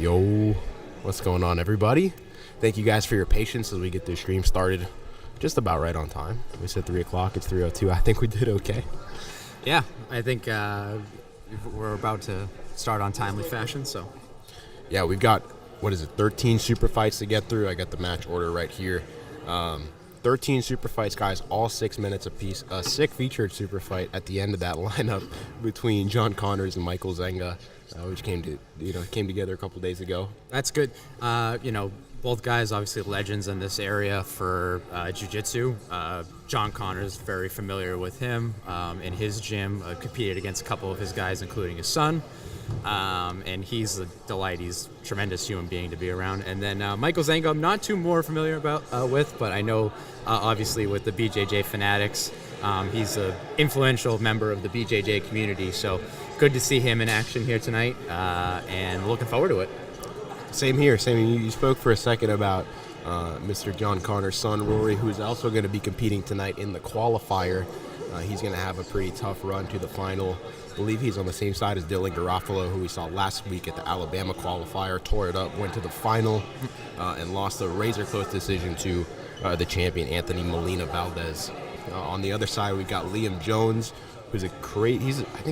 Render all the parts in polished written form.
Yo, what's going on, everybody? Thank you guys for your patience as we get this stream started just about right on time. We said 3 o'clock, it's 3:02. I think we did okay. Yeah, I think we're about to start on timely fashion, so. Yeah, we've got, 13 super fights to get through. I got the match order right here. 13 super fights, guys, all 6 minutes apiece. A sick featured super fight at the end of that lineup between John Connors and Michael Zenga, which came together a couple days ago. That's good. Both guys obviously legends in this area for jiu-jitsu. John Connors, very familiar with him in his gym, competed against a couple of his guys, including his son. And he's a delight. He's a tremendous human being to be around. And then Michael Zenga, I'm not too more familiar with, but I know obviously with the BJJ fanatics, he's an influential member of the BJJ community. So good to see him in action here tonight, and looking forward to it. Same here. You spoke for a second about Mr. John Connors' son, Rory, who's also going to be competing tonight in the qualifier. He's going to have a pretty tough run to the final. I believe he's on the same side as Dylan Garofalo, who we saw last week at the Alabama qualifier, tore it up, went to the final, and lost a razor-close decision to the champion, Anthony Molina Valdez. On the other side, we got Liam Jones, who's I think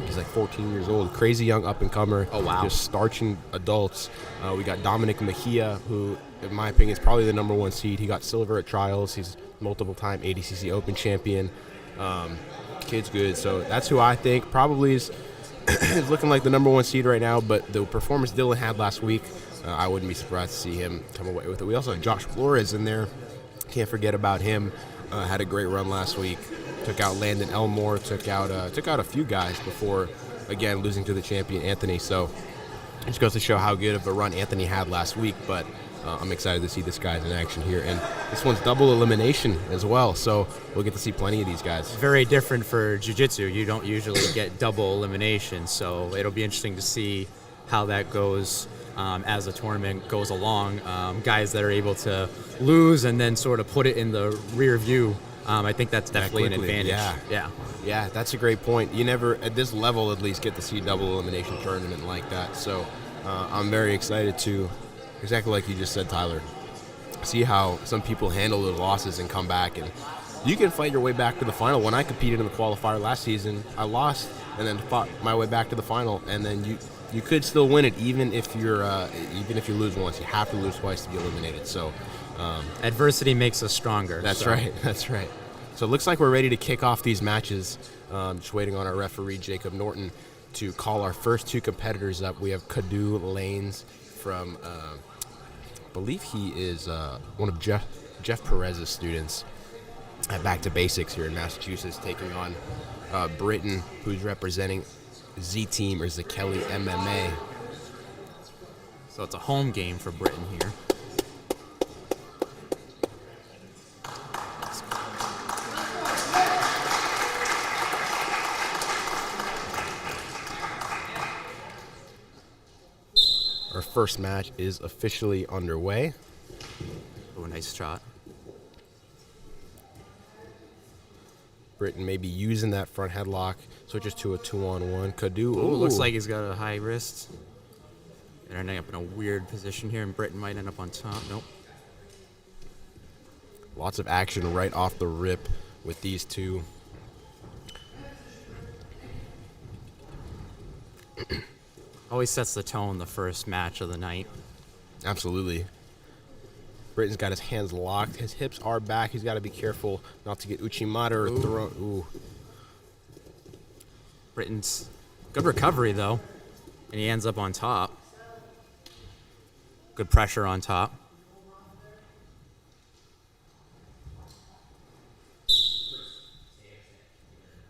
he's like 14 years old, crazy young up-and-comer. Oh, wow. Just starching adults. We got Dominic Mahia, who, in my opinion, is probably the number one seed. He got silver at trials. He's multiple-time ADCC Open champion. Kid's good, so that's who I think probably is looking like the number one seed right now. But the performance Dylan had last week, I wouldn't be surprised to see him come away with it. We also have Josh Flores in there. Can't forget about him. Had a great run last week. Took out Landon Elmore. Took out a few guys before, again, losing to the champion Anthony. So it just goes to show how good of a run Anthony had last week. But I'm excited to see this guys in action here. And this one's double elimination as well, so we'll get to see plenty of these guys. Very different for jiu-jitsu. You don't usually get double elimination, so it'll be interesting to see how that goes as the tournament goes along. Guys that are able to lose and then sort of put it in the rear view, I think that's definitely an advantage. Yeah, that's a great point. You never, at this level at least, get to see a double elimination tournament like that. So I'm very excited to, exactly like you just said, Tyler, see how some people handle the losses and come back. And you can fight your way back to the final. When I competed in the qualifier last season, I lost and then fought my way back to the final. And then you could still win it even if you lose once. You have to lose twice to be eliminated. So adversity makes us stronger. That's right. So it looks like we're ready to kick off these matches. Just waiting on our referee, Jacob Norton, to call our first two competitors up. We have Kadu Lanes from, I believe he is one of Jeff Perez's students at Back to Basics here in Massachusetts, taking on Britton, who's representing Z-Team or Zekeli MMA. So it's a home game for Britton here. Our first match is officially underway. Oh, nice shot. Britton may be using that front headlock, switches to a 2-on-1. Kadu, looks like he's got a high wrist. They're ending up in a weird position here, and Britton might end up on top. Nope. Lots of action right off the rip with these two. Always sets the tone the first match of the night. Absolutely. Britton's got his hands locked. His hips are back. He's got to be careful not to get Uchimata or thrown. Ooh. Britton's good recovery, though, and he ends up on top. Good pressure on top.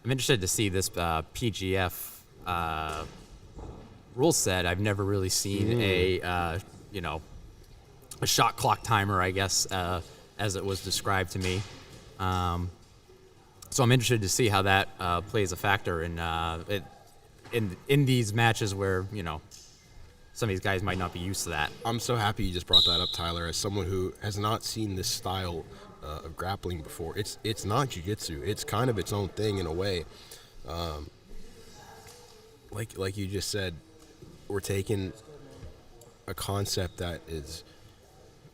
I'm interested to see this PGF rule set. I've never really seen a shot clock timer, I guess, as it was described to me. So I'm interested to see how that plays a factor in these matches where, some of these guys might not be used to that. I'm so happy you just brought that up, Tyler, as someone who has not seen this style of grappling before. It's not jiu-jitsu. It's kind of its own thing in a way. Like you just said, we're taking a concept that is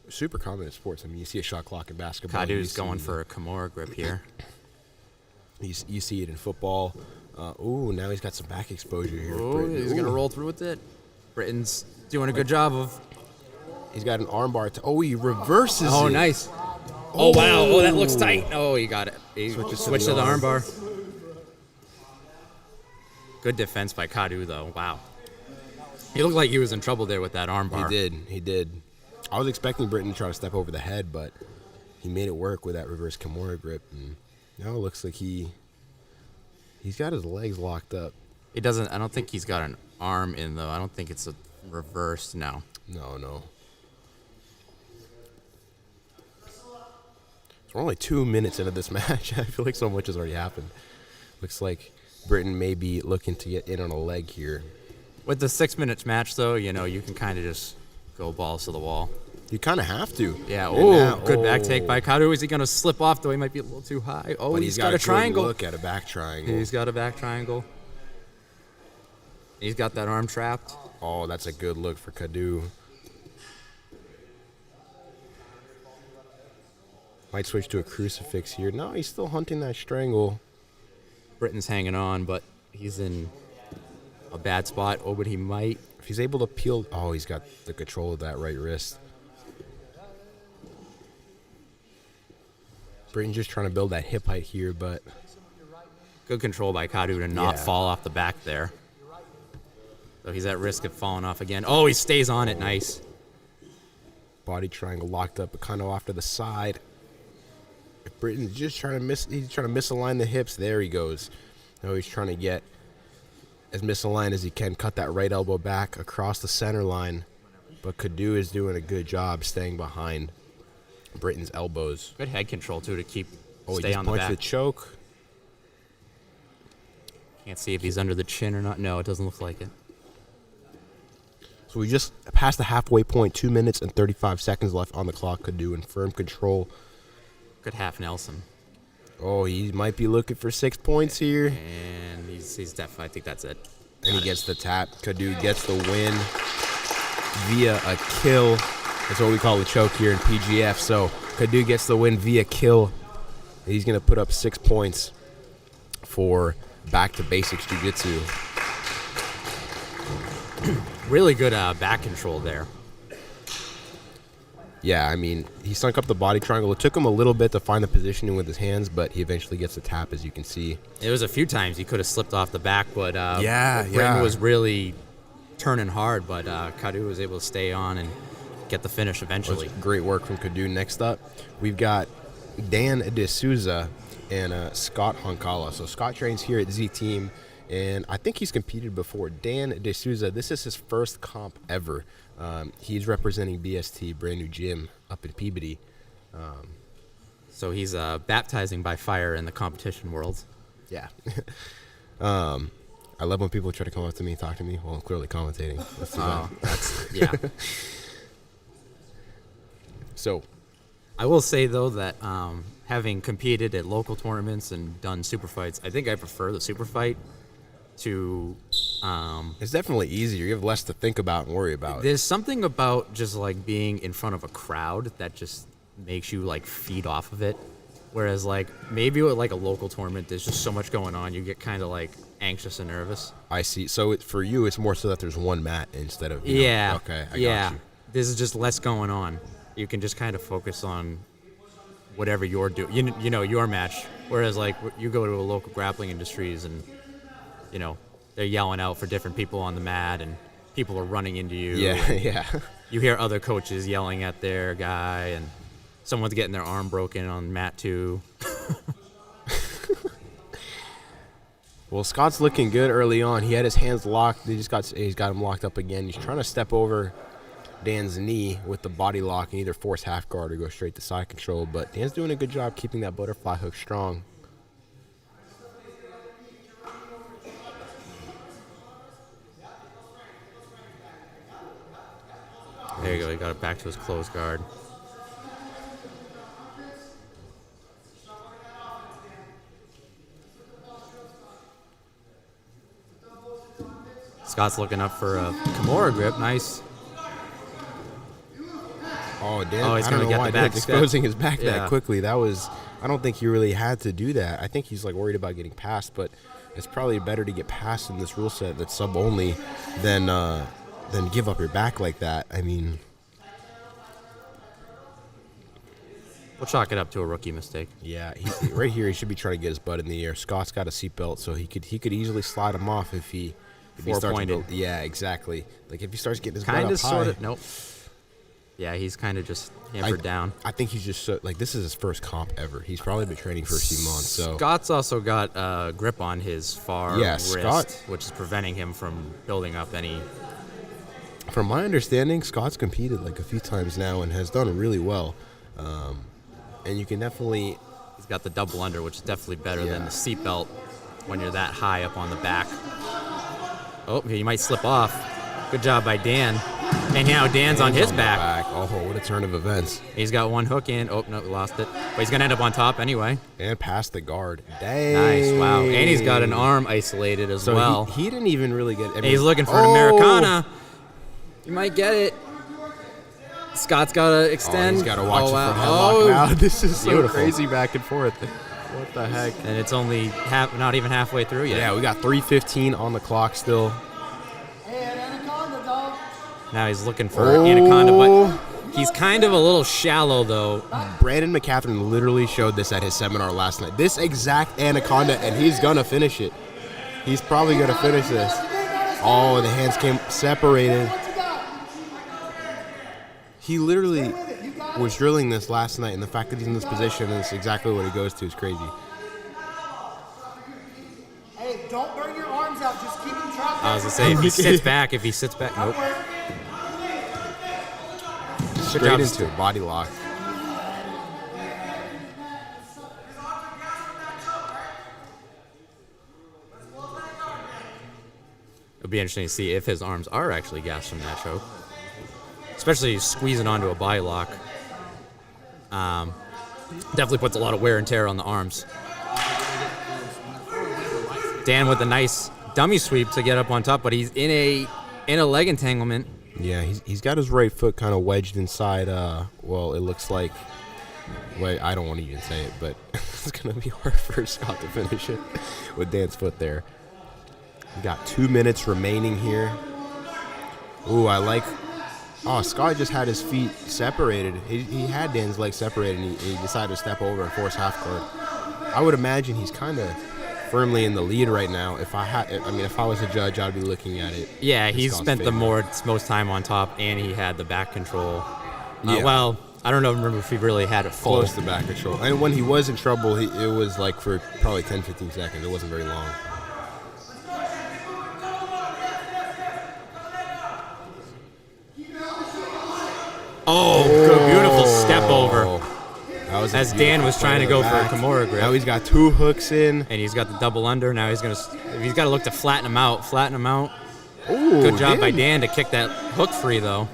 super common in sports. I mean, you see a shot clock in basketball. Kadu's going for a Kimura grip here. You see it in football. Now he's got some back exposure here. Oh, he's going to roll through with it. Britain's doing a good job of... He's got an armbar. He reverses it. Oh, nice. Oh, wow. Oh, that looks tight. Oh, he got it. He switched to the armbar. Good defense by Kadu, though. Wow. He looked like he was in trouble there with that armbar. He did. I was expecting Britain to try to step over the head, but he made it work with that reverse Kimura grip. And now it looks like he's got his legs locked up. He doesn't. I don't think he's got an arm in, though. I don't think it's a reverse now. No. So we're only 2 minutes into this match. I feel like so much has already happened. Looks like Britain may be looking to get in on a leg here. With the 6-minute match, though, you can kind of just go balls to the wall. You kind of have to. Yeah. Good back take by Kadu. Is he going to slip off, though? He might be a little too high. Oh, but he's got a triangle. Look at a back triangle. He's got a back triangle. He's got that arm trapped. Oh, that's a good look for Kadu. Might switch to a crucifix here. No, he's still hunting that strangle. Britain's hanging on, but he's in a bad spot. Oh, but he might. If he's able to peel... Oh, he's got the control of that right wrist. Britain's just trying to build that hip height here, but... Good control by Kadu to not fall off the back there. So he's at risk of falling off again. Oh, he stays on it. Nice. Body triangle locked up, but kind of off to the side. If Britain's just trying to misalign the hips. There he goes. Now he's trying to get as misaligned as he can. Cut that right elbow back across the center line. But Kadu is doing a good job staying behind Britain's elbows. Good head control, too, to stay on the back. He just punched the choke. Can't see if he's under the chin or not. No, it doesn't look like it. So we just passed the halfway point. 2 minutes and 35 seconds left on the clock. Kadu in firm control. Good half Nelson. Oh, he might be looking for 6 points here. And he's definitely, I think that's it. And he gets the tap. Kadu gets the win via a kill. That's what we call a choke here in PGF. So Kadu gets the win via kill. He's going to put up 6 points for Back to Basics Jiu-Jitsu. Really good back control there. Yeah, I mean, he sunk up the body triangle. It took him a little bit to find the positioning with his hands, but he eventually gets the tap, as you can see. It was a few times he could have slipped off the back, but Brayton was really turning hard, but Kadu was able to stay on and get the finish eventually. Great work from Kadu. Next up, we've got Dan DeSousa and Scott Honkala. So Scott trains here at Z Team, and I think he's competed before. Dan DeSousa, this is his first comp ever. He's representing BST, brand new gym up in Peabody. So he's baptizing by fire in the competition world. Yeah. I love when people try to come up to me and talk to me. Well, I'm clearly commentating. That's too bad. Yeah. So, I will say, though, that having competed at local tournaments and done super fights, I think I prefer the super fight to... it's definitely easier. You have less to think about and worry about. There's something about just, like, being in front of a crowd that just makes you, like, feed off of it. Whereas, like, maybe with, like, a local tournament, there's just so much going on, you get kind of, like, anxious and nervous. I see. So, for you, it's more so that there's one mat instead of... Yeah. Okay, I got you. There's just less going on. You can just kind of focus on whatever you're doing, you know, your match. Whereas, like, you go to a local grappling industries and, you know, they're yelling out for different people on the mat and people are running into you. Yeah, yeah. You hear other coaches yelling at their guy and someone's getting their arm broken on mat 2. Well, Scott's looking good early on. He had his hands locked. He's got him locked up again. He's trying to step over Dan's knee with the body lock and either force half guard or go straight to side control. But Dan's doing a good job keeping that butterfly hook strong. There you go. He got it back to his closed guard. Scott's looking up for a Kimura grip. Nice. Oh, Dan, Oh, he's I don't gonna know get why the back Dan's step. exposing his back Yeah. that quickly. That was, I don't think he really had to do that. I think he's like worried about getting passed, but it's probably better to get passed in this rule set that's sub only than give up your back like that. I mean, We'll chalk it up to a rookie mistake. yeah, right here he should be trying to get his butt in the air. Scott's got a seatbelt, so he could easily slide him off if he starts to Four-pointed. build. Yeah, exactly. Like if he starts getting his butt Kind up of, sort high. of. Nope. Yeah, he's kind of just hampered down. I think he's just so, like, this is his first comp ever. He's probably been training for a few months. So Scott's also got grip on his far Yeah, wrist, Scott- which is preventing him from building up any. from my understanding, Scott's competed like a few times now and has done really well. And you can definitely, He's got the double under, which is definitely better than Yeah. the seatbelt when you're that high up on the back. Oh, he might slip off. Good job by Dan. And now Dan's on his the back. Oh, what a turn of events. He's got one hook in. Oh, no, lost it. But he's going to end up on top anyway. And past the guard. Dang. Nice, wow. And he's got an arm isolated as So well. he didn't even really get. I mean, He's looking for an Americana. He might get it. Scott's got to extend. He's got to watch the wow. front headlock now. This is so Beautiful. crazy back and forth. What the heck? And it's only not even halfway through yet. Yeah, we got 3:15 on the clock still. Now he's looking for Anaconda, but he's kind of a little shallow, though. Brandon McCatherine literally showed this at his seminar last night. This exact Anaconda, and he's going to finish it. He's probably going to finish this. Oh, the hands came separated. He literally was drilling this last night, and the fact that he's in this position and it's exactly what he goes to is crazy. Hey, don't burn your arms out. Just keep them trapped. I was going to say, if he sits back, nope. Straight job, into Stu. a body lock. It'll be interesting to see if his arms are actually gassed from that choke. Especially squeezing onto a body lock. Definitely puts a lot of wear and tear on the arms. Dan with a nice dummy sweep to get up on top, but he's in a leg entanglement. Yeah, he's got his right foot kind of wedged inside. Well, it looks like. Wait, I don't want to even say it, but it's gonna be hard for Scott to finish it with Dan's foot there. We got 2 minutes remaining here. Ooh, I like. Oh, Scott just had his feet separated. He had Dan's legs separated, and he decided to step over and force half guard. I would imagine he's kind of firmly in the lead right now. If I was a judge, I'd be looking at it. Yeah, in he Scott's spent the favor. most time on top, and he had the back control. Yeah. Well, I don't remember if he really had it full. Close to back control. And when he was in trouble, it was like for probably 10, 15 seconds. It wasn't very long. Oh, good, beautiful step over. That was a As Dan was beautiful trying to play go the for a back. Kimura grip. Now he's got 2 hooks in. And he's got the double under. Now he's got to look to flatten him out. Ooh, Good job by Dan to kick that hook free, though.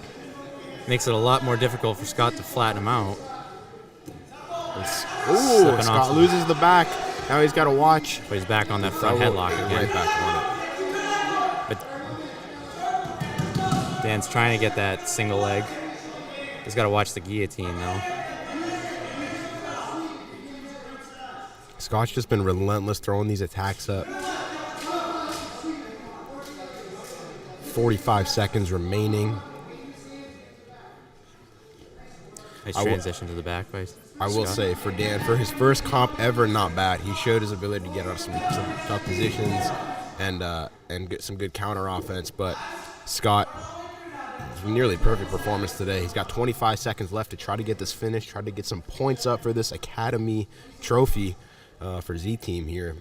Makes it a lot more difficult for Scott to flatten him out. Ooh, Slipping Scott off. loses the back. Now he's got to watch. But he's back on that front headlock again. Right back on it. But Dan's trying to get that single leg. He's got to watch the guillotine, though. Scott's just been relentless throwing these attacks up. 45 seconds remaining. Nice I will- transition to the back by I will Scott. say, for Dan, for his first comp ever, not bad. He showed his ability to get out of some tough positions and get some good counter offense. But Scott, nearly perfect performance today. He's got 25 seconds left to try to get this finish, try to get some points up for this Academy trophy for Z Team here.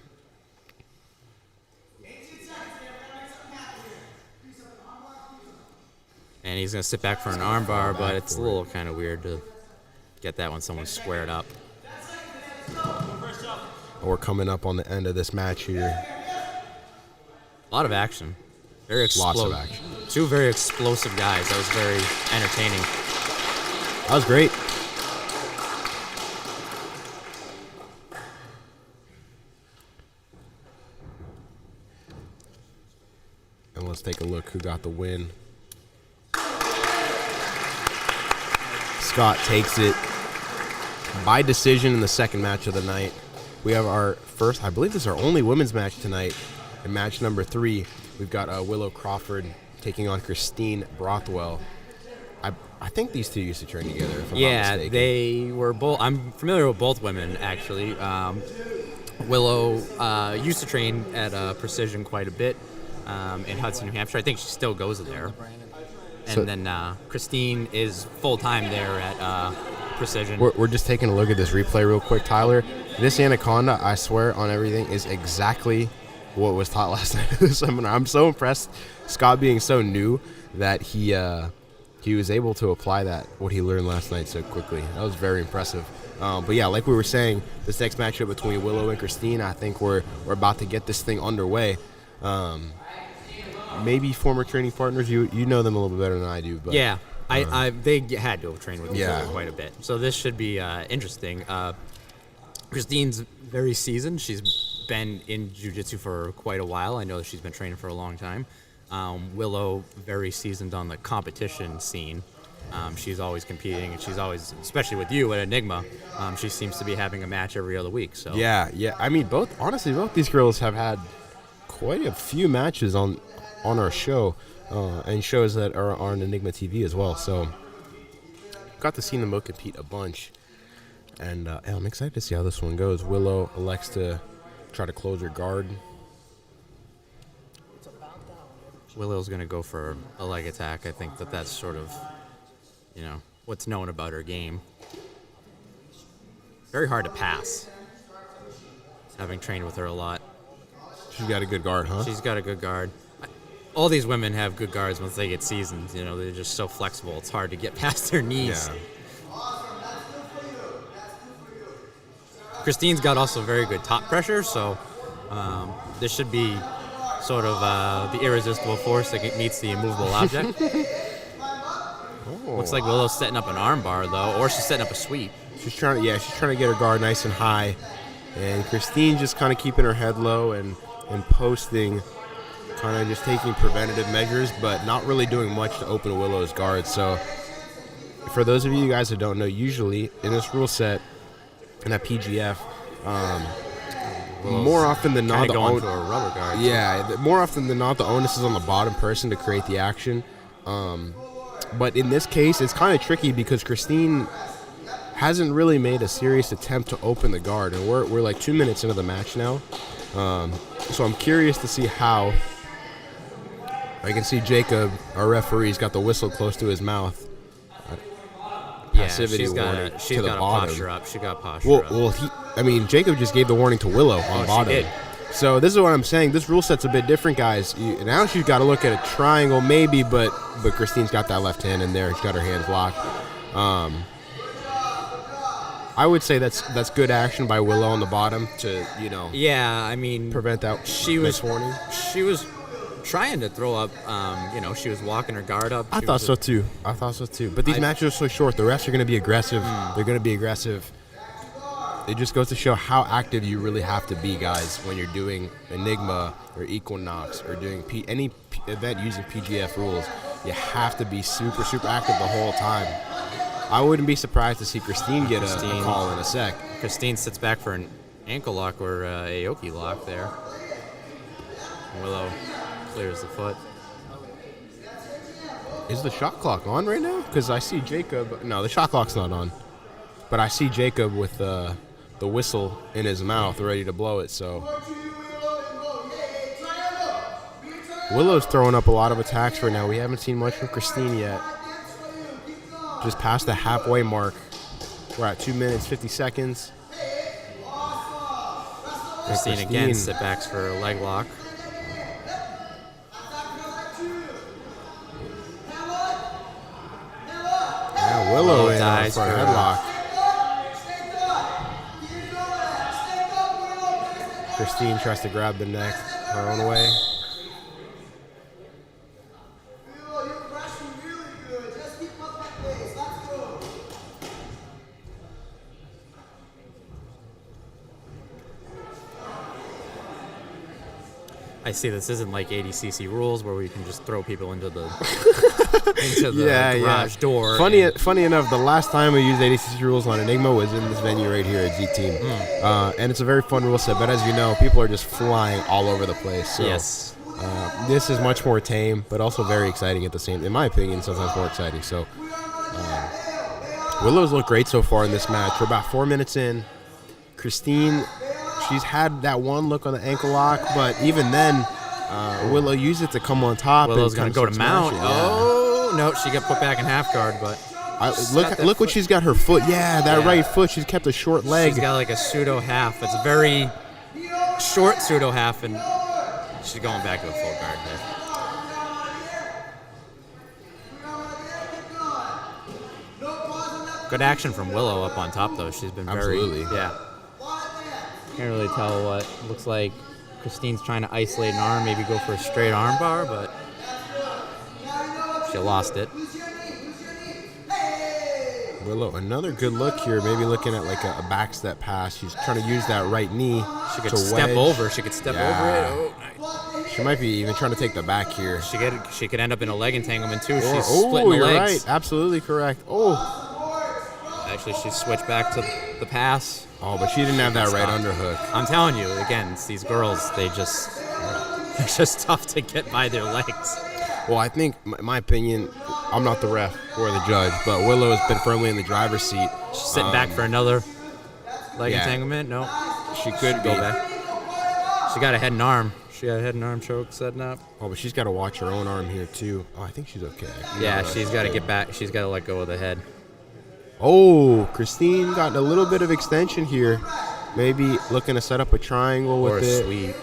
And he's going to sit back for an armbar, but it's a little kind of weird to get that when someone's squared up. We're coming up on the end of this match here. A lot of action. Very Lots of explosive. action. 2 very explosive guys. That was very entertaining. That was great. And let's take a look who got the win. Scott takes it by decision in the second match of the night. We have our first, I believe this is our only women's match tonight. In match number 3, we've got Willow Crawford taking on Christine Brothwell. I think these two used to train together, if I'm not mistaken. They were both. I'm familiar with both women, actually. Willow used to train at Precision quite a bit in Hudson, New Hampshire. I think she still goes there. And then Christine is full-time there at Precision. We're just taking a look at this replay real quick, Tyler. This Anaconda, I swear on everything, is exactly what was taught last night at the seminar. I'm so impressed, Scott being so new, that he was able to apply what he learned last night so quickly. That was very impressive. But yeah, like we were saying, this next matchup between Willow and Christine, I think we're about to get this thing underway. Maybe former training partners, you know them a little bit better than I do. But, yeah, they had to have trained with each other quite a bit. So this should be interesting. Christine's very seasoned. She's been in jiu-jitsu for quite a while. I know that she's been training for a long time. Willow, very seasoned on the competition scene. She's always competing, and she's always, especially with you at Enigma, she seems to be having a match every other week. So yeah. I mean, both these girls have had quite a few matches on our show, and shows that are on Enigma TV as well. So got to see them both compete a bunch, and I'm excited to see how this one goes. Willow elects to try to close her guard. Willow's going to go for a leg attack. I think that's sort of, what's known about her game. Very hard to pass, having trained with her a lot. She's got a good guard, huh? She's got a good guard. All these women have good guards once they get seasoned. They're just so flexible. It's hard to get past their knees. Yeah. Christine's got also very good top pressure, so this should be sort of the irresistible force that meets the immovable object. Looks like Willow's setting up an arm bar, though, or she's setting up a sweep. She's trying to get her guard nice and high, and Christine just kind of keeping her head low and posting, kind of just taking preventative measures, but not really doing much to open Willow's guard. So for those of you guys that don't know, usually in this rule set and at PGF, more often than not, going to a rubber guard. Yeah, more often than not, the onus is on the bottom person to create the action. But in this case, it's kind of tricky because Christine hasn't really made a serious attempt to open the guard, and we're like 2 minutes into the match now. So I'm curious to see how. I can see Jacob, our referee, has got the whistle close to his mouth. Passivity warning to the bottom. Posture up. She got posture up. Well, Jacob just gave the warning to Willow on bottom. She did. So this is what I'm saying. This rule set's a bit different, guys. Now she's got to look at a triangle, maybe, but Christine's got that left hand in there. She's got her hands locked. I would say that's good action by Willow on the bottom to prevent that. She was warning. She was trying to throw up. She was walking her guard up. I thought so too. But these matches are so short. The refs are going to be aggressive. They're going to be aggressive. It just goes to show how active you really have to be, guys, when you're doing Enigma or Equinox or doing any event using PGF rules. You have to be super, super active the whole time. I wouldn't be surprised to see Christine get a call in a sec. Christine sits back for an ankle lock or a Aoki lock there. Willow clears the foot. Is the shot clock on right now? Because I see Jacob. No, the shot clock's not on. But I see Jacob with the whistle in his mouth, ready to blow it. So Willow's throwing up a lot of attacks right now. We haven't seen much from Christine yet. Just past the halfway mark. We're at 2 minutes, 50 seconds. Christine again sit backs for a leg lock. Yeah, Willow in for a headlock. Christine tries to grab the neck her own way. I see this isn't like ADCC rules where we can just throw people into the garage door. Funny enough, the last time we used ADCC rules on Enigma was in this venue right here at Z-Team. And it's a very fun rule set, but as you know, people are just flying all over the place. So, yes. This is much more tame, but also very exciting at the same. In my opinion, sometimes more exciting. So, Willow's looked great so far in this match. We're about 4 minutes in. Christine, she's had that one look on the ankle lock, but even then, Willow used it to come on top. Willow's going to go to mount. Oh, no, she got put back in half guard, but... look what she's got her foot. Yeah, that right foot. She's kept a short leg. She's got like a pseudo half. It's a very short pseudo half, and she's going back to a full guard there. Good action from Willow up on top, though. She's been Absolutely. Yeah. Can't really tell what looks like. Christine's trying to isolate an arm, maybe go for a straight arm bar, but she lost it. Willow, another good look here. Maybe looking at like a back step pass. She's trying to use that right knee. She could step over. She could step over it. Oh, she might be even trying to take the back here. She could end up in a leg entanglement too. She's splitting the legs. Right. Absolutely correct. Oh. Actually, she switched back to the pass. Oh, but she didn't have that right underhook. I'm telling you, again, it's these girls, they're just tough to get by their legs. Well, I think, in my opinion, I'm not the ref or the judge, but Willow has been firmly in the driver's seat. She's sitting back for another leg entanglement. No, she could go back. She got a head and arm. She got a head and arm choke setting up. Oh, but she's got to watch her own arm here too. Oh, I think she's okay. Yeah, she's got to get back. She's got to let go of the head. Oh, Christine got a little bit of extension here. Maybe looking to set up a triangle with it. Sweep.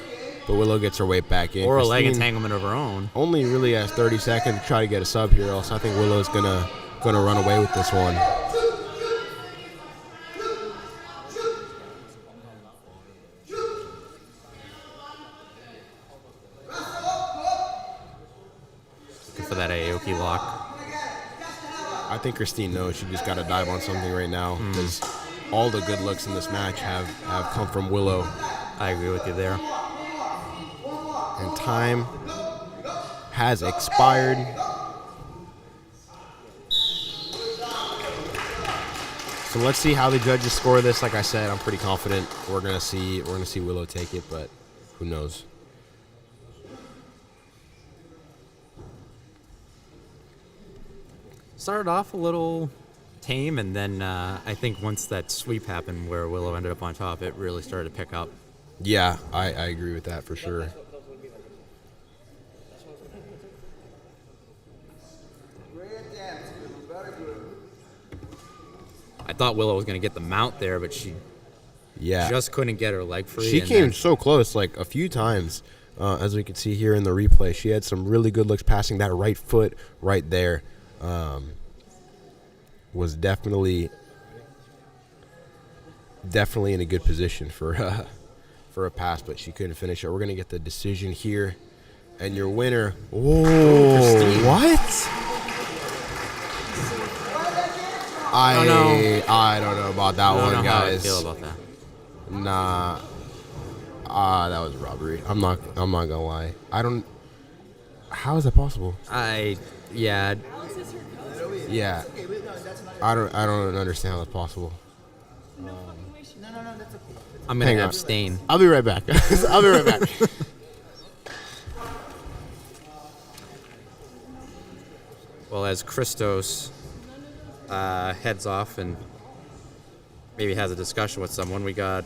But Willow gets her weight back in. Or Christine a leg entanglement of her own. Only really has 30 seconds to try to get a sub here, else I think Willow's gonna run away with this one. Looking for that Aoki lock. I think Christine knows she just got to dive on something right now because all the good looks in this match have come from Willow. I agree with you there. And time has expired. So let's see how the judges score this. Like I said, I'm pretty confident we're gonna see Willow take it, but who knows? Started off a little tame, and then I think once that sweep happened where Willow ended up on top, it really started to pick up. Yeah, I agree with that for sure. I thought Willow was going to get the mount there, but she just couldn't get her leg free. She came so close, like a few times, as we can see here in the replay. She had some really good looks passing that right foot right there. Was definitely in a good position for a pass, but she couldn't finish it. We're going to get the decision here. And your winner, what? I don't know about that one, guys. How I feel about that. Nah. That was robbery. I'm not gonna lie. How is that possible? Yeah. I don't understand how that's possible. I'm gonna abstain. I'll be right back. I'll be right back. Well, as Christos heads off and maybe has a discussion with someone, we got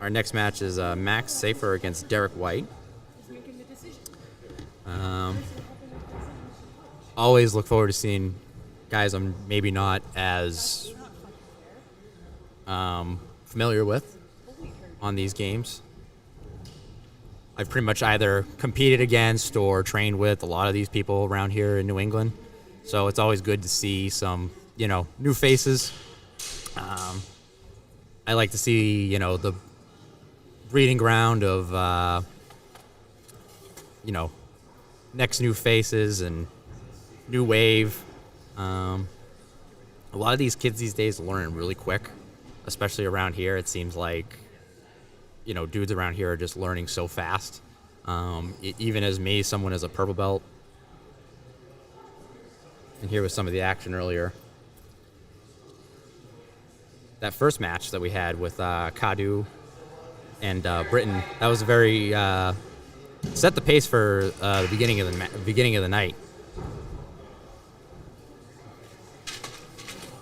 our next match is Max Safer against Derek White. Always look forward to seeing guys I'm maybe not as familiar with on these games. I've pretty much either competed against or trained with a lot of these people around here in New England. So it's always good to see some, new faces. I like to see, the breeding ground of, next new faces and new wave. A lot of these kids these days are learning really quick, especially around here. It seems like, dudes around here are just learning so fast. Even as me, someone as a purple belt. And here was some of the action earlier. That first match that we had with Kadu and Britain, that was very set the pace for the beginning of the night.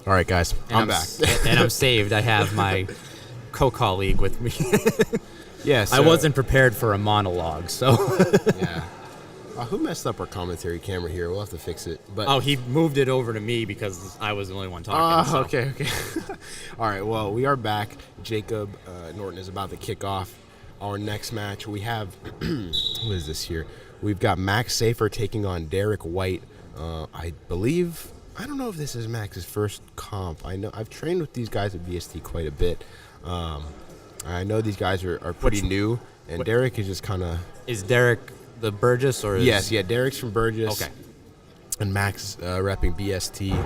All right, guys, I'm back. And I'm saved. I have my co-colleague with me. Yes, I wasn't prepared for a monologue, so. Yeah. Who messed up our commentary camera here? We'll have to fix it. But he moved it over to me because I was the only one talking. So. Okay. All right, well, we are back. Jacob Norton is about to kick off our next match. We have, who is this here? We've got Max Safer taking on Derek White. I don't know if this is Max's first comp. I know I've trained with these guys at BST quite a bit. I know these guys are pretty new, and Derek is just kind of... Is Derek the Burgess or... Yes, Derek's from Burgess. Okay. And Max repping BST.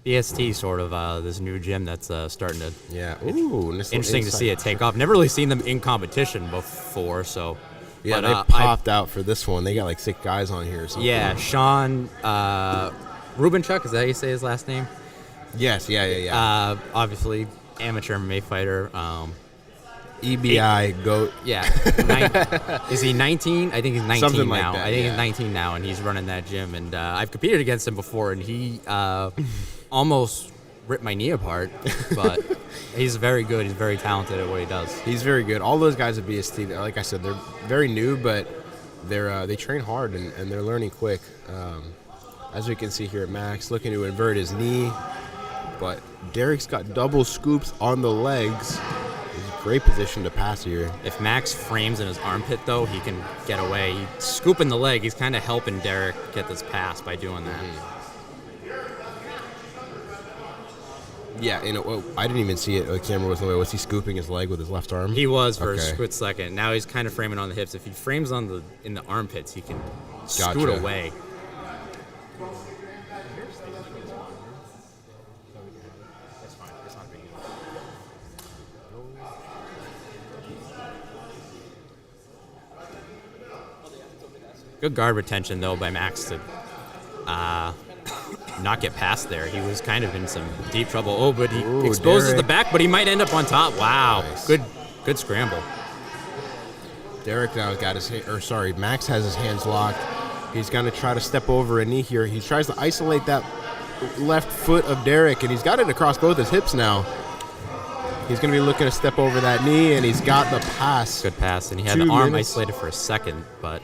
BST sort of this new gym that's starting to... Yeah. Ooh. Interesting to see it take off. Never really seen them in competition before, so... Yeah, but, they popped out for this one. They got like 6 guys on here or something. Yeah, Sean Rubinchuk, is that how you say his last name? Yes, yeah. Obviously, amateur MMA fighter. EBI GOAT. Yeah. Is he 19? I think he's 19 Something now. like that, I think yeah. he's 19 now, and he's running that gym. And I've competed against him before, and he almost ripped my knee apart. But he's very good. He's very talented at what he does. He's very good. All those guys at BST, like I said, they're very new, but they train hard and they're learning quick. As we can see here, Max looking to invert his knee, but Derek's got double scoops on the legs. He's in a great position to pass here. If Max frames in his armpit, though, he can get away. He's scooping the leg. He's kind of helping Derek get this pass by doing that. Yeah, I didn't even see it. The camera was in the way. Was he scooping his leg with his left arm? He was for a split second. Now he's kind of framing on the hips. If he frames in the armpits, he can scoot away. Good guard retention, though, by Max to not get past there. He was kind of in some deep trouble. Oh, but he exposes Derek. the back, but he might end up on top. Wow. Nice. Good scramble. Derek now got Max has his hands locked. He's going to try to step over a knee here. He tries to isolate that left foot of Derek, and he's got it across both his hips now. He's going to be looking to step over that knee, and he's got the pass. Good pass, and he had the arm isolated for a second, but...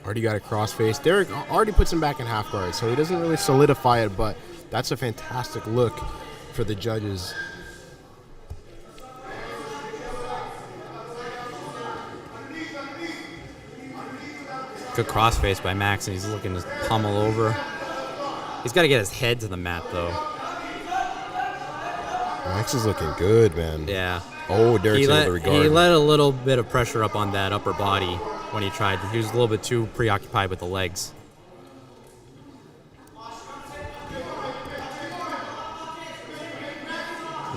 Already got a crossface. Derek already puts him back in half guard, so he doesn't really solidify it, but that's a fantastic look for the judges. Good crossface by Max, and he's looking to pummel over. He's got to get his head to the mat, though. Max is looking good, man. Yeah. Oh, Derek's able to regard. He let a little bit of pressure up on that upper body when he tried. He was a little bit too preoccupied with the legs.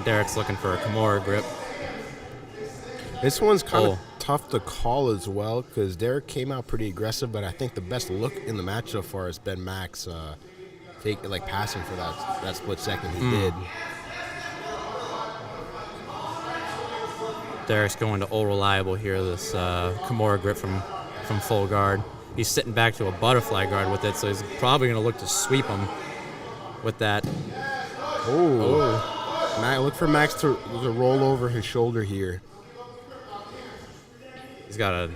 Derek's looking for a Kimura grip. This one's kind of tough to call as well because Derek came out pretty aggressive, but I think the best look in the match so far has been Max passing for that split second he did. Derek's going to old reliable here, this Kimura grip from full guard. He's sitting back to a butterfly guard with it, so he's probably going to look to sweep him with that. Look for Max to roll over his shoulder here. He's got a...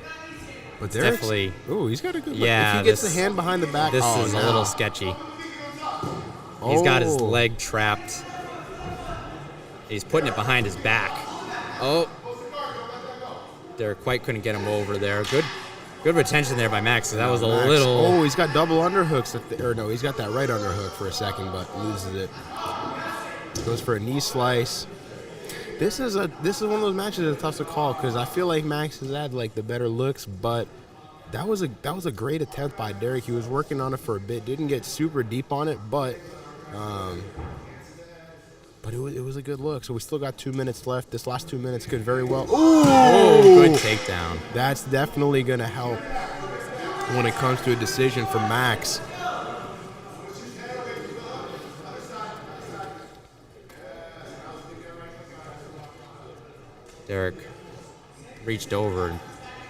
But definitely... he's got a good look. Yeah, if he gets the hand behind the back... This is a little sketchy. He's got his leg trapped. He's putting it behind his back. Oh. Derek quite couldn't get him over there. Good retention there by Max. That was a little... Oh, he's got double underhooks. He's got that right underhook for a second, but loses it. Goes for a knee slice. This is one of those matches that's tough to call because I feel like Max has had like the better looks, but that was a great attempt by Derek. He was working on it for a bit, didn't get super deep on it, but But it was a good look. So we still got 2 minutes left. This last 2 minutes could very well. Oh, good takedown. That's definitely going to help when it comes to a decision for Max. Derek reached over and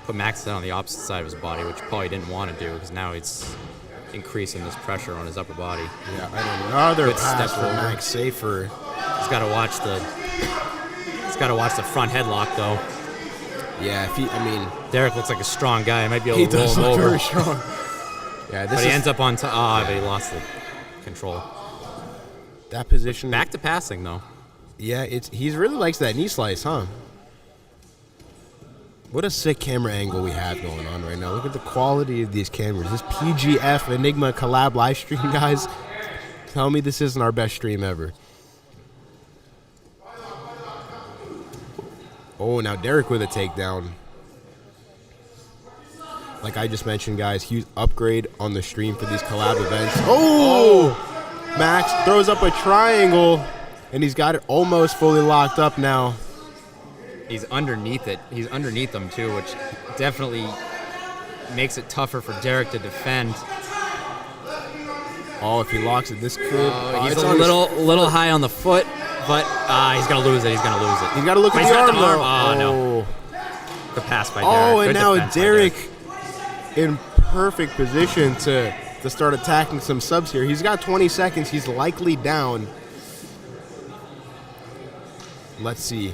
put Max down on the opposite side of his body, which he probably didn't want to do because now it's increasing this pressure on his upper body. Yeah, and another Good pass step for forward. Max Safer. He's got to watch the front headlock though. Yeah, Derek looks like a strong guy. He might be able he to roll does him look over. very strong. Yeah, But he ends up on top. But he lost the control. that position. Back to passing though. Yeah, he really likes that knee slice, huh? What a sick camera angle we have going on right now. Look at the quality of these cameras. This PGF Enigma collab live stream, guys. Tell me this isn't our best stream ever. Oh, now Derek with a takedown. Like I just mentioned, guys, huge upgrade on the stream for these collab events. Oh! Max throws up a triangle, and he's got it almost fully locked up now. He's underneath it. He's underneath them too, which definitely makes it tougher for Derek to defend. Oh, if he locks it, this could. He's it's a on little high on the foot, but he's gonna lose it. He's gonna lose it. He's got to look But at he's the got arm, the arm. though. Oh, no. Good pass by Derek. Oh, and Good now defense by Derek in perfect position to start attacking some subs here. He's got 20 seconds. He's likely down. Let's see.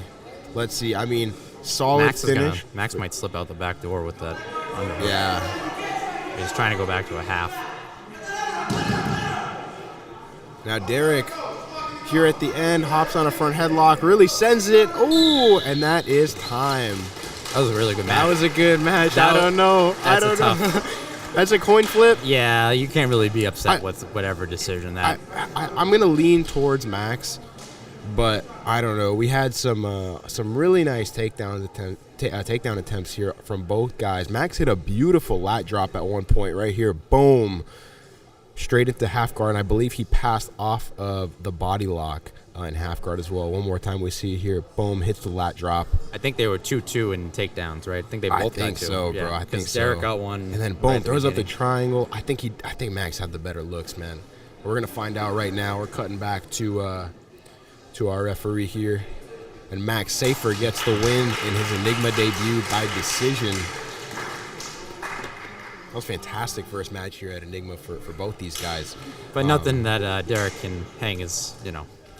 Solid Max finish. Max might slip out the back door with that underhook. Yeah. He's trying to go back to a half. Now Derek, here at the end, hops on a front headlock, really sends it. Oh, and that is time. That was a really good match. That was a good match. That I don't know. I that's don't a know. That's a coin flip. Yeah, you can't really be upset with whatever decision that. I'm gonna lean towards Max, but I don't know. We had some really nice takedown attempts here from both guys. Max hit a beautiful lat drop at one point right here. Boom, straight into half guard, and I believe he passed off of the body lock in half guard as well. One more time we see here. Boom, hits the lat drop. I think they were 2-2 in takedowns, right? I think they both I think got two. so, Yeah, bro. I think so. Derek got one. And then right boom, at throws up the beginning. triangle. I think Max had the better looks, man. We're gonna find out right now. We're cutting back to our referee here, and Max Safer gets the win in his Enigma debut by decision. That was fantastic first match here at Enigma for both these guys. But nothing that Derek can hang his,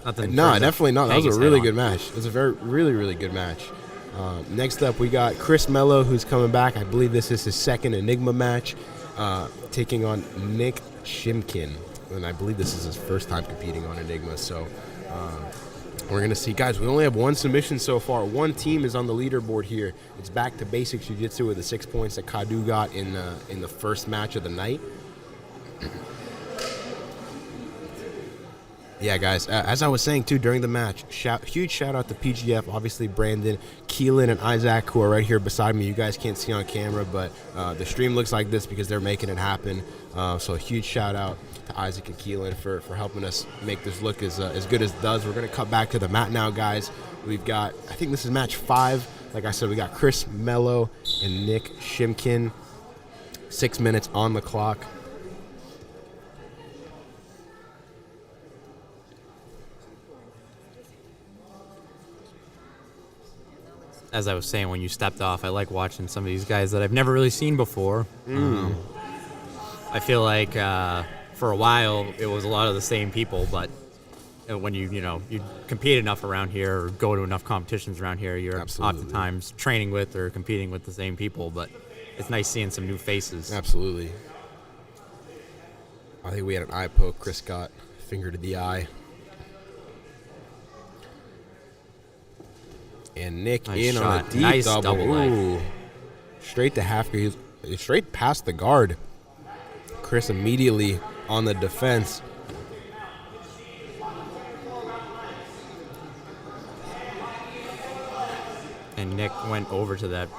nothing. No, for him to definitely not. That hang was his a head really on. good match. It was a really good match. Next up, we got Chris Melo, who's coming back. I believe this is his second Enigma match, taking on Nick Shimkin. And I believe this is his first time competing on Enigma. So we're going to see. Guys, we only have one submission so far. One team is on the leaderboard here. It's back to basic jiu-jitsu with the 6 points that Kadu got in the first match of the night. Yeah, guys, as I was saying, too, during the match, huge shout-out to PGF, obviously Brandon, Keelan, and Isaac, who are right here beside me. You guys can't see on camera, but the stream looks like this because they're making it happen. So a huge shout-out to Isaac and Keelan for helping us make this look as good as it does. We're going to cut back to the mat now, guys. We've got, I think this is match 5. Like I said, we got Chris Melo and Nick Shimkin. 6 minutes on the clock. As I was saying when you stepped off, I like watching some of these guys that I've never really seen before. I feel like for a while it was a lot of the same people, but when you compete enough around here or go to enough competitions around here, you're Absolutely. oftentimes training with or competing with the same people. But it's nice seeing some new faces. Absolutely. I think we had an eye poke. Chris got finger to the eye. And Nick Nice in on shot. a deep Nice double. double leg. Ooh. Straight to half guard. He's straight past the guard. Chris immediately on the defense. And Nick went over to that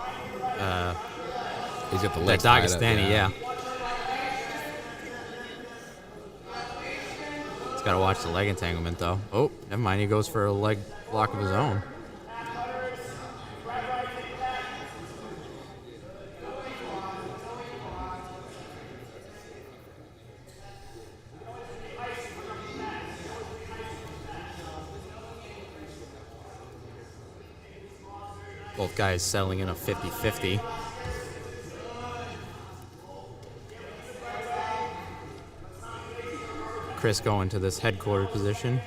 He's got the that legs tied up, Dagestani, yeah. He's got to watch the leg entanglement, though. Oh, never mind. He goes for a leg block of his own. Both guys settling in a 50-50. Chris going to this headquarter position.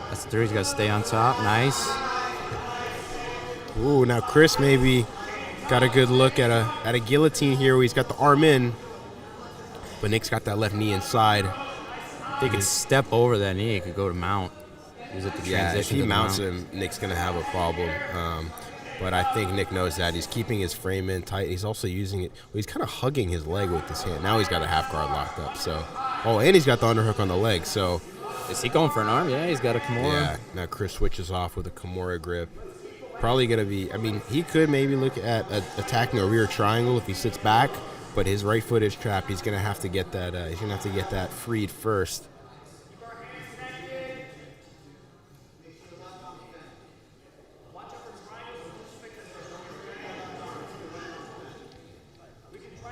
That's the 3. He's got to stay on top. Nice. Ooh, now Chris maybe got a good look at a guillotine here where he's got the arm in, but Nick's got that left knee inside. They could step over that knee. It could go to mount. Use it to transition. If he mounts him, Nick's going to have a problem. But I think Nick knows that. He's keeping his frame in tight. He's also using it. Well, he's kind of hugging his leg with his hand. Now he's got a half guard locked up. So, and he's got the underhook on the leg. So, is he going for an arm? Yeah, he's got a Kimura. Yeah. Now Chris switches off with a Kimura grip. Probably going to be. I mean, he could maybe look at attacking a rear triangle if he sits back. But his right foot is trapped. He's going to have to get that. He's going to have to get that freed first.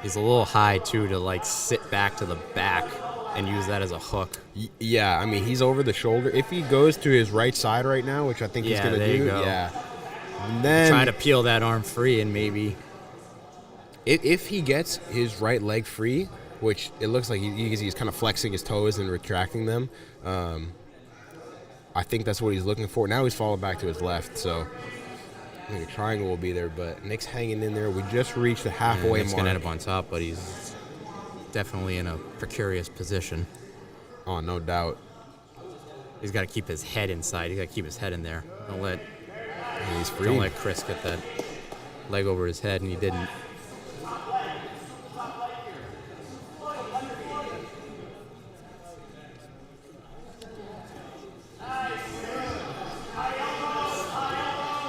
He's a little high, too, to, like, sit back to the back and use that as a hook. Yeah, I mean, he's over the shoulder. If he goes to his right side right now, which I think he's going to do, and then try to peel that arm free and maybe... If he gets his right leg free, which it looks like he's kind of flexing his toes and retracting them, I think that's what he's looking for. Now he's falling back to his left, so... I think a triangle will be there, but Nick's hanging in there. We just reached the halfway mark. Nick's going to end up on top, but he's definitely in a precarious position. Oh, no doubt. He's got to keep his head inside. He's got to keep his head in there. Don't let Chris get that leg over his head, and he didn't.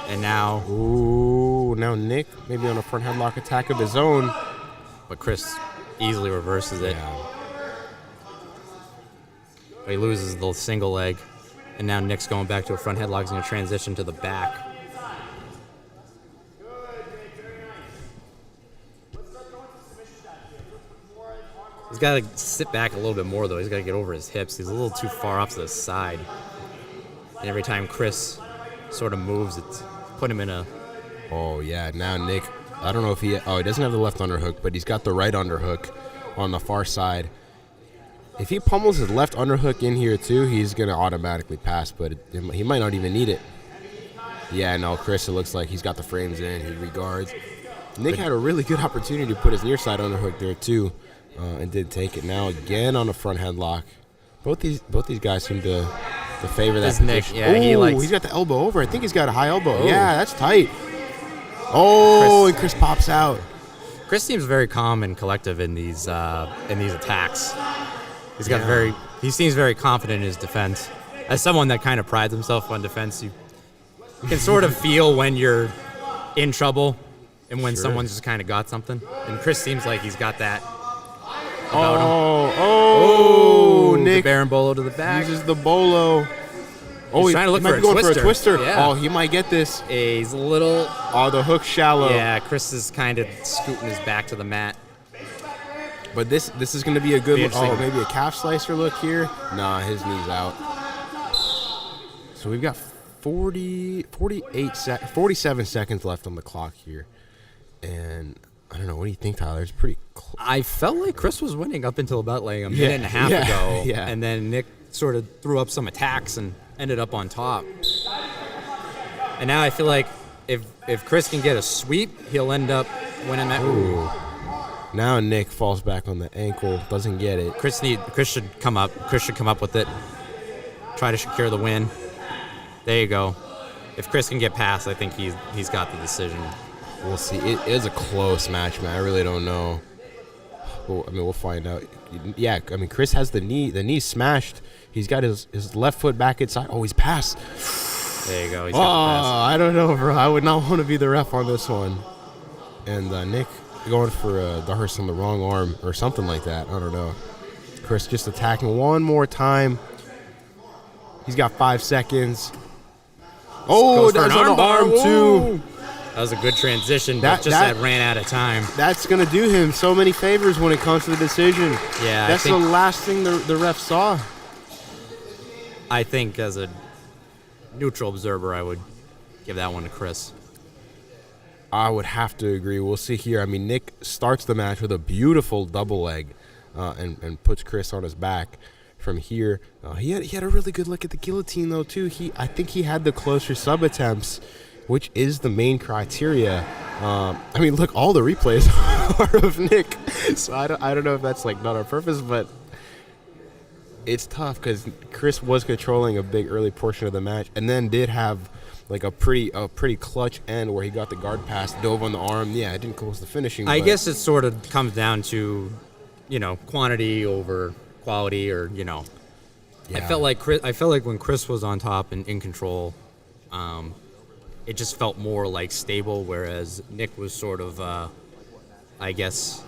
And now... Ooh, now Nick maybe on a front headlock attack of his own. But Chris easily reverses it. Yeah. But he loses the single leg. And now Nick's going back to a front headlock. He's going to transition to the back. He's got to sit back a little bit more, though. He's got to get over his hips. He's a little too far off to the side. And every time Chris sort of moves, it's put him in a... Oh, yeah. Now Nick, I don't know if he doesn't have the left underhook, but he's got the right underhook on the far side. If he pummels his left underhook in here, too, he's going to automatically pass, but he might not even need it. Yeah, no, Chris, it looks like he's got the frames in. He regards. Nick had a really good opportunity to put his near side underhook there, too, and did take it. Now again on the front headlock. Both these guys seem to favor that position. Nick, yeah, he's got the elbow over. I think he's got a high elbow. Ooh. Yeah, that's tight. Oh, and Chris pops out. Chris seems very calm and collective in these attacks. He seems very confident in his defense. As someone that kind of prides himself on defense, you can sort of feel when you're in trouble and when someone's just kind of got something. And Chris seems like he's got that about him. Nick. The Baron Bolo to the back. Uses the Bolo. Oh, he's trying to look for a twister. Yeah. Oh, he might get this. He's a little... Oh, the hook's shallow. Yeah, Chris is kind of scooting his back to the mat. But this is going to be a good look. Oh, maybe a calf slicer look here. Nah, his knee's out. So we've got 47 seconds left on the clock here. And I don't know. What do you think, Tyler? It's pretty close. I felt like Chris was winning up until about like a minute and a half ago. Yeah. And then Nick sort of threw up some attacks and ended up on top. And now I feel like if Chris can get a sweep, he'll end up winning that. Ooh. Now Nick falls back on the ankle, doesn't get it. Chris should come up. Chris should come up with it. Try to secure the win. There you go. If Chris can get past, I think he's got the decision. We'll see. It is a close match, man. I really don't know. Well, I mean, we'll find out. Yeah, I mean, Chris has the knee smashed. He's got his left foot back inside. Oh, he's passed. There you go. He's got the pass. I don't know, bro. I would not want to be the ref on this one. And Nick going for the hearse on the wrong arm or something like that. I don't know. Chris just attacking one more time. He's got 5 seconds. Oh, Goes for that's an on the arm armbar. too. That was a good transition, but that ran out of time. That's going to do him so many favors when it comes to the decision. Yeah, that's the last thing the ref saw. I think as a neutral observer, I would give that one to Chris. I would have to agree. We'll see here. I mean, Nick starts the match with a beautiful double leg and puts Chris on his back. From here, he had a really good look at the guillotine, though, too. I think he had the closer sub attempts, which is the main criteria. I mean, look, all the replays are of Nick. So I don't know if that's, like, not on purpose, but it's tough because Chris was controlling a big early portion of the match and then did have like a pretty clutch end where he got the guard pass, dove on the arm. Yeah, it didn't close the finishing. I guess it sort of comes down to, quantity over quality, or Yeah. I felt like when Chris was on top and in control, it just felt more like stable, whereas Nick was sort of, I guess,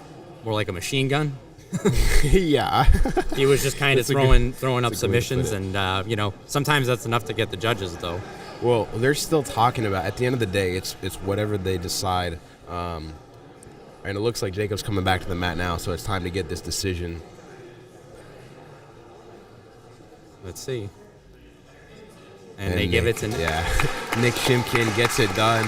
more like a machine gun. Yeah. He was just kind of throwing up submissions, and sometimes that's enough to get the judges, though. Well, they're still talking about. At the end of the day, it's whatever they decide. And it looks like Jacob's coming back to the mat now, so it's time to get this decision. Let's see. And they give it to Nick. Yeah. Nick Shimkin gets it done.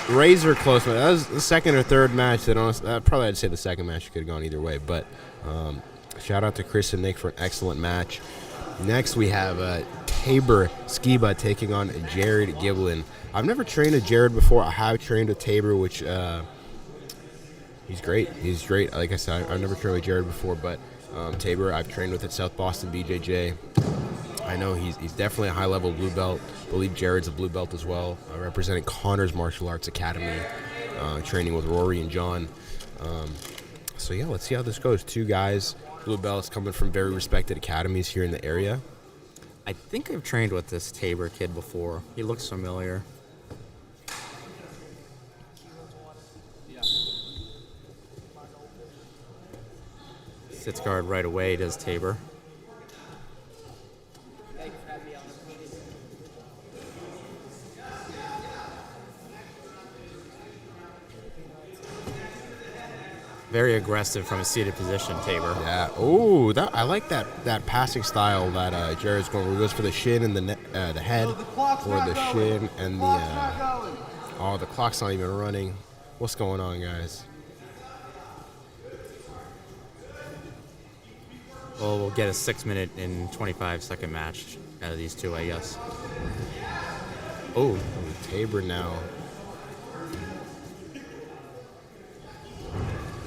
Razor close. That was the second or third match. Probably I'd say the second match could have gone either way. But shout out to Chris and Nick for an excellent match. Next we have Tabor Skeba taking on Jared Giblin. I've never trained with Jared before. I have trained with Tabor, which he's great. He's great. Like I said, I've never trained with Jared before, but Tabor I've trained with at South Boston BJJ. I know he's definitely a high-level blue belt. I believe Jared's a blue belt as well, representing Connor's Martial Arts Academy, training with Rory and John. So, yeah, let's see how this goes. Two guys, blue belts, coming from very respected academies here in the area. I think I've trained with this Tabor kid before. He looks familiar. Sits guard right away, does Tabor. Very aggressive from a seated position, Tabor. Yeah. Oh, I like that passing style that Jared's going. Where he goes for the shin and the head, or the shin and the. The clock's not even running. What's going on, guys? Well, we'll get a 6-minute and 25-second match out of these two, I guess. Oh, Tabor now.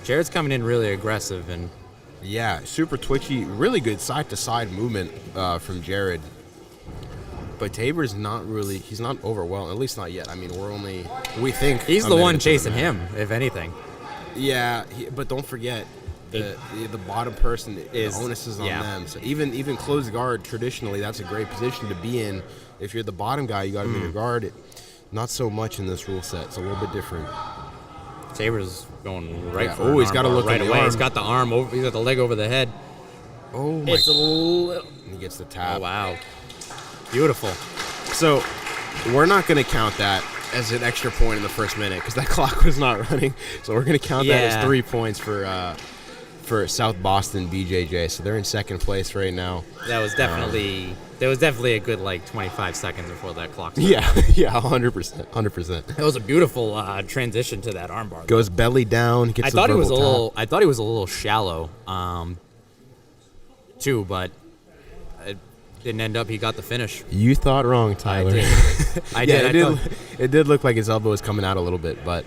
Jared's coming in really aggressive, and yeah, super twitchy, really good side-to-side movement from Jared. But Tabor's he's not overwhelmed, at least not yet. I mean, we think he's the one chasing him, if anything. Yeah, but don't forget, the bottom person, the onus is on them. So even closed guard, traditionally, that's a great position to be in. If you're the bottom guy, you got to be your guard. Not so much in this rule set. It's a little bit different. Tabor's going right for he's got to look right at the away. arm. He's got the arm over. He's got the leg over the head. Oh my! It's a little. He gets the tap. Oh wow! Beautiful. So we're not going to count that as an extra point in the first minute because that clock was not running. So we're going to count that as 3 points for South Boston BJJ. So they're in second place right now. That was definitely. There was definitely a good 25 seconds before that clock started. Yeah, 100%. That was a beautiful transition to that armbar. Goes belly down. Gets I thought he was a little shallow, too, but it didn't end up. He got the finish. You thought wrong, Tyler. I did. It did look like his elbow was coming out a little bit, but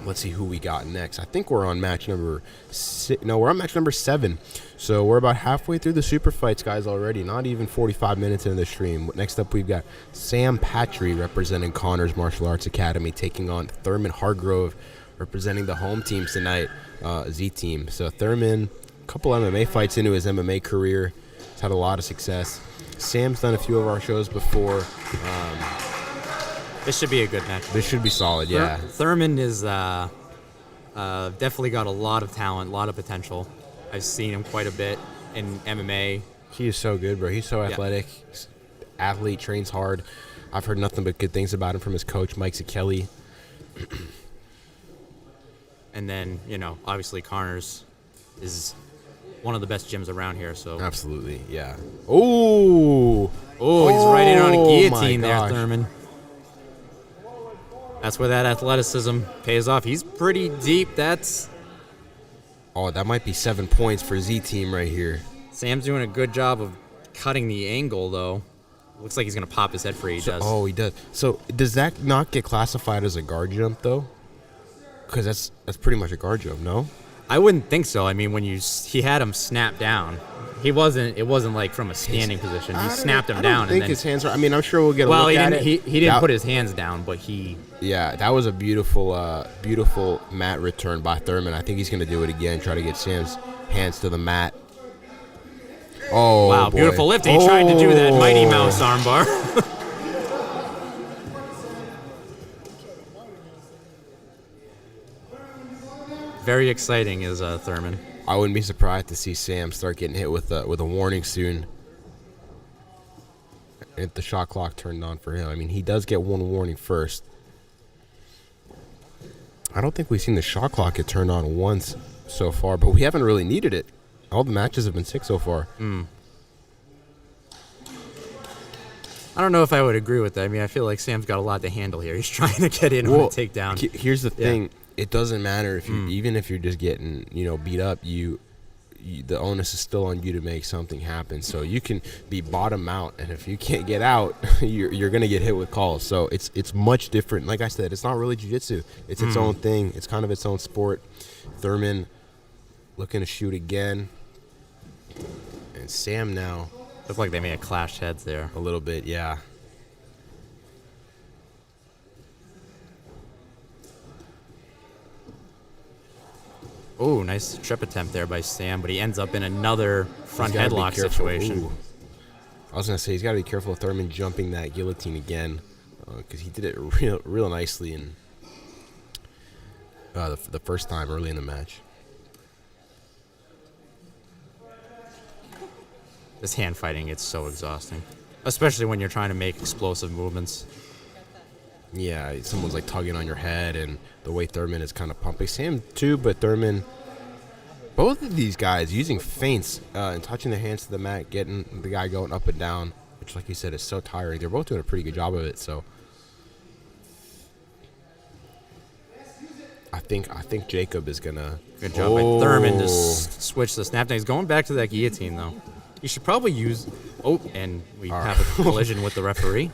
let's see who we got next. I think we're on match number 6. No, we're on match number 7. So we're about halfway through the super fights, guys, already. Not even 45 minutes into the stream. Next up, we've got Sam Patry representing Connor's Martial Arts Academy, taking on Thurman Hardgrove, representing the home teams tonight, Z Team. So Thurman, a couple MMA fights into his MMA career. He's had a lot of success. Sam's done a few of our shows before. This should be a good match. This should be solid, yeah. Thurman is definitely got a lot of talent, a lot of potential. I've seen him quite a bit in MMA. He is so good, bro. He's so athletic. He's athlete, trains hard. I've heard nothing but good things about him from his coach, Mike Kelly. And then, obviously Connors is one of the best gyms around here. So Absolutely, yeah. Oh, he's right in on a guillotine my there, gosh. Thurman. That's where that athleticism pays off. He's pretty deep. That might be 7 points for Z Team right here. Sam's doing a good job of cutting the angle, though. Looks like he's going to pop his head free. He does. Oh, he does. So does that not get classified as a guard jump, though? Because that's pretty much a guard jump, no? I wouldn't think so. I mean, when he had him snap down, it wasn't like from a standing position. He snapped him down. I think his hands are. I mean, I'm sure we'll get a look at it. He didn't put his hands down, but he. Yeah, that was a beautiful, beautiful mat return by Thurman. I think he's going to do it again. Try to get Sam's hands to the mat. Oh, wow, boy. beautiful lifting. He tried to do that Mighty Mouse armbar. Very exciting is Thurman. I wouldn't be surprised to see Sam start getting hit with a warning soon. If the shot clock turned on for him. I mean, he does get one warning first. I don't think we've seen the shot clock get turned on once so far, but we haven't really needed it. All the matches have been 6 so far. I don't know if I would agree with that. I mean, I feel like Sam's got a lot to handle here. He's trying to get in on a takedown. Here's the thing. It doesn't matter if you, even if you're just getting, beat up, the onus is still on you to make something happen. So you can be bottom out, and if you can't get out, you're going to get hit with calls. So it's much different. Like I said, it's not really jiu-jitsu. It's its own thing. It's kind of its own sport. Thurman looking to shoot again. And Sam now. Looks like they may have clashed heads there. A little bit, yeah. Oh, nice trip attempt there by Sam, but he ends up in another front He's gotta be headlock careful. situation. Ooh. I was going to say, he's got to be careful of Thurman jumping that guillotine again, because he did it real nicely in the first time early in the match. This hand fighting, it's so exhausting, especially when you're trying to make explosive movements. Yeah, someone's like tugging on your head, and the way Thurman is kind of pumping. Sam too, but Thurman, both of these guys using feints and touching their hands to the mat, getting the guy going up and down, which, like you said, is so tiring. They're both doing a pretty good job of it. So I think Jacob is gonna. Good job by Thurman to switch the snap down. He's going back to that guillotine though. You should probably use. And we have a collision with the referee.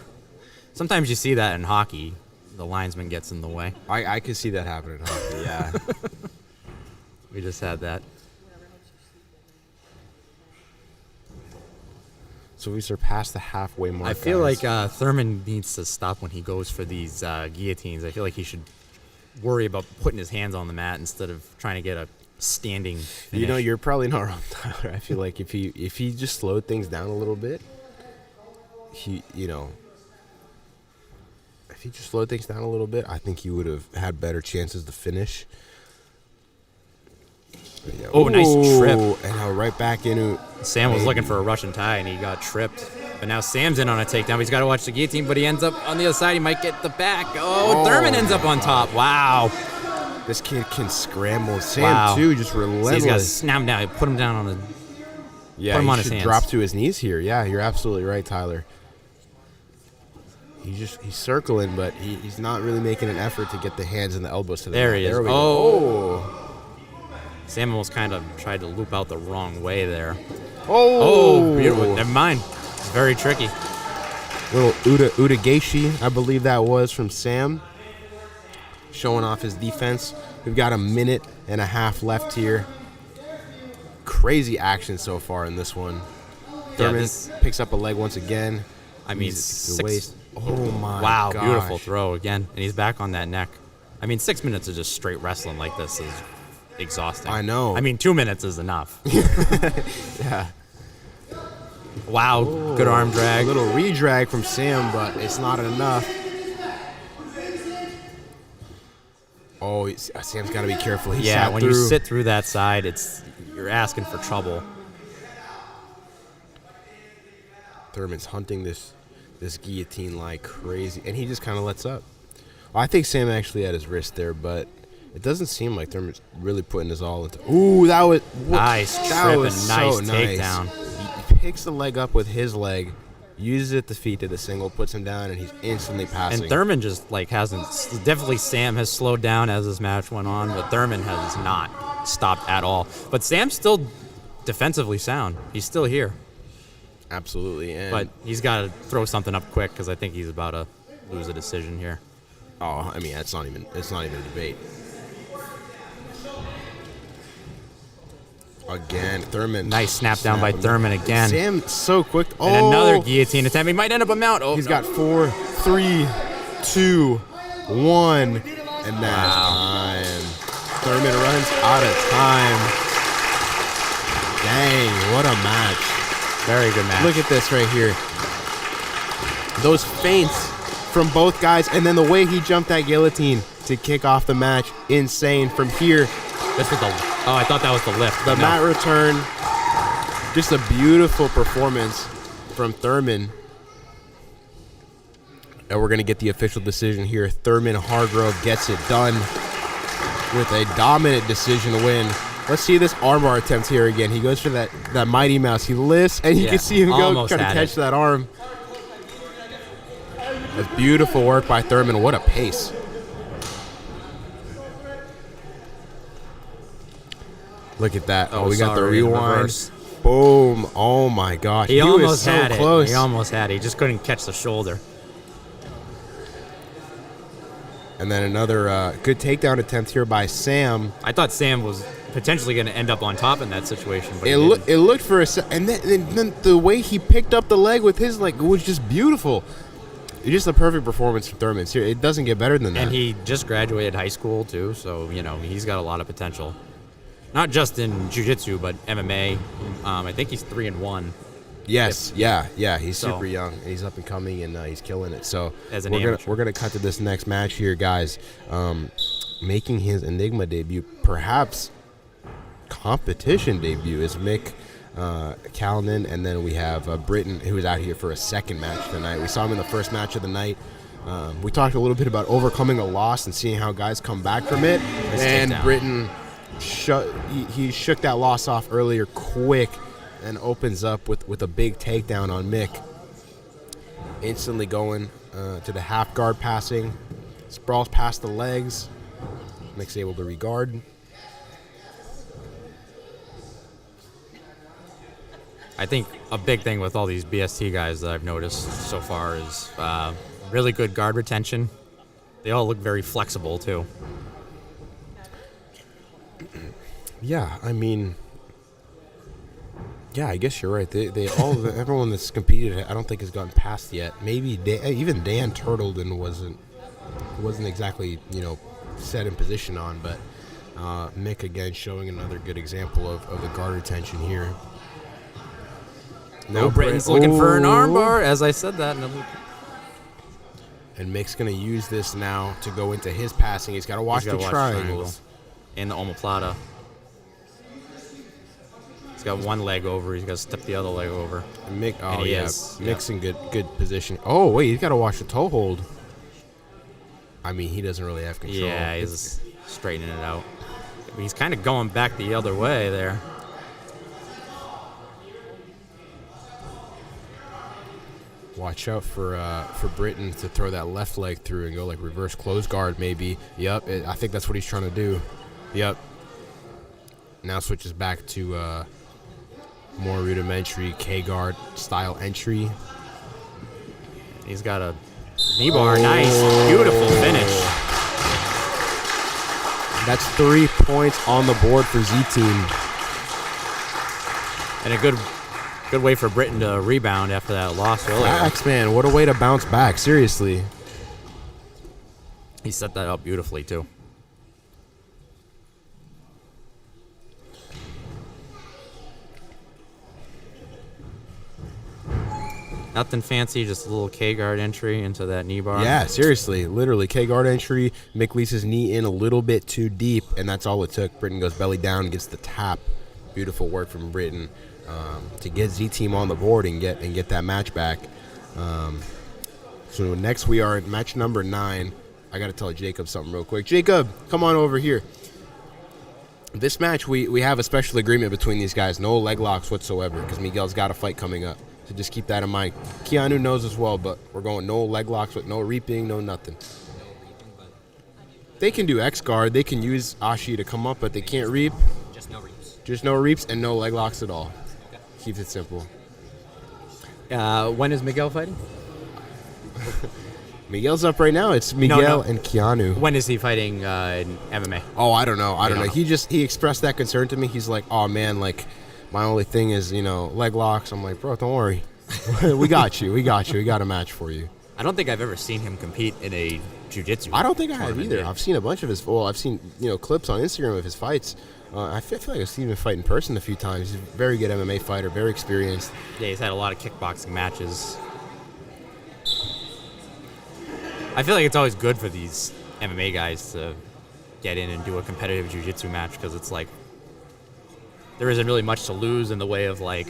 Sometimes you see that in hockey. The linesman gets in the way. I could see that happening in hockey, yeah. We just had that. So we surpassed the halfway mark. I feel guys. like Thurman needs to stop when he goes for these guillotines. I feel like he should worry about putting his hands on the mat instead of trying to get a standing finish. You're probably not wrong, Tyler. I feel like if he just slowed things down a little bit, if he just slowed things down a little bit, I think he would have had better chances to finish. Yeah. Nice trip. And now right back into. Sam was looking for a Russian tie, and he got tripped. But now Sam's in on a takedown. He's got to watch the guillotine, but he ends up on the other side. He might get the back. Thurman ends up on top. Wow. This kid can scramble. Sam, too, just relentless. He's got to snap him down. Put him down on the. Yeah, put him on he his should hands. drop to his knees here. Yeah, you're absolutely right, Tyler. He's circling, but he's not really making an effort to get the hands and the elbows to the There mat. he is. There we go. Sam almost kind of tried to loop out the wrong way there. Beautiful. Never mind. Very tricky. Little Udageishi, I believe that was from Sam. Showing off his defense. We've got a minute and a half left here. Crazy action so far in this one. Thurman picks up a leg once again. I mean, the waist. Oh my wow, gosh. beautiful throw again. And he's back on that neck. I mean, 6 minutes of just straight wrestling like this is exhausting. I know. I mean, 2 minutes is enough. Yeah. Wow, good arm drag. A little re-drag from Sam, but it's not enough. Sam's got to be careful. He sat when through. you sit through that side, you're asking for trouble. Thurman's hunting this guillotine like crazy, and he just kind of lets up. Well, I think Sam actually had his wrist there, but it doesn't seem like Thurman's really putting his all into. Ooh, that was nice that trip was and so nice nice. takedown. He picks the leg up with his leg, uses it to feet to the single, puts him down, and he's instantly passing. And Thurman just hasn't. Definitely Sam has slowed down as this match went on, but Thurman has not stopped at all. But Sam's still defensively sound. He's still here. Absolutely, but he's got to throw something up quick because I think he's about to lose a decision here. Oh, I mean, it's not even a debate. Again, Thurman. Nice snap down by Thurman again. Sam so quick. Oh, and another guillotine attempt. He might end up a mount. Oh, he's got 4, 3, 2, 1, and that's time. Thurman runs out of time. Dang, what a match. Very good match. Look at this right here. Those feints from both guys, and then the way he jumped that guillotine to kick off the match, insane. From here, this was I thought that was the lift. The mat return, just a beautiful performance from Thurman. And we're going to get the official decision here. Thurman Hardgrove gets it done with a dominant decision win. Let's see this armbar attempt here again. He goes for that Mighty Mouse. He lifts, and you can see him go try to catch that arm. That's beautiful work by Thurman. What a pace. Look at that. Oh, we got the rewind. Boom. Oh, my gosh. He almost was had so close. He almost had it. He just couldn't catch the shoulder. And then another good takedown attempt here by Sam. I thought Sam was potentially going to end up on top in that situation. But it looked for a second. And then the way he picked up the leg with his leg was just beautiful. It's just a perfect performance from Thurman. It doesn't get better than that. And he just graduated high school, too. So, he's got a lot of potential. Not just in jiu-jitsu, but MMA. I think he's 3-1. Yes, yeah. He's super young, and he's up and coming, and he's killing it. So we're gonna cut to this next match here, guys. Making his Enigma debut, perhaps competition debut, is Mick Callanan, and then we have Britain, who is out here for a second match tonight. We saw him in the first match of the night. We talked a little bit about overcoming a loss and seeing how guys come back from it, and Britain. He shook that loss off earlier quick and opens up with a big takedown on Mick. Instantly going to the half guard passing. Sprawls past the legs. Mick's able to regard. I think a big thing with all these BST guys that I've noticed so far is really good guard retention. They all look very flexible, too. Yeah, I mean, I guess you're right. They all everyone that's competed, I don't think has gotten past yet. Maybe even Dan Turtledon wasn't exactly set in position on, but Mick again showing another good example of the guard retention here. Now Britain's looking for an armbar, as I said that. And Mick's going to use this now to go into his passing. He's got to watch the triangles. And the omoplata. He's got one leg over. He's got to step the other leg over. Mick, Mick's in good position. Oh, wait, he's got to watch the toe hold. I mean, he doesn't really have control. Yeah, he's straightening it out. He's kind of going back the other way there. Watch out for Britain to throw that left leg through and go like reverse close guard maybe. Yep, I think that's what he's trying to do. Yep. Now switches back to more rudimentary K-guard style entry. He's got a knee bar. Nice. Beautiful finish. That's 3 points on the board for Z-Team. And a good way for Britain to rebound after that loss earlier. Facts, man. What a way to bounce back. Seriously. He set that up beautifully, too. Nothing fancy, just a little K-guard entry into that knee bar. Yeah, seriously. Literally, K-guard entry. Mick leads his knee in a little bit too deep, and that's all it took. Britain goes belly down, gets the tap Beautiful work from Britain to get Z-Team on the board and get that match back. So next we are at match number 9. I got to tell Jacob something real quick. Jacob, come on over here. This match, we have a special agreement between these guys. No leg locks whatsoever because Miguel's got a fight coming up. So just keep that in mind. Keanu knows as well, but we're going no leg locks with no reaping, no nothing. They can do X guard. They can use Ashi to come up, but they can't reap. Just no reaps. Just no reaps and no leg locks at all. Okay. Keeps it simple. When is Miguel fighting? Miguel's up right now. It's Miguel No. and Keanu. When is he fighting in MMA? Oh, I don't know. I don't know. know. He expressed that concern to me. He's like, oh man, like my only thing is leg locks. I'm like, bro, don't worry. We got you. We got a match for you. I don't think I've ever seen him compete in a jiu-jitsu. I don't think I have tournament, either. yeah. I've seen a bunch of his. Well, I've seen clips on Instagram of his fights. I feel like I've seen him fight in person a few times. He's a very good MMA fighter, very experienced. Yeah, he's had a lot of kickboxing matches. I feel like it's always good for these MMA guys to get in and do a competitive jiu-jitsu match because it's like there isn't really much to lose in the way of like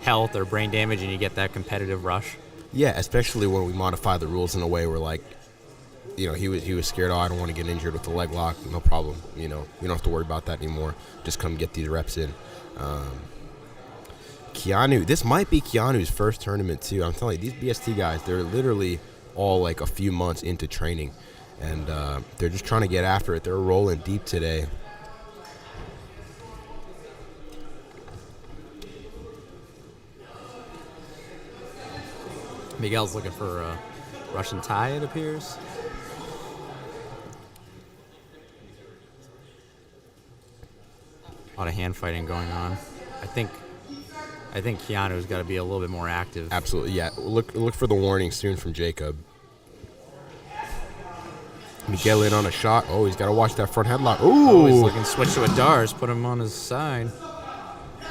health or brain damage, and you get that competitive rush. Yeah, especially when we modify the rules in a way where like, he was scared. Oh, I don't want to get injured with the leg lock. No problem. You don't have to worry about that anymore. Just come get these reps in. Keanu, this might be Keanu's first tournament too. I'm telling you, these BST guys, they're literally all like a few months into training, and they're just trying to get after it. They're rolling deep today. Miguel's looking for a Russian tie, it appears. A lot of hand fighting going on. I think Keanu's got to be a little bit more active. Absolutely, yeah. Look for the warning soon from Jacob. Miguel in on a shot. Oh, he's got to watch that front headlock. Ooh. Oh, he's looking to switch to a Dars, put him on his side.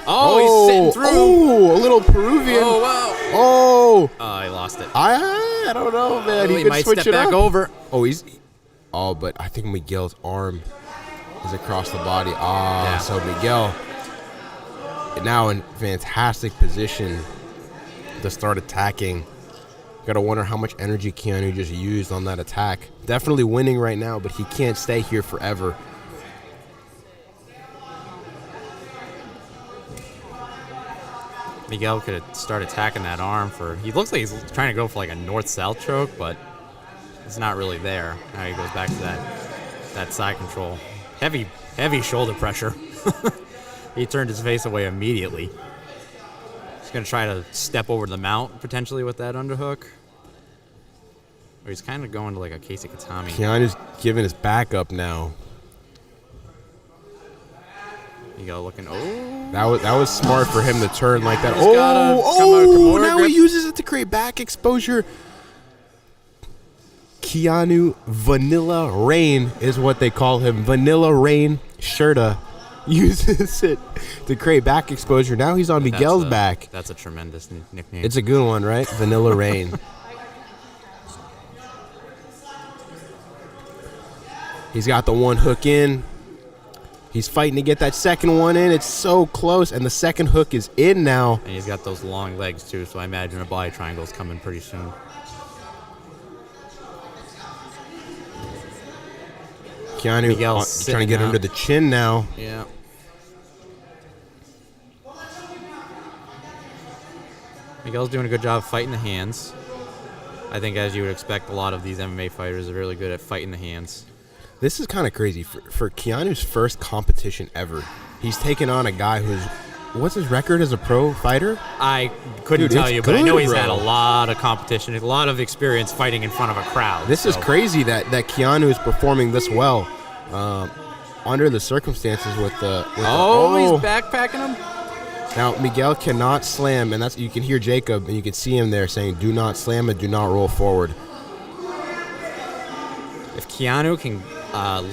Oh, he's sitting through. Oh, a little Peruvian. Oh, wow. Oh. Oh, he lost it. I don't know, man. He could might switch step it back up. over. Oh, but I think Miguel's arm is across the body. Yeah. So Miguel now in fantastic position to start attacking. Gotta wonder how much energy Keanu just used on that attack. Definitely winning right now, but he can't stay here forever. Miguel could start attacking that arm he looks like he's trying to go for like a north-south choke, but it's not really there. Now he goes back to that side control. Heavy shoulder pressure. He turned his face away immediately. He's going to try to step over the mount potentially with that underhook. Or he's kind of going to like a Casey Katami. Keanu's giving his back up now. Miguel looking, oh. That was smart for him to turn like that. He's gotta come out of Kimura Now grip. he uses it to create back exposure. Keanu Vanilla Rain is what they call him. Vanilla Rain Shera uses it to create back exposure. Now he's on Miguel's back. That's a tremendous nickname. It's a good one, right? Vanilla Rain. He's got the one hook in. He's fighting to get that second one in. It's so close, and the second hook is in now. And he's got those long legs, too, so I imagine a body triangle's coming pretty soon. Keanu Miguel's trying to get sitting under up. the chin now. Yeah. Miguel's doing a good job fighting the hands. I think, as you would expect, a lot of these MMA fighters are really good at fighting the hands. This is kind of crazy. For Keanu's first competition ever, he's taken on a guy who's... What's his record as a pro fighter? I couldn't Dude, tell it's you, but I know good, he's bro. had a lot of competition, a lot of experience fighting in front of a crowd. This is crazy that Keanu is performing this well under the circumstances with the... He's backpacking him? Now, Miguel cannot slam, and you can hear Jacob, and you can see him there saying, do not slam and do not roll forward. If Keanu can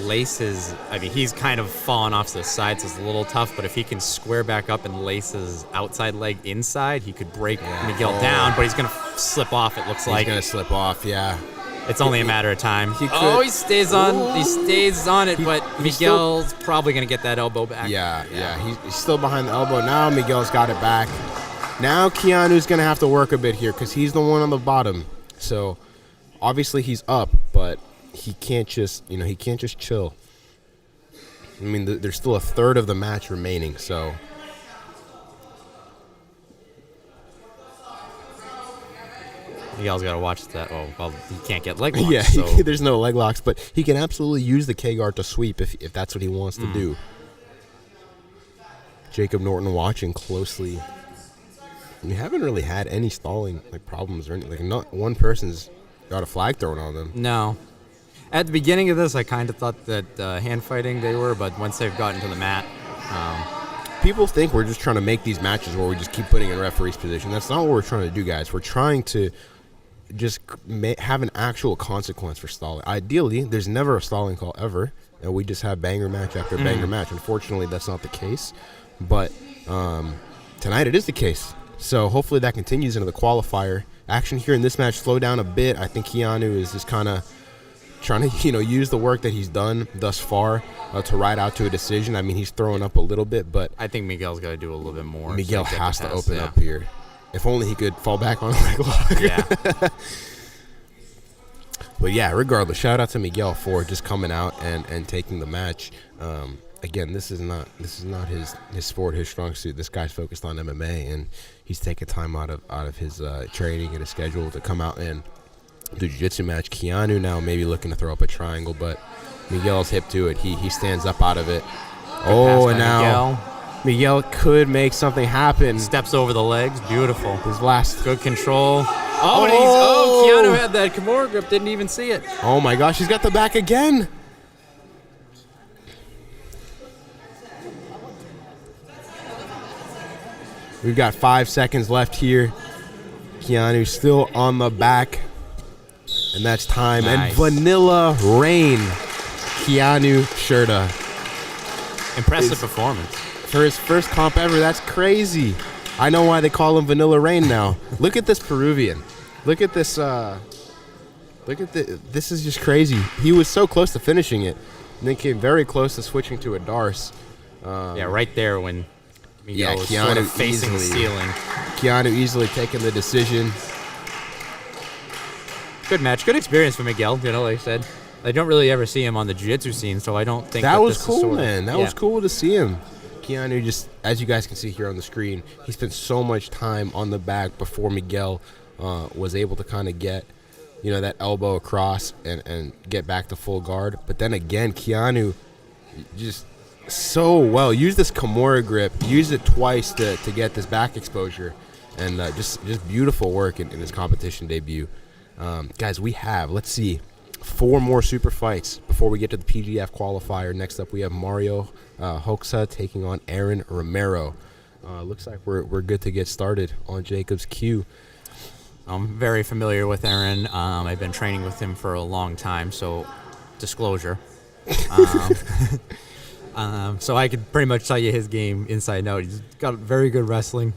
lace his... I mean, he's kind of fallen off to the side, so it's a little tough, but if he can square back up and lace his outside leg inside, he could break Miguel down, but he's going to slip off, it looks like. He's going to slip off, yeah. It's only a matter of time. He stays on. He stays on it, but Miguel's probably going to get that elbow back. Yeah. He's still behind the elbow. Now Miguel's got it back. Now Keanu's going to have to work a bit here because he's the one on the bottom. So obviously he's up, but he can't just chill. I mean, there's still a third of the match remaining, so. Miguel's got to watch that. Oh, well, he can't get leg locks. Yeah, so. there's no leg locks, but he can absolutely use the K-guard to sweep if that's what he wants to do. Jacob Norton watching closely. We haven't really had any stalling problems or anything. Like, not one person's got a flag thrown on them. No. At the beginning of this, I kind of thought that hand fighting they were, but once they've gotten to the mat. People think we're just trying to make these matches where we just keep putting in referee's position. That's not what we're trying to do, guys. We're trying to just have an actual consequence for stalling. Ideally, there's never a stalling call ever, and we just have banger match after banger match. Unfortunately, that's not the case, but tonight it is the case. So hopefully that continues into the qualifier. Action here in this match slowed down a bit. I think Keanu is just kind of trying to use the work that he's done thus far to ride out to a decision. I mean, he's throwing up a little bit, but I think Miguel's got to do a little bit more. Miguel has to open up here. If only he could fall back on a leg lock. Yeah. But yeah, regardless, shout out to Miguel for just coming out and taking the match. Again, this is not his sport, his strong suit. This guy's focused on MMA, and he's taking time out of his training and his schedule to come out and do jiu-jitsu match. Keanu now maybe looking to throw up a triangle, but Miguel's hip to it. He stands up out of it. And now Miguel could make something happen. Steps over the legs. Beautiful. His last. Good control. Keanu had that Kimura grip. Didn't even see it. Oh, my gosh. He's got the back again. We've got 5 seconds left here. Keanu still on the back. And that's time. Nice. And Vanilla Rain. Keanu Shera. Impressive performance. For his first comp ever, that's crazy. I know why they call him Vanilla Rain now. Look at this Peruvian. Look at this. This is just crazy. He was so close to finishing it, and then came very close to switching to a Darce. Right there when Miguel was Keanu sort of facing the ceiling. Keanu easily taking the decision. Good match. Good experience for Miguel. Like I said, I don't really ever see him on the jiu-jitsu scene, so I don't think that was this cool, man. That was cool to see him. Keanu just, as you guys can see here on the screen, he spent so much time on the back before Miguel was able to kind of get, that elbow across and get back to full guard. But then again, Keanu just so well used this Kimura grip, used it twice to get this back exposure, and just beautiful work in his competition debut. Guys, we have, let's see, 4 more super fights before we get to the PGF qualifier. Next up, we have Mario Hoxa taking on Aaron Romero. Looks like we're good to get started on Jacob's cue. I'm very familiar with Aaron. I've been training with him for a long time, so disclosure. So I could pretty much tell you his game inside and out. He's got very good wrestling.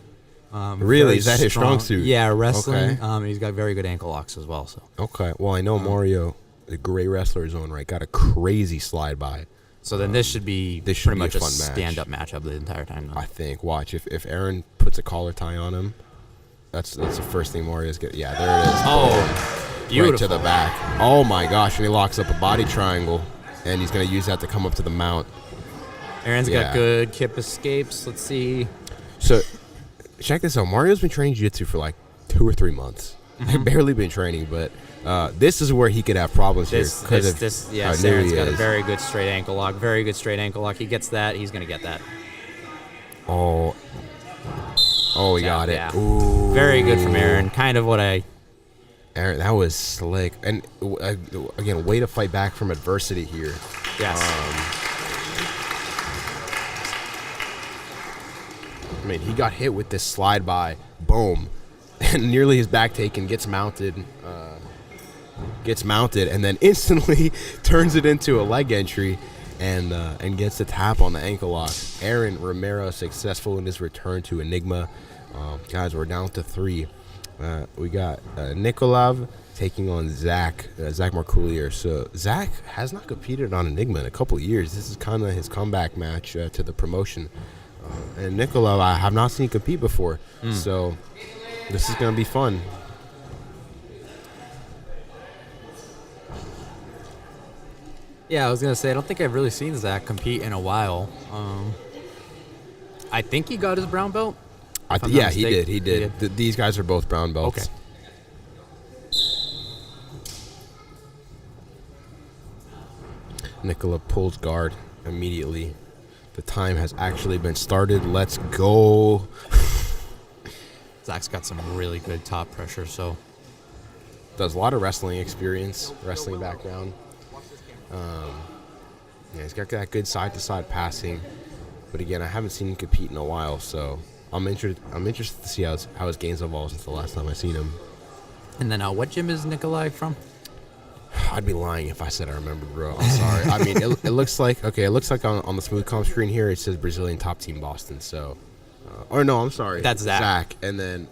Really? Is that his strong suit? Yeah, wrestling. Okay. He's got very good ankle locks as well. So. Okay. Well, I know Mario, the great wrestler zone, right, got a crazy slide by. So then this should be pretty much a stand-up matchup the entire time. Now. I think. Watch. If Aaron puts a collar tie on him, that's the first thing Mario's get. Yeah, there it is. Oh, beautiful. Right to the back. Oh, my gosh. And he locks up a body triangle, and he's going to use that to come up to the mount. Aaron's got good kip escapes. Let's see. So, check this out. Mario's been training jiu-jitsu for like 2 or 3 months. I've barely been training, but this is where he could have problems here. Aaron's got a very good straight ankle lock. Very good straight ankle lock. He gets that. He's going to get that. Oh, he got it. Yeah. Ooh. Very good from Aaron. Kind of what Aaron, that was slick. And, again, way to fight back from adversity here. Yes. I mean, he got hit with this slide by, boom, and nearly his back taken, gets mounted, and then instantly turns it into a leg entry and gets the tap on the ankle lock. Aaron Romero successful in his return to Enigma. Guys, we're down to 3. We got Nikolay taking on Zach Marcoullier. So Zach has not competed on Enigma in a couple of years. This is kind of his comeback match to the promotion. And Nikolay, I have not seen compete before. So this is going to be fun. Yeah, I was going to say, I don't think I've really seen Zach compete in a while. I think he got his brown belt. Yeah, he did. He did. These guys are both brown belts. Okay. Nikolay pulls guard immediately. The time has actually been started. Let's go. Zach's got some really good top pressure, so. Does a lot of wrestling experience, wrestling background. Yeah, he's got that good side-to-side passing. But again, I haven't seen him compete in a while, so I'm interested to see how his games evolved since the last time I seen him. And then what gym is Nikolay from? I'd be lying if I said I remembered, bro. I'm sorry. I mean, it looks like on the smooth comp screen here it says Brazilian top team Boston. So, or no, I'm sorry. That's Zach. And then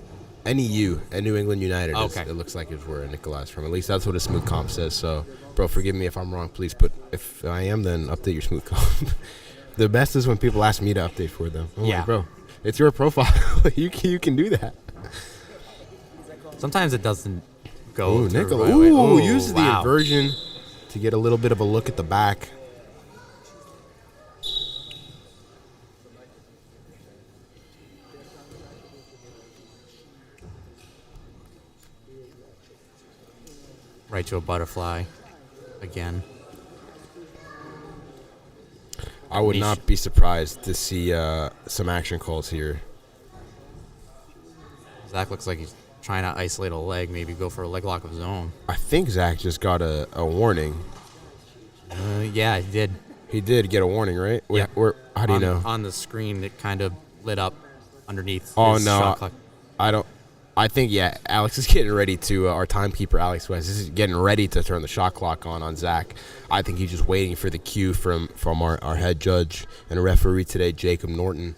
NEU at New England United. Okay. It looks like it's where Nikolay's from. At least that's what a smooth comp says. So, bro, forgive me if I'm wrong, please. But if I am, then update your smooth comp. The best is when people ask me to update for them. I'm like, bro, it's your profile. you can do that. Sometimes it doesn't go. Ooh, Nikolay. Ooh, uses the inversion to get a little bit of a look at the back. Right to a butterfly again. I would not be surprised to see some action calls here. Zach looks like he's trying to isolate a leg, maybe go for a leg lock of his own. I think Zach just got a warning. Yeah, he did. He did get a warning, right? Yeah. How do you know? On the screen, it kind of lit up underneath. Oh, his no. shot clock. I don't. I think, yeah, Alex is getting ready to, our timekeeper, Alex West, is getting ready to turn the shot clock on Zach. I think he's just waiting for the cue from our head judge and referee today, Jacob Norton,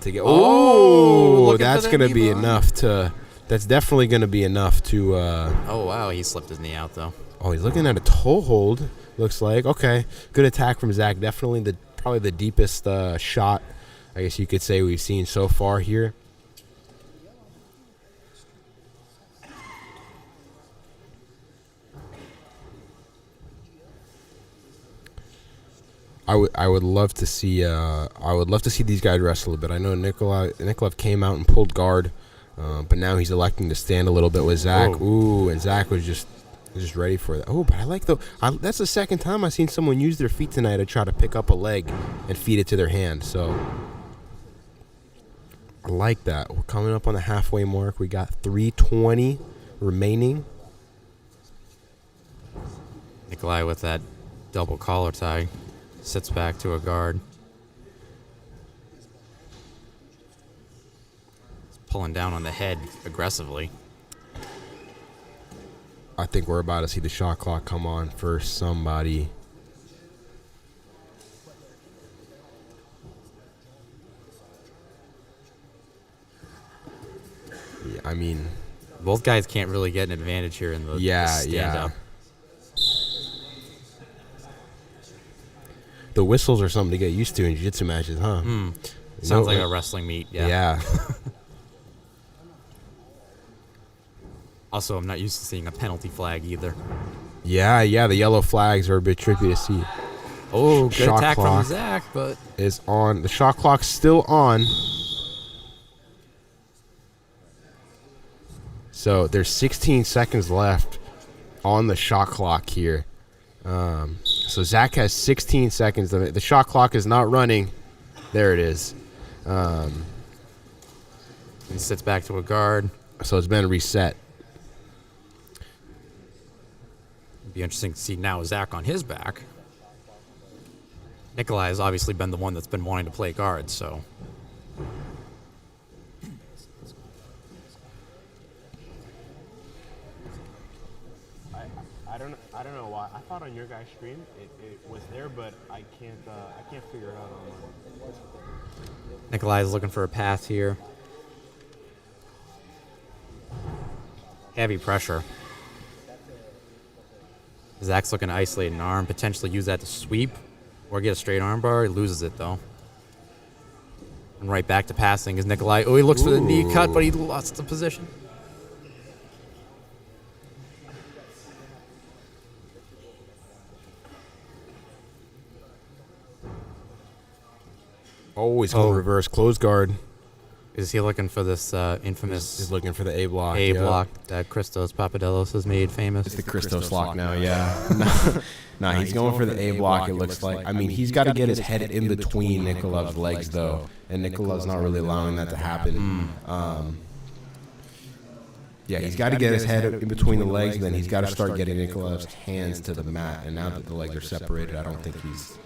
to get. Oh, that's going to be enough to. That's definitely going to be enough to. Oh, wow. He slipped his knee out, though. Oh, he's looking at a toe hold, looks like. Okay. Good attack from Zach. Definitely probably the deepest shot, I guess you could say, we've seen so far here. I would love to see these guys wrestle a bit. I know Nikolay came out and pulled guard, but now he's electing to stand a little bit with Zach. Whoa. Ooh, and Zach was just ready for that. Oh, but I like that's the second time I've seen someone use their feet tonight to try to pick up a leg and feed it to their hand. So I like that. We're coming up on the halfway mark. We got 3:20 remaining. Nikolay with that double collar tie. Sits back to a guard. He's pulling down on the head aggressively. I think we're about to see the shot clock come on for somebody. Yeah, I mean, both guys can't really get an advantage here in the stand-up. The whistles are something to get used to in jiu-jitsu matches, huh? Sounds like a wrestling meet, Yeah. Also, I'm not used to seeing a penalty flag either. Yeah, the yellow flags are a bit trippy to see. Oh, good Shot attack clock from Zach, but is on. The shot clock's still on. So there's 16 seconds left on the shot clock here. So Zach has 16 seconds. The shot clock is not running. There it is. He sits back to a guard. So it's been reset. It'd be interesting to see now Zach on his back. Nikolay has obviously been the one that's been wanting to play guard, so. I don't know why. I thought on your guys' stream it was there, but I can't figure it out online. Nikolay is looking for a pass here. Heavy pressure. Zach's looking to isolate an arm, potentially use that to sweep or get a straight arm bar. He loses it, though. And right back to passing is Nikolay. Oh, he looks for the knee cut, but he lost the position. Always reverse close guard. Is he looking for this infamous... He's looking for the A block. A block that Christos Papadelos has made famous. It's the Christos lock now, yeah. No, he's going for the A block, it looks like. I mean, he's got to get his head in between Nikolay's legs, though. And Nikolay's not really allowing that to happen. Yeah, he's got to get his head in between the legs, and then he's got to start getting Nikolay's hands to the mat. And now that the legs are separated, I don't think he's...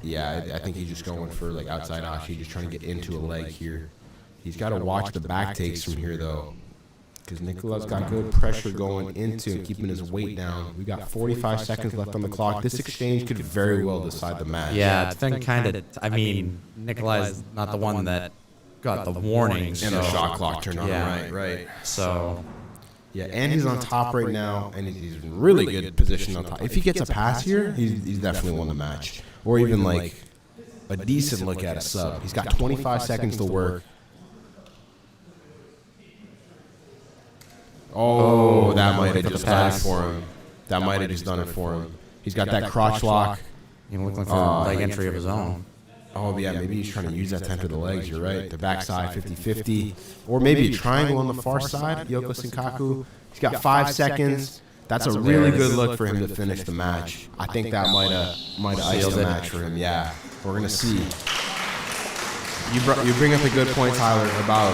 Yeah, I think he's just going for like outside ashi, just trying to get into a leg here. He's got to watch the back takes from here, though, because Nikolay's got good pressure going into and keeping his weight down. We got 45 seconds left on the clock. This exchange could very well decide the match. Yeah, it's been kind of... I mean, Nikolay's not the one that got the warnings. And the shot clock turned on, right. So... Yeah, and he's on top right now, and he's in really good position on top. If he gets a pass here, he's definitely won the match. Or even like a decent look at a sub. He's got 25 seconds to work. Oh, that might have just done it for him. That might have just done it for him. He's got that crotch lock. He's looking for a leg entry of his own. Oh, yeah, maybe he's trying to use that to enter the legs. You're right. The backside 50-50. Or maybe a triangle on the far side. Yoko Senkaku. He's got 5 seconds. That's a really good look for him to finish the match. I think that might have iced the match for him. Yeah, we're going to see. You bring up a good point, Tyler, about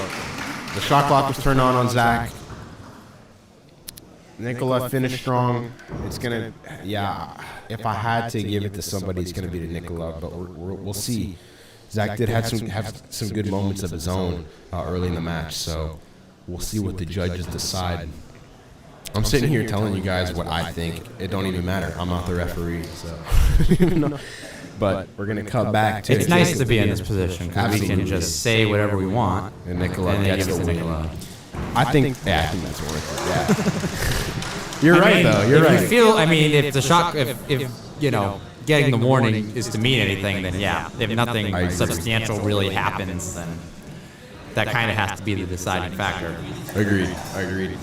the shot clock was turned on Zach. Nikolay finished strong. It's going to, if I had to give it to somebody, it's going to be to Nikolay, but we'll see. Zach did have some good moments of his own early in the match, so we'll see what the judges decide. I'm sitting here telling you guys what I think. It don't even matter. I'm not the referee, so. But we're going to cut back to... It's nice to be in this position, because we can just say whatever we want. And Nikolay gets the win. I think that's worth it, yeah. You're right, though. You're right. If you feel, if the shot, if getting the warning is to mean anything, then yeah. If nothing substantial really happens, then that kind of has to be the deciding factor. Agreed.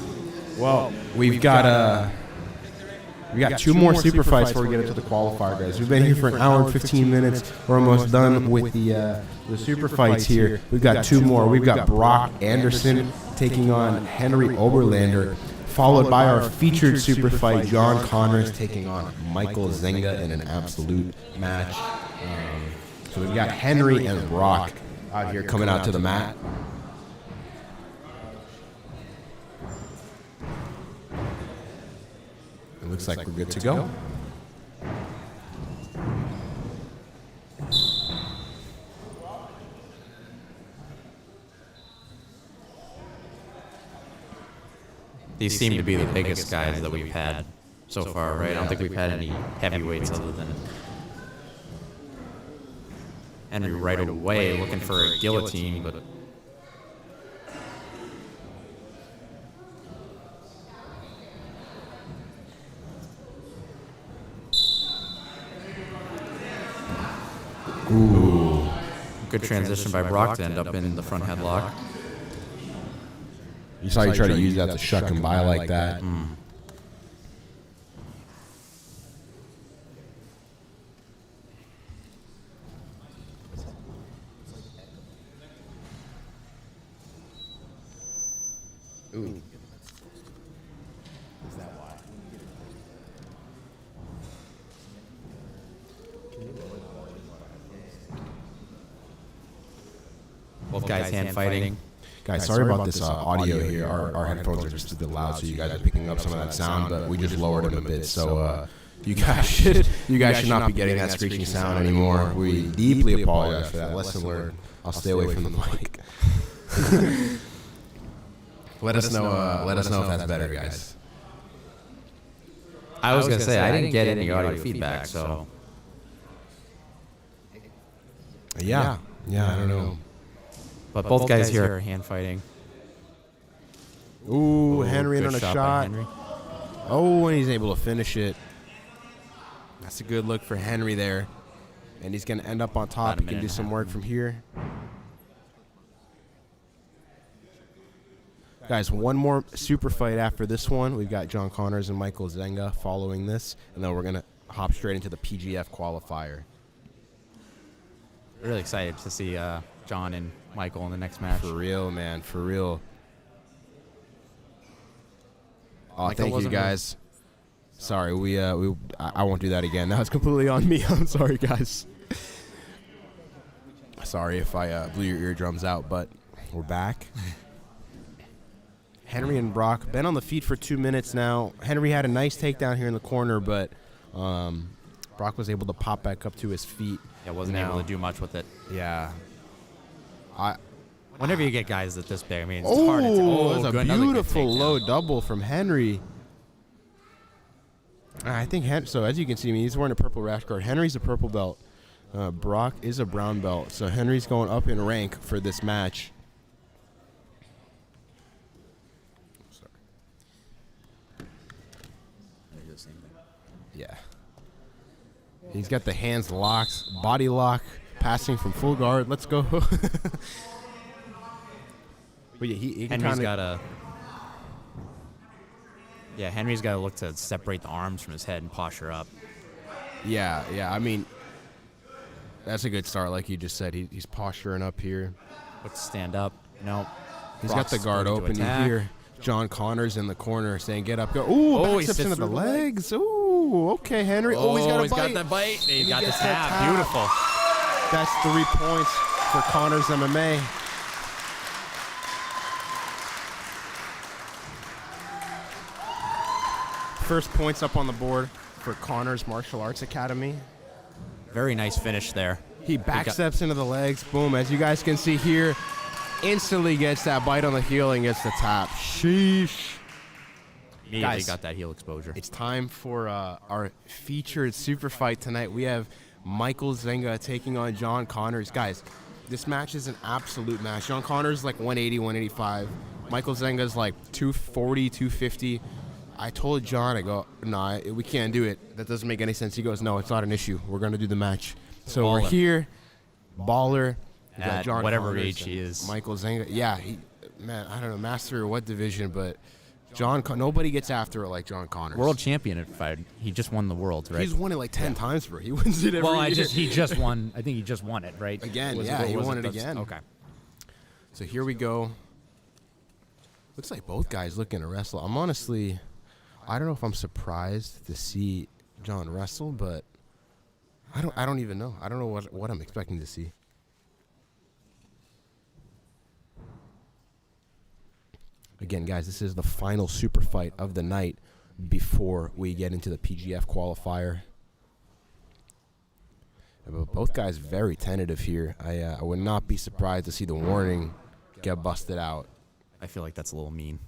Well, we've got 2 more super fights before we get into the qualifier, guys. We've been here for an hour and 15 minutes. We're almost done with the super fights here. We've got 2 more. We've got Brock Anderson taking on Henry Oberlander, followed by our featured super fight, John Connors taking on Michael Zenga in an absolute match. So we've got Henry and Brock out here coming out to the mat. It looks like we're good to go. These seem to be the biggest guys that we've had so far, right? I don't think we've had any heavyweights other than Henry right away looking for a guillotine, but... Ooh. Good transition by Brock to end up in the front headlock. You saw you try to use that to shuck him by like that. Ooh. Is that why? Both guys hand fighting. Guys, sorry about this audio here. Our headphones are just a bit loud, so you guys are picking up some of that sound, but we just lowered them a bit. So you guys should not be getting that screeching sound anymore. We deeply apologize for that. Lesson learned. I'll stay away from the mic. Let us know if that's better, guys. I was gonna say I didn't get any audio feedback, so Yeah, I don't know. But both guys here are hand fighting. Ooh, Henry on a shot. Oh, and he's able to finish it. That's a good look for Henry there. And he's going to end up on top. He can do some work from here. Guys, one more super fight after this one. We've got John Connors and Michael Zenga following this. And then we're going to hop straight into the PGF qualifier. Really excited to see John and Michael in the next match. For real, man. For real. Oh, Michael thank you, wasn't guys. Sorry, I won't do that again. That was completely on me. I'm sorry, guys. Sorry if I blew your eardrums out, but we're back. Henry and Brock been on the feet for 2 minutes now. Henry had a nice takedown here in the corner, but Brock was able to pop back up to his feet. Yeah, wasn't able to do much with it. Yeah. Whenever you get guys that this big, I mean, it's hard to tell. Oh, it was a beautiful low double from Henry. I think, so as you can see, he's wearing a purple rash guard. Henry's a purple belt. Brock is a brown belt. So Henry's going up in rank for this match. Sorry. Yeah. He's got the hands locked, body lock, passing from full guard. Let's go. But yeah, he Henry's got to. Yeah, Henry's got to look to separate the arms from his head and posture up. Yeah. I mean, that's a good start, like you just said. He's posturing up here. Look to stand up. No. He's got the guard open here. John Connors in the corner saying, "Get up, go!" Ooh, back steps into the legs. Ooh, okay, Henry. Oh, he's got a bite. Got that bite. He got the tap. Beautiful. That's 3 points for Connors MMA. First points up on the board for Connors Martial Arts Academy. Very nice finish there. He backsteps into the legs. Boom. As you guys can see here, instantly gets that bite on the heel and gets the tap. Sheesh. Immediately got that heel exposure. It's time for our featured super fight tonight. We have Michael Zenga taking on John Connors. Guys, this match is an absolute match. John Connors is like 180, 185. Michael Zenga is like 240, 250. I told John, I go, nah, we can't do it. That doesn't make any sense. He goes, no, it's not an issue. We're going to do the match. So we're here. Baller. We got At John whatever Connors age he is. Michael Zenga. Yeah, man, I don't know, master of what division, but nobody gets after it like John Connors. World champion at fight. He just won the world, right? He's won it like 10 times, bro. He wins it every year. He just won. I think he just won it, right? Again, he won it again. Okay. So here we go. Looks like both guys looking to wrestle. I'm honestly, I don't know if I'm surprised to see John wrestle, but I don't even know. I don't know what I'm expecting to see. Again, guys, this is the final super fight of the night before we get into the PGF qualifier. But both guys very tentative here. I would not be surprised to see the warning get busted out. I feel like that's a little mean.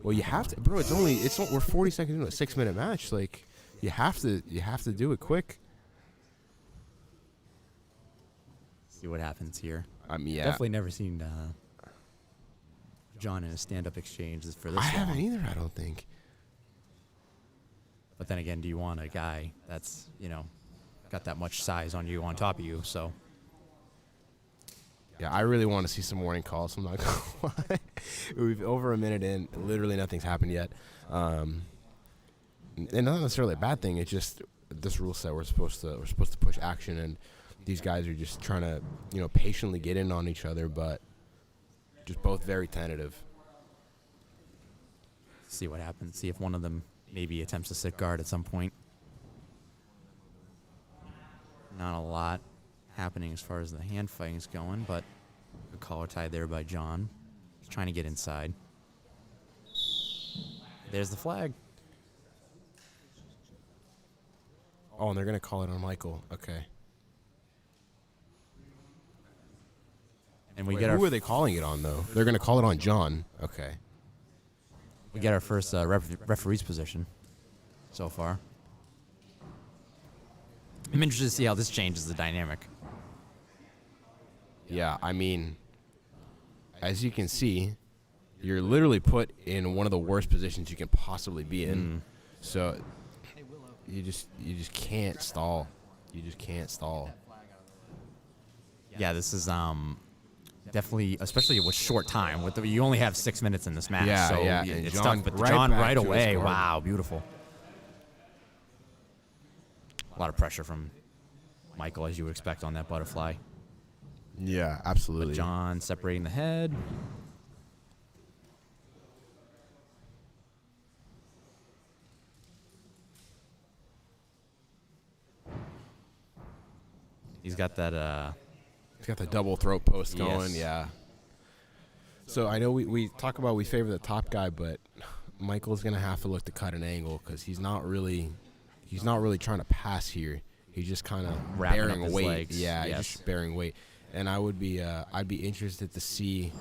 Well, you have to, bro. We're 40 seconds into a 6-minute match. Like, you have to do it quick. See what happens here. I mean, yeah. Definitely never seen John in a stand-up exchange for this I long. haven't either, I don't think. But then again, do you want a guy that's, got that much size on you, on top of you, so. Yeah, I really want to see some warning calls. I'm not going to lie. We've over a minute in. Literally nothing's happened yet. And not necessarily a bad thing. It's just this rule set we're supposed to push action, and these guys are just trying to, patiently get in on each other, but just both very tentative. See what happens. See if one of them maybe attempts to sit guard at some point. Not a lot happening as far as the hand fighting is going, but a collar tie there by John. He's trying to get inside. There's the flag. Oh, and they're going to call it on Michael. Okay. And we Wait, get who are they calling it on, though? They're going to call it on John. Okay. We get our first referee's position so far. I'm interested to see how this changes the dynamic. Yeah, I mean, as you can see, you're literally put in one of the worst positions you can possibly be in. So you just can't stall. You just can't stall. Yeah, this is definitely, especially with short time. You only have 6 minutes in this match, Yeah, so yeah. it's John tough. But right John back right to his away, guard. wow, beautiful. A lot of pressure from Michael, as you would expect on that butterfly. Yeah, absolutely. But John separating the head. He's got that. He's got the double throat post Yes. going. Yeah. So I know we talk about we favor the top guy, but Michael's gonna have to look to cut an angle because he's not really trying to pass here. He's just kind of Wrapping up bearing his weight. legs. Yeah, Yes. just bearing weight. And I'd be interested to see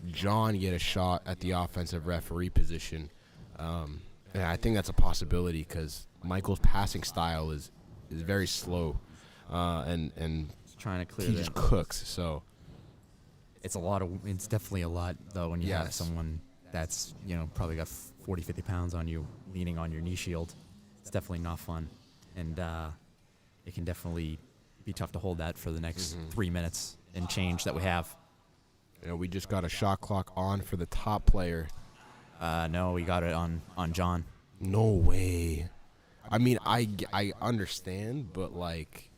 John get a shot at the offensive referee position. And I think that's a possibility because Michael's passing style is very slow, and Trying to clear he that. just cooks. So It's definitely a lot, though, when you have Yes. someone that's, probably got 40, 50 pounds on you leaning on your knee shield. It's definitely not fun. And it can definitely be tough to hold that for the next 3 minutes and change that we have. we just got a shot clock on for the top player. No, we got it on John. No way. I mean, I understand, but like,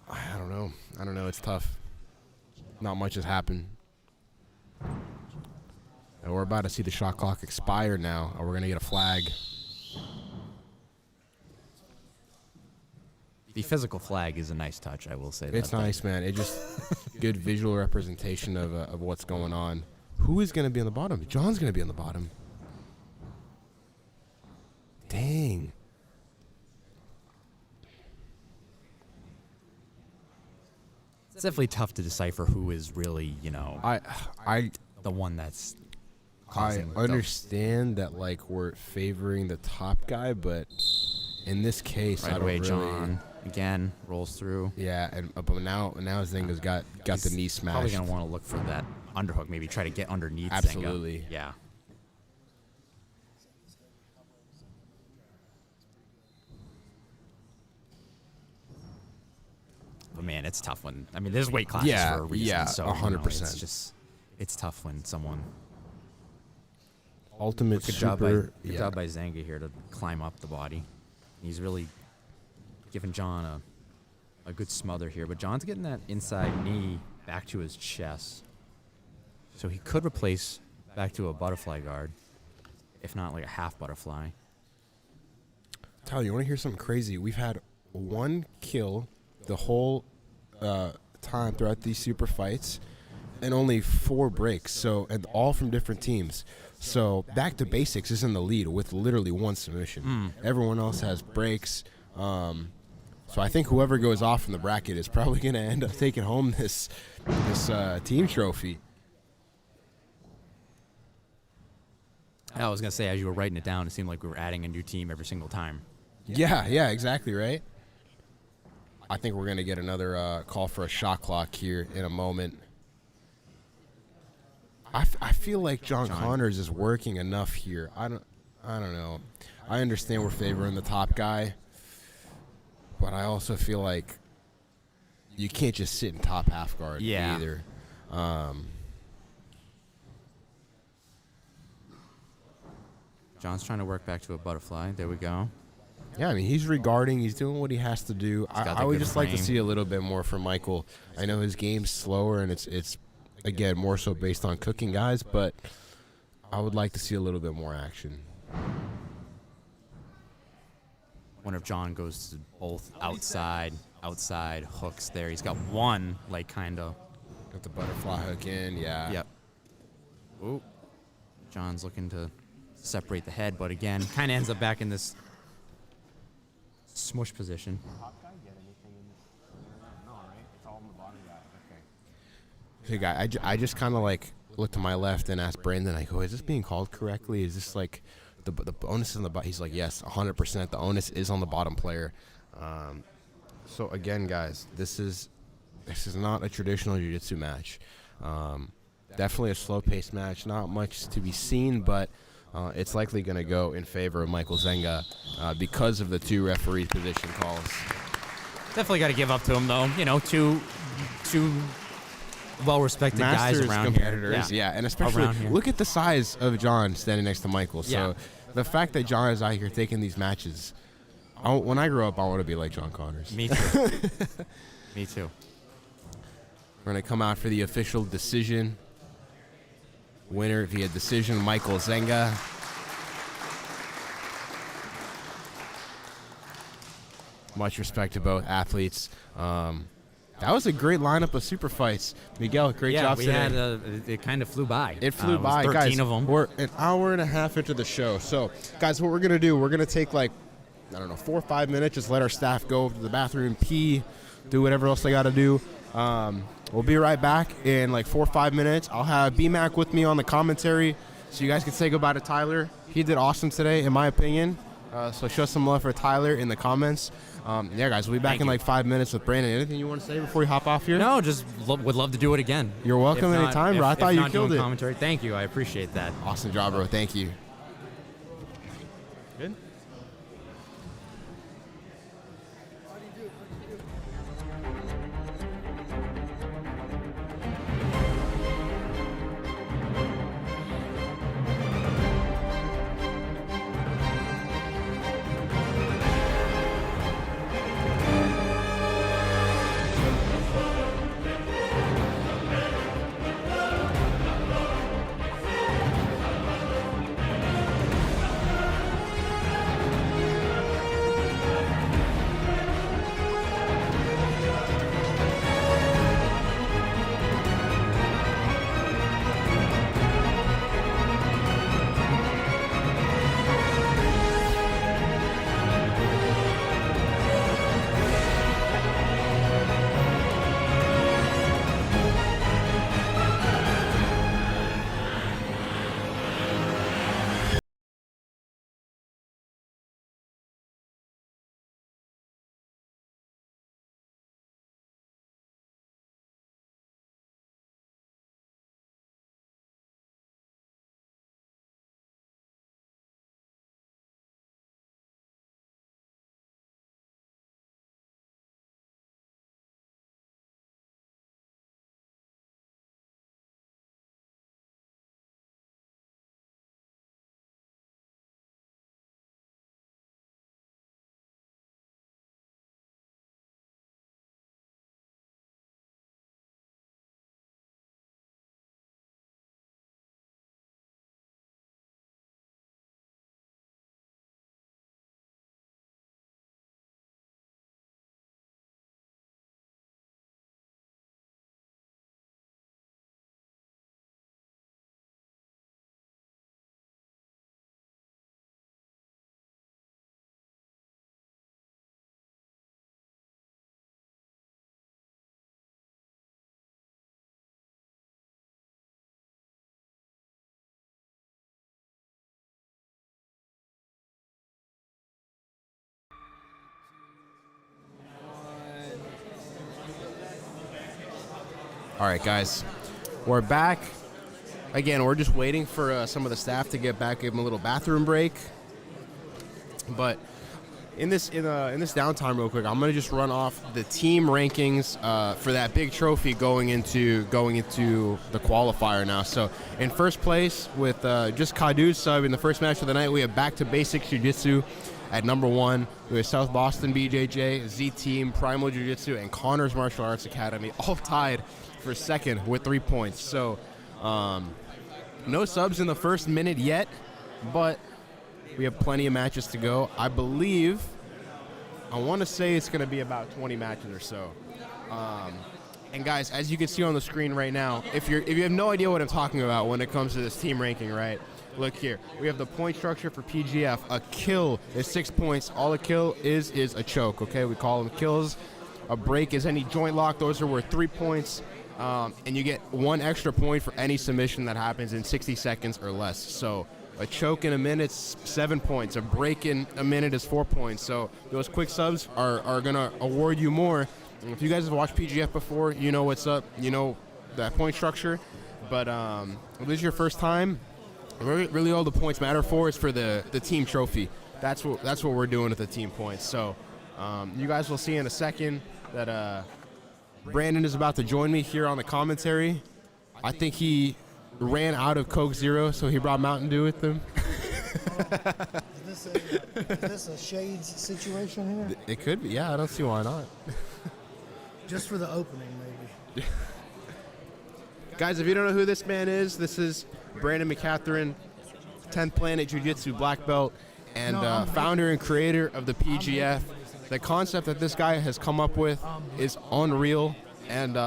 I don't know. It's tough. Not much has happened. And we're about to see the shot clock expire now, or we're going to get a flag. The physical flag is a nice touch, I will say that. It's nice, man. It just good visual representation of what's going on. Who is going to be on the bottom? John's going to be on the bottom. Dang. It's definitely tough to decipher who is really, I the one that's I causing the- understand that like we're favoring the top guy, but in this case, I Right don't away, really. John again rolls through. Yeah, and but now Zenga's got the knee He's smashed. probably gonna want to look for that underhook, maybe try to get underneath. Absolutely. Zenga. Yeah. But man, it's tough when there's weight classes Yeah, for a reason. yeah, so 100%. It's tough when someone. Ultimate Good super. job by Zenga here to climb up the body. He's really giving John a good smother here, but John's getting that inside knee back to his chest. So he could replace back to a butterfly guard, if not like a half butterfly. Tyler, you want to hear something crazy? We've had one kill the whole time throughout these super fights, and only 4 breaks. So, and all from different teams. So back to basics is in the lead with literally 1 submission. Everyone else has breaks. So I think whoever goes off in the bracket is probably going to end up taking home this team trophy. I was gonna say, as you were writing it down, it seemed like we were adding a new team every single time. Yeah, exactly right. I think we're going to get another call for a shot clock here in a moment. I feel like John Connors is working enough here. I don't know. I understand we're favoring the top guy, but I also feel like you can't just sit in top half guard either. John's trying to work back to a butterfly. There we go. Yeah, I mean, he's regarding. He's doing what he has to do. got I the would good just like to frame. see a little bit more from Michael. I know his game's slower, and it's again more so based on cooking guys, but I would like to see a little bit more action. Wonder if John goes to both outside hooks there. He's got one, like, kind of. Got the butterfly hook in, yeah. Yep. Ooh. John's looking to separate the head, but again, kind of ends up back in this smush position. Hey, guy, I just kind of like looked to my left and asked Brandon, I go, is this being called correctly? Is this like the onus is on the bottom? He's like, yes, 100%. The onus is on the bottom player. So again, guys, this is not a traditional jiu-jitsu match. Definitely a slow-paced match. Not much to be seen, but it's likely going to go in favor of Michael Zenga because of the 2 referee position calls. Definitely got to give up to him, though. You know, two well-respected guys around competitors, here. yeah, and especially look at the size of John standing next to Michael. So the fact that John is out here taking these matches, when I grow up, I want to be like John Connors. Me too. Me too. We're going to come out for the official decision. Winner via decision, Michael Zenga. Much respect to both athletes. That was a great lineup of super fights. Miguel, great job today. Yeah, we had it kind of flew by. It flew by, 13 guys. of them. We're an hour and a half into the show. So, guys, what we're going to do, we're going to take 4 or 5 minutes, just let our staff go to the bathroom, pee, do whatever else they got to do. We'll be right back in 4 or 5 minutes. I'll have B-Mac with me on the commentary so you guys can say goodbye to Tyler. He did awesome today, in my opinion. So show some love for Tyler in the comments. Guys, we'll be back in 5 minutes with Brandon. Anything you want to say before we hop off here? No, just would love to do it again. You're welcome anytime, bro. I thought you killed it. Commentary. Thank you. I appreciate that. Awesome job, bro. Thank you. Good. All right, guys, we're back. Again, we're just waiting for some of the staff to get back, give them a little bathroom break. But in this downtime, real quick, I'm gonna just run off the team rankings for that big trophy going into the qualifier now. So in first place with just Kadu sub in the first match of the night, we have Back to Basics Jiu-Jitsu at number 1. We have South Boston BJJ, Z Team, Primal Jiu-Jitsu, and Connors Martial Arts Academy all tied for second with 3 points. So no subs in the first minute yet, but we have plenty of matches to go. I want to say it's going to be about 20 matches or so. And guys, as you can see on the screen right now, if you have no idea what I'm talking about when it comes to this team ranking, right? Look here. We have the point structure for PGF. A kill is 6 points. All a kill is a choke, okay? We call them kills. A break is any joint lock. Those are worth 3 points. And you get 1 extra point for any submission that happens in 60 seconds or less. So a choke in a minute is 7 points. A break in a minute is 4 points. So those quick subs are going to award you more. And if you guys have watched PGF before, you know what's up. You know that point structure. But if this is your first time, Really, all the points matter for is for the team trophy. That's what we're doing with the team points. So you guys will see in a second that Brandon is about to join me here on the commentary. I think he ran out of Coke Zero, so he brought Mountain Dew with him. Is this a shades situation here? It could be. Yeah, I don't see why not. Just for the opening, maybe. Guys, if you don't know who this man is, this is Brandon McCatherine, 10th Planet Jiu-Jitsu black belt, and founder and creator of the PGF. The concept that this guy has come up with is unreal, and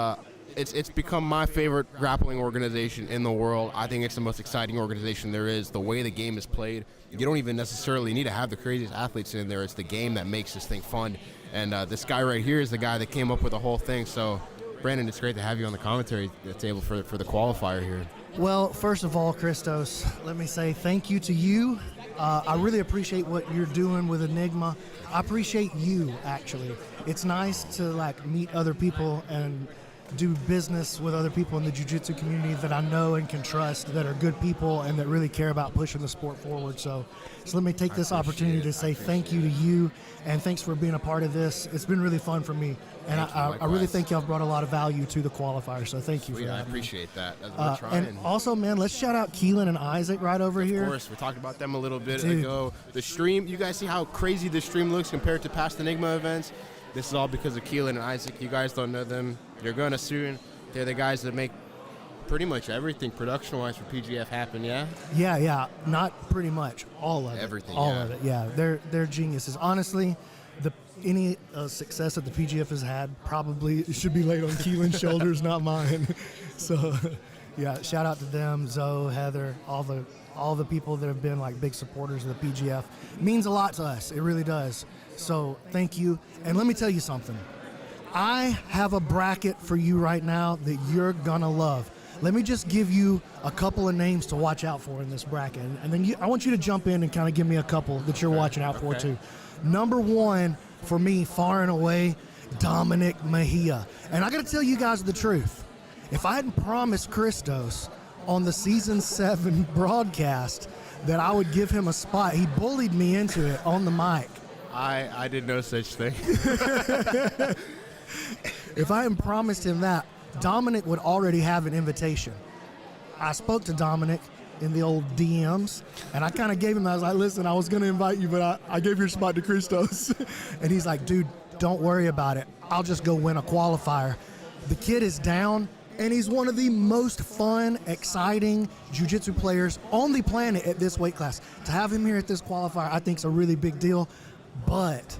it's become my favorite grappling organization in the world. I think it's the most exciting organization there is. The way the game is played, you don't even necessarily need to have the craziest athletes in there. It's the game that makes this thing fun, and this guy right here is the guy that came up with the whole thing. So, Brandon, it's great to have you on the commentary table for the qualifier here. Well, first of all, Christos, let me say thank you to you. I really appreciate what you're doing with Enigma. I appreciate you, actually. It's nice to meet other people and do business with other people in the jiu-jitsu community that I know and can trust, that are good people and that really care about pushing the sport forward. So let me take this opportunity to say thank you to you, and thanks for being a part of this. It's been really fun for me, and I really think y'all brought a lot of value to the qualifier, so thank you for that. I appreciate that. We're trying. And also, man, let's shout out Keelan and Isaac right over here. Of course, we talked about them a little bit ago. The stream, you guys see how crazy the stream looks compared to past Enigma events? This is all because of Keelan and Isaac. You guys don't know them. You're going to soon. They're the guys that make pretty much everything production-wise for PGF happen, yeah? Yeah. Not pretty much. All of it. Everything, All of it, yeah. They're geniuses. Honestly, any success that the PGF has had probably should be laid on Keelan's shoulders, not mine. So, yeah, shout out to them, Zoe, Heather, all the people that have been big supporters of the PGF. It means a lot to us. It really does. So thank you. And let me tell you something. I have a bracket for you right now that you're gonna love. Let me just give you a couple of names to watch out for in this bracket, and then I want you to jump in and kind of give me a couple that you're watching out for too. Number one for me, far and away, Dominic Mahia. And I gotta tell you guys the truth. If I hadn't promised Christos on the season 7 broadcast that I would give him a spot, he bullied me into it on the mic. I did no such thing. If I hadn't promised him that, Dominic would already have an invitation. I spoke to Dominic in the old DMs, and I kind of gave him, I was like, listen, I was going to invite you, but I gave your spot to Christos. And he's like, dude, don't worry about it. I'll just go win a qualifier. The kid is down, and he's one of the most fun, exciting jiu-jitsu players on the planet at this weight class. To have him here at this qualifier, I think is a really big deal. But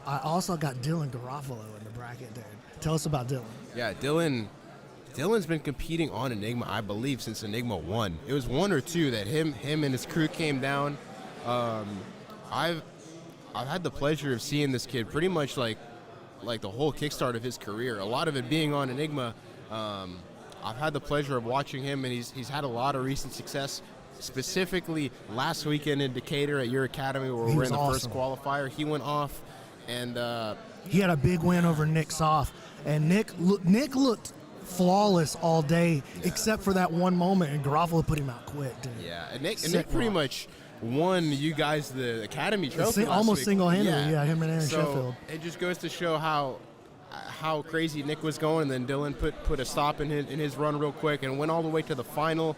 I also got Dylan Garofalo in the bracket, dude. Tell us about Dylan. Yeah, Dylan's been competing on Enigma, I believe, since Enigma 1. It was 1 or 2 that him and his crew came down. I've had the pleasure of seeing this kid pretty much like the whole kickstart of his career. A lot of it being on Enigma. I've had the pleasure of watching him, and he's had a lot of recent success. Specifically, last weekend in Decatur at your academy, where we're in the first qualifier, he went off, and he had a big win over Nick Soft, and Nick looked flawless all day, except for that one moment, and Garofalo put him out quick, dude. Yeah, and Nick pretty much won you guys the academy trophy almost single-handedly. Yeah, him and Aaron Sheffield. It just goes to show how crazy Nick was going, and then Dylan put a stop in his run real quick and went all the way to the final.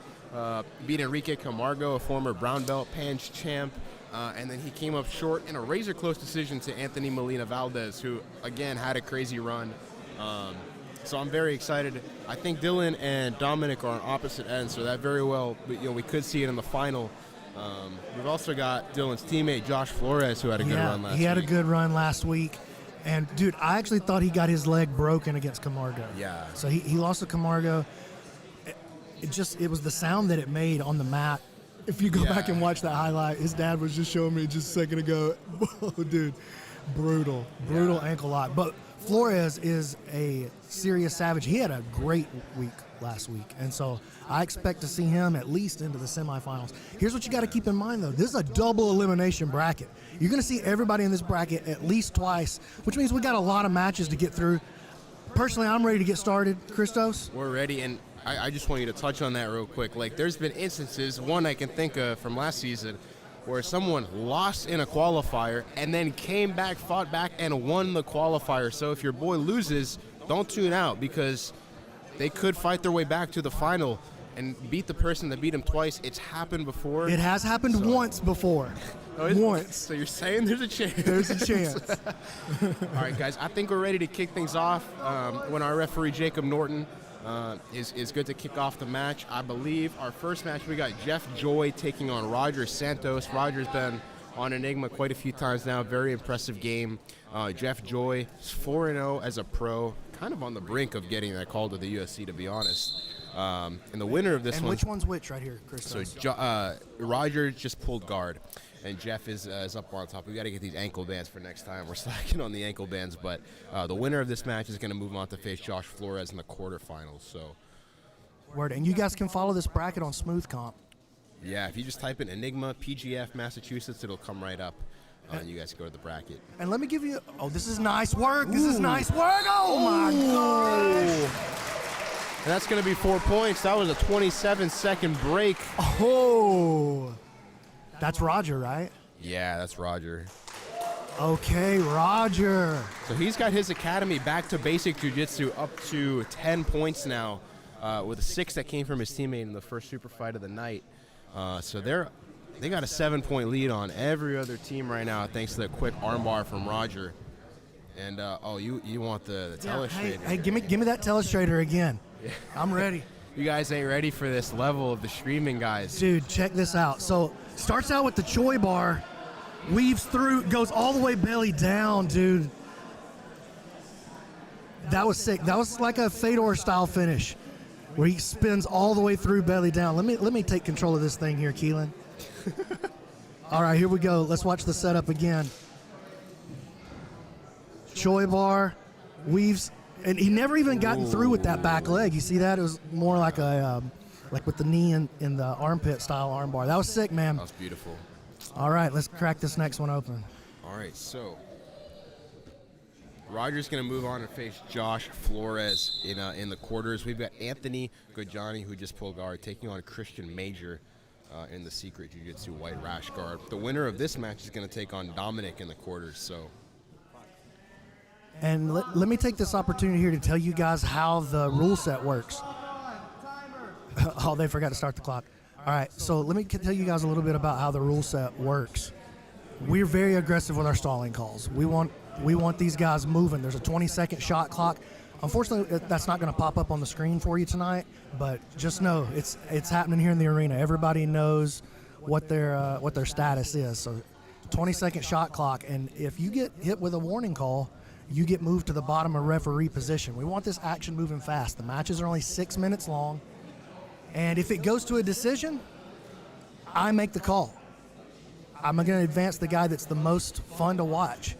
Beat Enrique Camargo, a former brown belt Panch champ, and then he came up short in a razor-close decision to Anthony Molina Valdez, who, again, had a crazy run. So I'm very excited. I think Dylan and Dominic are on opposite ends, so that very well, we could see it in the final. We've also got Dylan's teammate, Josh Flores, who had a good run last week. He had a good run last week. And, dude, I actually thought he got his leg broken against Camargo. Yeah. So he lost to Camargo. It was the sound that it made on the mat. If you go back and watch that highlight, his dad was just showing me just a second ago. Whoa, dude, brutal ankle lock. But Flores is a serious savage. He had a great week last week, and so I expect to see him at least into the semifinals. Here's what you got to keep in mind, though. This is a double elimination bracket. You're going to see everybody in this bracket at least twice, which means we got a lot of matches to get through. Personally, I'm ready to get started. Christos? We're ready, and I just want you to touch on that real quick. Like, there's been instances, one I can think of from last season, where someone lost in a qualifier and then came back, fought back, and won the qualifier. So if your boy loses, don't tune out, because they could fight their way back to the final and beat the person that beat him twice. It's happened before. It has happened once before. Once. So you're saying there's a chance. There's a chance. All right, guys, I think we're ready to kick things off. When our referee, Jacob Norton, is good to kick off the match. I believe our first match, we got Jeff Joy taking on Roger Santos. Roger's been on Enigma quite a few times now. Very impressive game. Jeff Joy is 4-0 as a pro. Kind of on the brink of getting that call to the UFC, to be honest. And the winner of this and one... which one's which right here, Chris? So Roger just pulled guard, and Jeff is up on top. We got to get these ankle bands for next time. We're slacking on the ankle bands, but the winner of this match is going to move on to face Josh Flores in the quarterfinals. So, word. And you guys can follow this bracket on Smooth Comp. yeah, if you just type in Enigma PGF Massachusetts, it'll come right up. And you guys can go to the bracket. And let me give you. Oh, this is nice work. This is nice work. Oh my gosh. And that's going to be 4 points. That was a 27-second break. Oh, that's Roger, right? Yeah, that's Roger. Okay, Roger. So he's got his academy back to basic jiu-jitsu up to 10 points now, with a 6 that came from his teammate in the first super fight of the night. So they got a 7-point lead on every other team right now, thanks to the quick armbar from Roger. And you want the telestrator? Hey, give me that telestrator again. Yeah. I'm ready. You guys ain't ready for this level of the streaming, guys. Dude, check this out. So starts out with the Choi bar, weaves through, goes all the way belly down, dude. That was sick. That was like a Fedor style finish, where he spins all the way through belly down. Let me take control of this thing here, Keelan. All right, here we go. Let's watch the setup again. Choi bar, weaves. And he never even gotten through with that back leg. You see that? It was more like a like with the knee in the armpit style armbar. That was sick, man. That was beautiful. All right, let's crack this next one open. All right, so Roger's going to move on and face Josh Flores in the quarters. We've got Anthony Gojahni, who just pulled guard, taking on Christian Major in the secret jiu-jitsu white rash guard. The winner of this match is going to take on Dominic in the quarters. So. And let me take this opportunity here to tell you guys how the rule set works. Oh, they forgot to start the clock. All right, so let me tell you guys a little bit about how the rule set works. We're very aggressive with our stalling calls. We want these guys moving. There's a 20-second shot clock. Unfortunately, that's not going to pop up on the screen for you tonight, but just know it's happening here in the arena. Everybody knows what their status is. So 20-second shot clock, and if you get hit with a warning call, you get moved to the bottom of referee position. We want this action moving fast. The matches are only 6 minutes long. And if it goes to a decision, I make the call. I'm going to advance the guy that's the most fun to watch.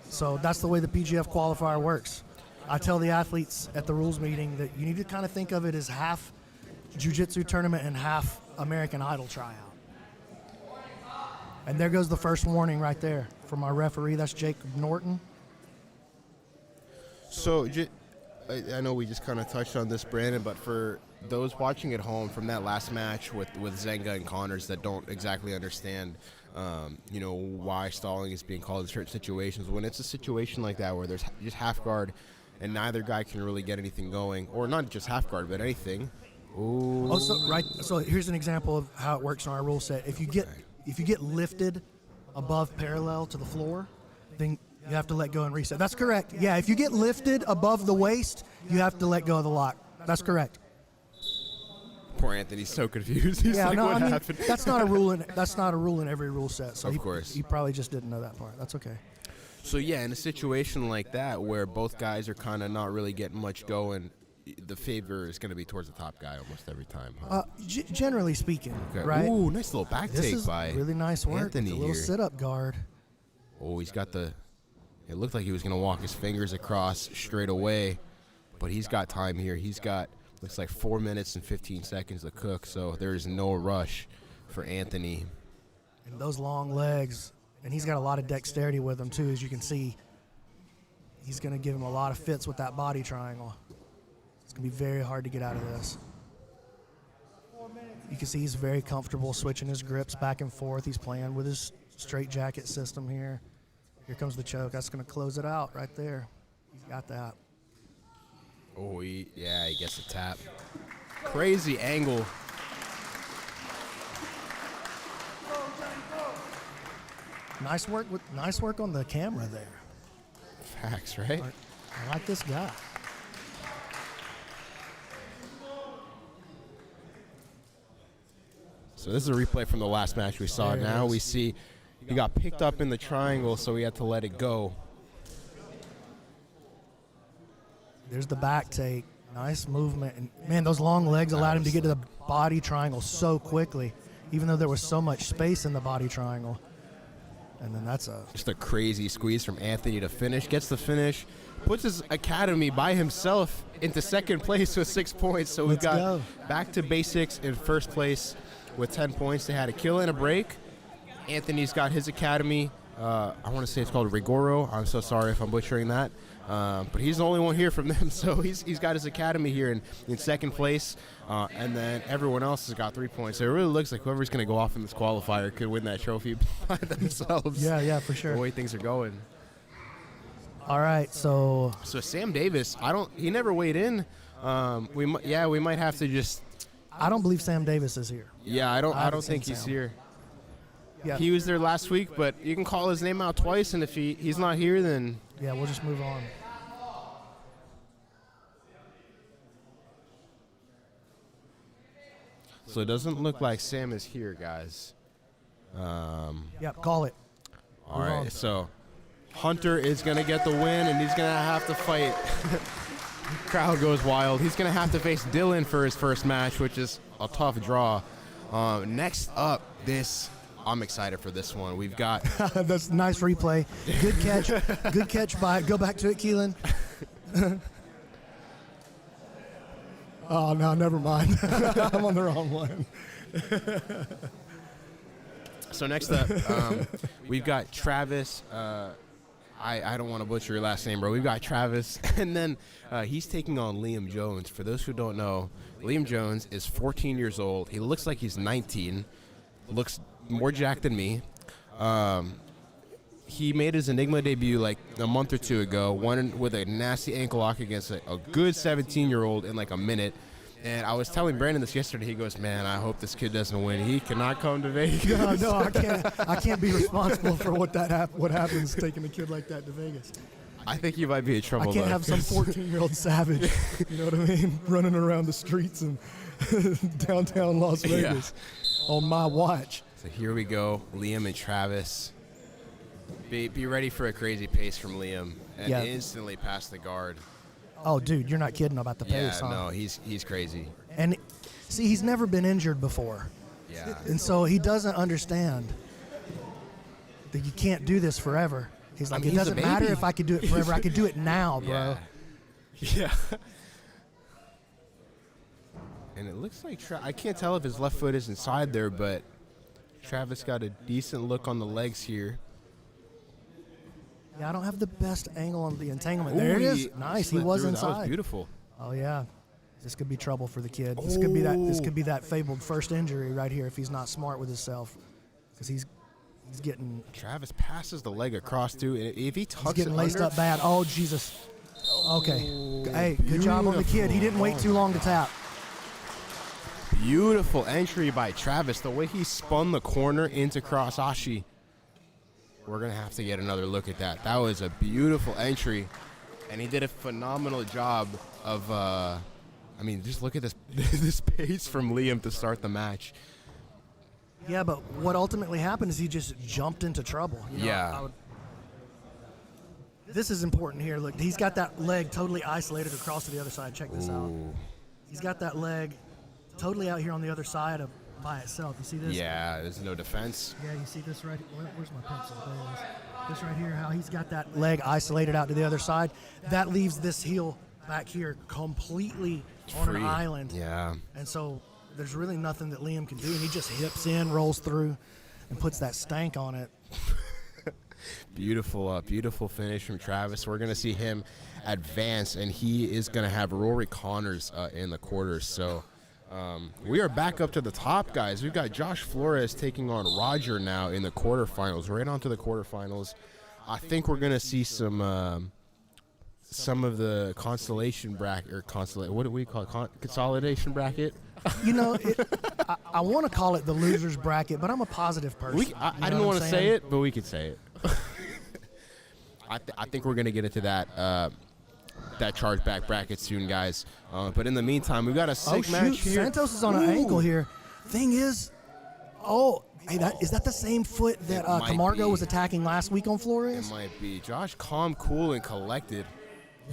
So that's the way the PGF qualifier works. I tell the athletes at the rules meeting that you need to kind of think of it as half jiu-jitsu tournament and half American Idol tryout. And there goes the first warning right there from our referee. That's Jacob Norton. So, I know we just kind of touched on this, Brandon, but for those watching at home from that last match with Zenga and Connors that don't exactly understand, why stalling is being called in certain situations, when it's a situation like that where there's just half guard and neither guy can really get anything going, or not just half guard, but anything. Ooh. So here's an example of how it works in our rule set. If you get lifted above parallel to the floor, then you have to let go and reset. That's correct. Yeah, if you get lifted above the waist, you have to let go of the lock. That's correct. Poor Anthony's so confused. He's what happened? That's not a rule in every rule set. So of course. He probably just didn't know that part. That's okay. So yeah, in a situation like that where both guys are kind of not really getting much going, the favor is going to be towards the top guy almost every time. Huh? Generally speaking, okay. Right? Ooh, nice little back take by really nice work. Anthony a little here. Sit-up guard. Oh, he's got it looked like he was going to walk his fingers across straight away, but he's got time here. He's got, looks like 4 minutes and 15 seconds to cook, so there is no rush for Anthony. And those long legs, and he's got a lot of dexterity with him, too, as you can see. He's going to give him a lot of fits with that body triangle. It's going to be very hard to get out of this. You can see he's very comfortable switching his grips back and forth. He's playing with his straight jacket system here. Here comes the choke. That's going to close it out right there. He's got that. Oh, he gets a tap. Crazy angle. Nice work on the camera there. Facts, right? I like this guy. So this is a replay from the last match we saw. Now we see he got picked up in the triangle, so we had to let it go. There's the back take. Nice movement. And, man, those long legs allowed him to get to the body triangle so quickly, even though there was so much space in the body triangle. And then that's just a crazy squeeze from Anthony to finish. Gets the finish. Puts his academy by himself into second place with 6 points. So we've got back to basics in first place with 10 points. They had a kill and a break. Anthony's got his academy. I want to say it's called Rigoro. I'm so sorry if I'm butchering that. But he's the only one here from them, so he's got his academy here in second place. And then everyone else has got 3 points. So it really looks like whoever's going to go off in this qualifier could win that trophy by themselves. Yeah, for sure. The way things are going. All right, so Sam Davis, he never weighed in. We might have to just. I don't believe Sam Davis is here. Yeah, I don't think he's here. Yeah. He was there last week, but you can call his name out twice, and if he's not here, then yeah, we'll just move on. So it doesn't look like Sam is here, guys. Yep, call it. All right, so Hunter is going to get the win, and he's going to have to fight. Crowd goes wild. He's going to have to face Dylan for his first match, which is a tough draw. Next up, I'm excited for this one. We've got... That's a nice replay. Good catch. Good catch by... Go back to it, Keelan. Oh, no, never mind. I'm on the wrong one. So next up, we've got Travis. I don't want to butcher your last name, bro. We've got Travis, and then he's taking on Liam Jones. For those who don't know, Liam Jones is 14 years old. He looks like he's 19. Looks more jacked than me. He made his Enigma debut like a month or two ago, won with a nasty ankle lock against a good 17-year-old in like a minute. And I was telling Brandon this yesterday. He goes, "Man, I hope this kid doesn't win. He cannot come to Vegas." No, I can't be responsible for what happens taking a kid like that to Vegas. I think you might be in trouble. I can't have some 14-year-old savage, you know what I mean, running around the streets in downtown Las Vegas on my watch. So here we go, Liam and Travis. Be ready for a crazy pace from Liam, and instantly pass the guard. Oh, dude, you're not kidding about the pace, huh? No, he's crazy. And see, he's never been injured before. Yeah. And so he doesn't understand that you can't do this forever. He's like, it doesn't matter if I could do it forever. I could do it now, bro. Yeah. And it looks like I can't tell if his left foot is inside there, but Travis got a decent look on the legs here. Yeah, I don't have the best angle on the entanglement. There it is. Nice. He was inside. That was beautiful. Oh yeah. This could be trouble for the kid. This could be that fabled first injury right here if he's not smart with himself, because he's getting. Travis passes the leg across too. If he tucks, he's getting laced up bad. Oh Jesus. Okay. Hey, good job on the kid. He didn't wait too long to tap. Beautiful entry by Travis. The way he spun the corner into cross-ashi. We're going to have to get another look at that. That was a beautiful entry. And he did a phenomenal job of, just look at this pace from Liam to start the match. Yeah, but what ultimately happened is he just jumped into trouble. You know, this is important here. Look, he's got that leg totally isolated across to the other side. Check this out. He's got that leg totally out here on the other side by itself. You see this? Yeah, there's no defense. Yeah, you see this right? Where's my pencil? There it is. This right here, how he's got that leg isolated out to the other side. That leaves this heel back here completely on an island. Yeah. And so there's really nothing that Liam can do. And he just hips in, rolls through, and puts that stank on it. Beautiful finish from Travis. We're going to see him advance, and he is going to have Rory Connors in the quarters. So we are back up to the top, guys. We've got Josh Flores taking on Roger now in the quarterfinals. Right on to the quarterfinals. I think we're going to see some of the constellation bracket, or what do we call it? Consolidation bracket? I want to call it the loser's bracket, but I'm a positive person. I didn't want to say it, but we could say it. I think we're going to get into that chargeback bracket soon, guys. But in the meantime, we've got a sick match here. Santos is on an ankle here. Thing is, is that the same foot that Camargo was attacking last week on Flores? It might be. Josh, calm, cool, and collected.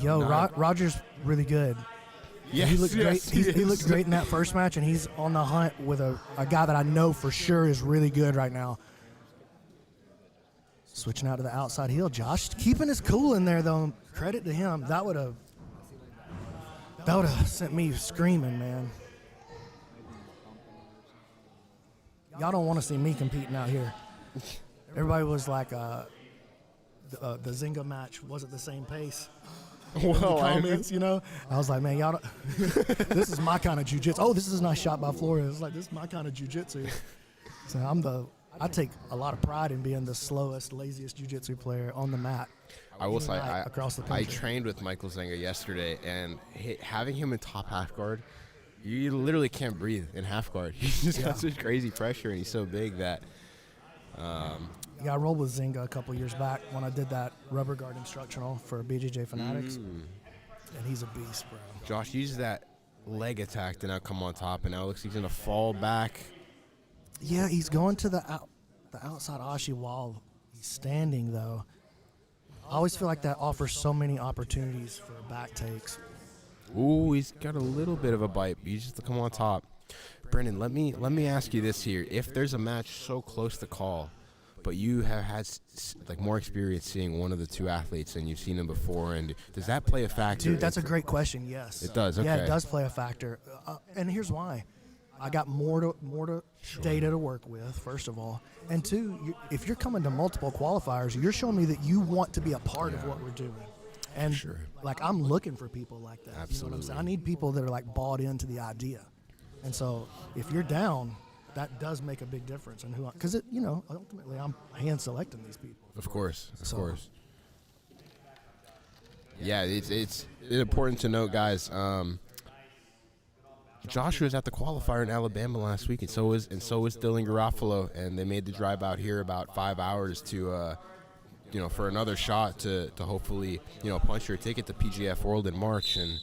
Roger's really good. Yes, he looked great. He looked great in that first match, and he's on the hunt with a guy that I know for sure is really good right now. Switching out to the outside heel. Josh keeping his cool in there, though. Credit to him. That would have sent me screaming, man. Y'all don't want to see me competing out here. Everybody was like, the Zenga match wasn't the same pace. Well, comments, I was like, man, y'all don't this is my kind of jiu-jitsu. Oh, this is a nice shot by Flores. Like, this is my kind of jiu-jitsu. So I take a lot of pride in being the slowest, laziest jiu-jitsu player on the mat. I will say, across the I country. trained with Michael Zenga yesterday, and having him in top half guard, you literally can't breathe in half guard. He's just got such crazy pressure, and he's so big that. I rolled with Zenga a couple years back when I did that rubber guard instructional for BJJ Fanatics, and he's a beast, bro. Josh uses that leg attack to now come on top, and now it looks like he's going to fall back. Yeah, he's going to the outside Ashi while he's standing, though. I always feel like that offers so many opportunities for back takes. Ooh, he's got a little bit of a bite. He's just to come on top. Brendan, let me ask you this here. If there's a match so close to call, but you have had more experience seeing one of the two athletes and you've seen them before, and does that play a factor? Dude, that's a great question, yes. It does, okay. Yeah, it does play a factor. And here's why. I got more data to work with, first of all. And two, if you're coming to multiple qualifiers, you're showing me that you want to be a part of what we're doing. And I'm looking for people like that. Absolutely. You know what I'm saying? I need people that are bought into the idea. And so if you're down, that does make a big difference in who, because ultimately I'm hand selecting these people. Of course. Yeah, it's important to note, guys. Joshua was at the qualifier in Alabama last week, and so was Dylan Garofalo, and they made the drive out here about 5 hours to, for another shot to hopefully punch your ticket to PGF World in March. And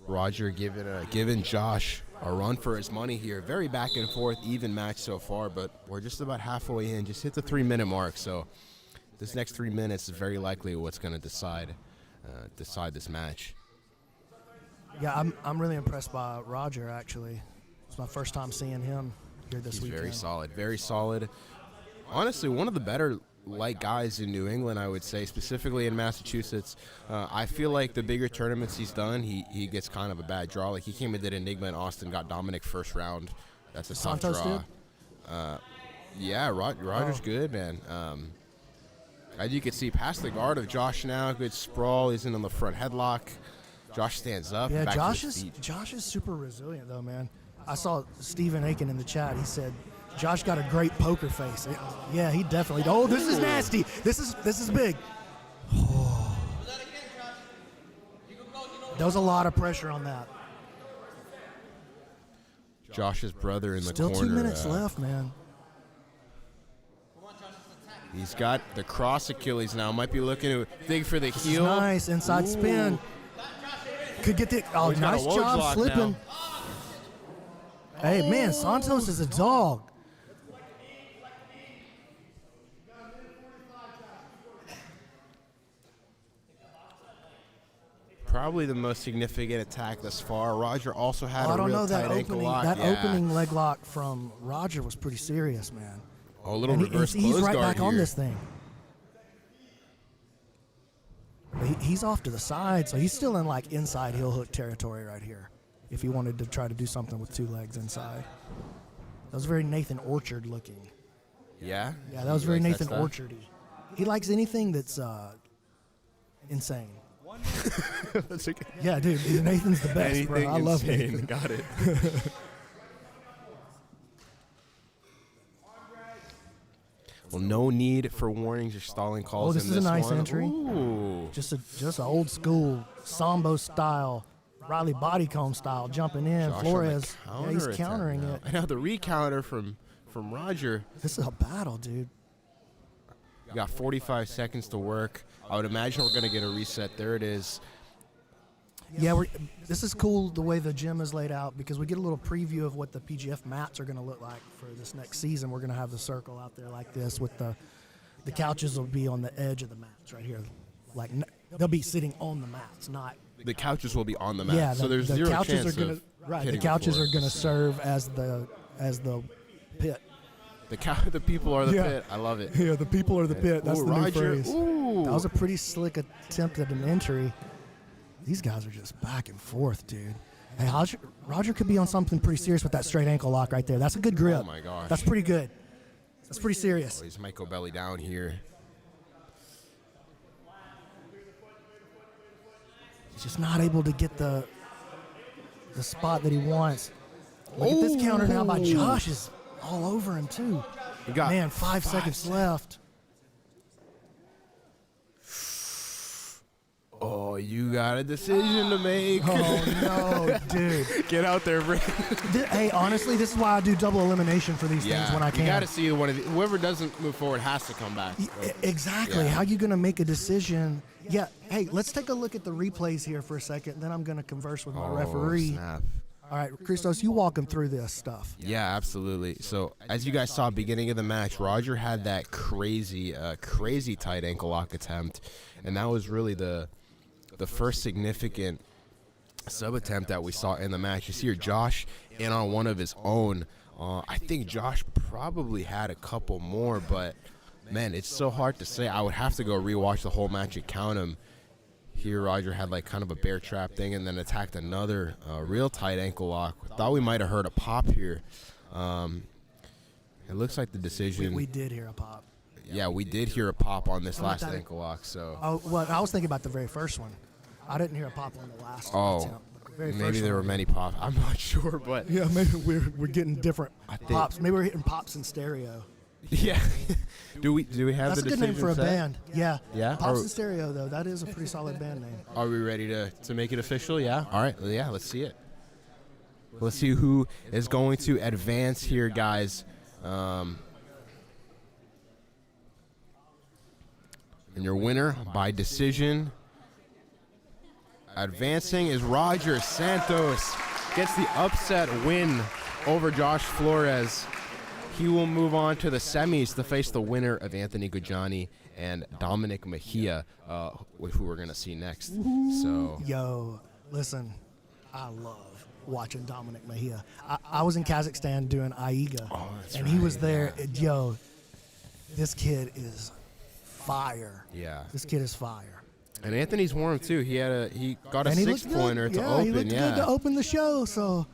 Roger giving Josh a run for his money here. Very back and forth, even match so far, but we're just about halfway in. Just hit the 3-minute mark, so this next 3 minutes is very likely what's going to decide this match. Yeah, I'm really impressed by Roger, actually. It's my first time seeing him here this weekend. Very solid. Honestly, one of the better guys in New England, I would say, specifically in Massachusetts. I feel like the bigger tournaments he's done, he gets kind of a bad draw. Like, he came and did Enigma in Austin, got Dominic first round. That's a tough Santos draw. Did? Roger's good, man. As you can see, past the guard of Josh now, good sprawl. He's in on the front headlock. Josh stands up. Yeah, back Josh to his feet. is super resilient, though, man. I saw Stephen Aiken in the chat. He said Josh got a great poker face. Yeah, he definitely. Oh, this is nasty. This is big. There was a lot of pressure on that. Josh's brother in the Still corner. 2 minutes left, man. He's got the cross Achilles now. Might be looking to dig for the heel. Nice inside spin. Could get the nice job slipping. Hey, man, Santos is a dog. Probably the most significant attack thus far. Roger also had a real tight ankle lock. That opening leg lock from Roger was pretty serious, man. Oh, a little reverse close guard he's right back here. on this thing. He's off to the side, so he's still in inside heel hook territory right here. If he wanted to try to do something with two legs inside, that was very Nathan Orchard looking. Yeah. Yeah, that was very Nathan Orchardy. He likes anything that's insane. That's okay. Yeah, dude, Nathan's the best, bro. I love Nathan. Got it. Well, no need for warnings or stalling calls. Oh, this in is a nice one. entry. Ooh. Just an old school Sambo style, Riley Bodycomb style, jumping in. Josh Flores, on the he's counter countering attempt it. now. I know the recounter from Roger. This is a battle, dude. You got 45 seconds to work. I would imagine we're going to get a reset. There it is. Yeah, this is cool the way the gym is laid out because we get a little preview of what the PGF mats are going to look like for this next season. We're going to have the circle out there like this with the couches will be on the edge of the mats right here. Like they'll be sitting on the mats, not. The couches will be on the mat. Yeah, so there's the zero couches chance are gonna, of right. The hitting couches floor. are going to serve as the pit. The people are the Yeah. pit. I love it. Yeah, the people are the pit. That's Ooh, the Roger. new phrase. Ooh. That was a pretty slick attempt at an entry. These guys are just back and forth, dude. Hey, Roger could be on something pretty serious with that straight ankle lock right there. That's a good grip. Oh, my gosh. That's pretty good. That's pretty serious. Oh, he's Michael belly down here. He's just not able to get the spot that he wants. Look at this counter now by Josh. Is all over him, too. You got Man, 5 seconds left. Oh, you got a decision to make. Oh, no, dude. Get out there, Brent. Hey, honestly, this is why I do double elimination for these things when I can. You got to see one of whoever doesn't move forward has to come back. Exactly. Yeah. How you going to make a decision? Yeah. Hey, let's take a look at the replays here for a second. Then I'm going to converse with my referee. Snap. All right, Christos, you walk him through this stuff. Yeah, absolutely. So as you guys saw, beginning of the match, Roger had that crazy tight ankle lock attempt, and that was really the first significant sub attempt that we saw in the match. You see here, Josh in on one of his own. I think Josh probably had a couple more, but man, it's so hard to say. I would have to go rewatch the whole match and count them. Here, Roger had like kind of a bear trap thing and then attacked another real tight ankle lock. Thought we might have heard a pop here. It looks like the decision. We did hear a pop. Yeah, we did hear a pop on this last that- ankle lock. So Oh, well, I was thinking about the very first one. I didn't hear a pop on the last attempt. But the very maybe first there were one. many pops. I'm not sure, but Yeah, maybe we're getting different think- pops. Maybe we're hitting pops in stereo. yeah. do we have That's the a good name decision for a set? band. Yeah. Yeah? Pops Or- in stereo, though. That is a pretty solid band name. Are we ready to make it official? Yeah. All right. Yeah. Let's see it. Let's see who is going to advance here, guys. And your winner by decision, advancing, is Roger Santos. Gets the upset win over Josh Flores. He will move on to the semis to face the winner of Anthony Gojahni and Dominic Mahia, who we're going to see next. So Yo, listen, I love watching Dominic Mahia. I was in Kazakhstan doing Aiga, and he was there. Yo, this kid is fire. Yeah. This kid is fire. And Anthony's warm too. He got a And he looked 6-pointer good. to Yeah, open. he looked good to open the show. So,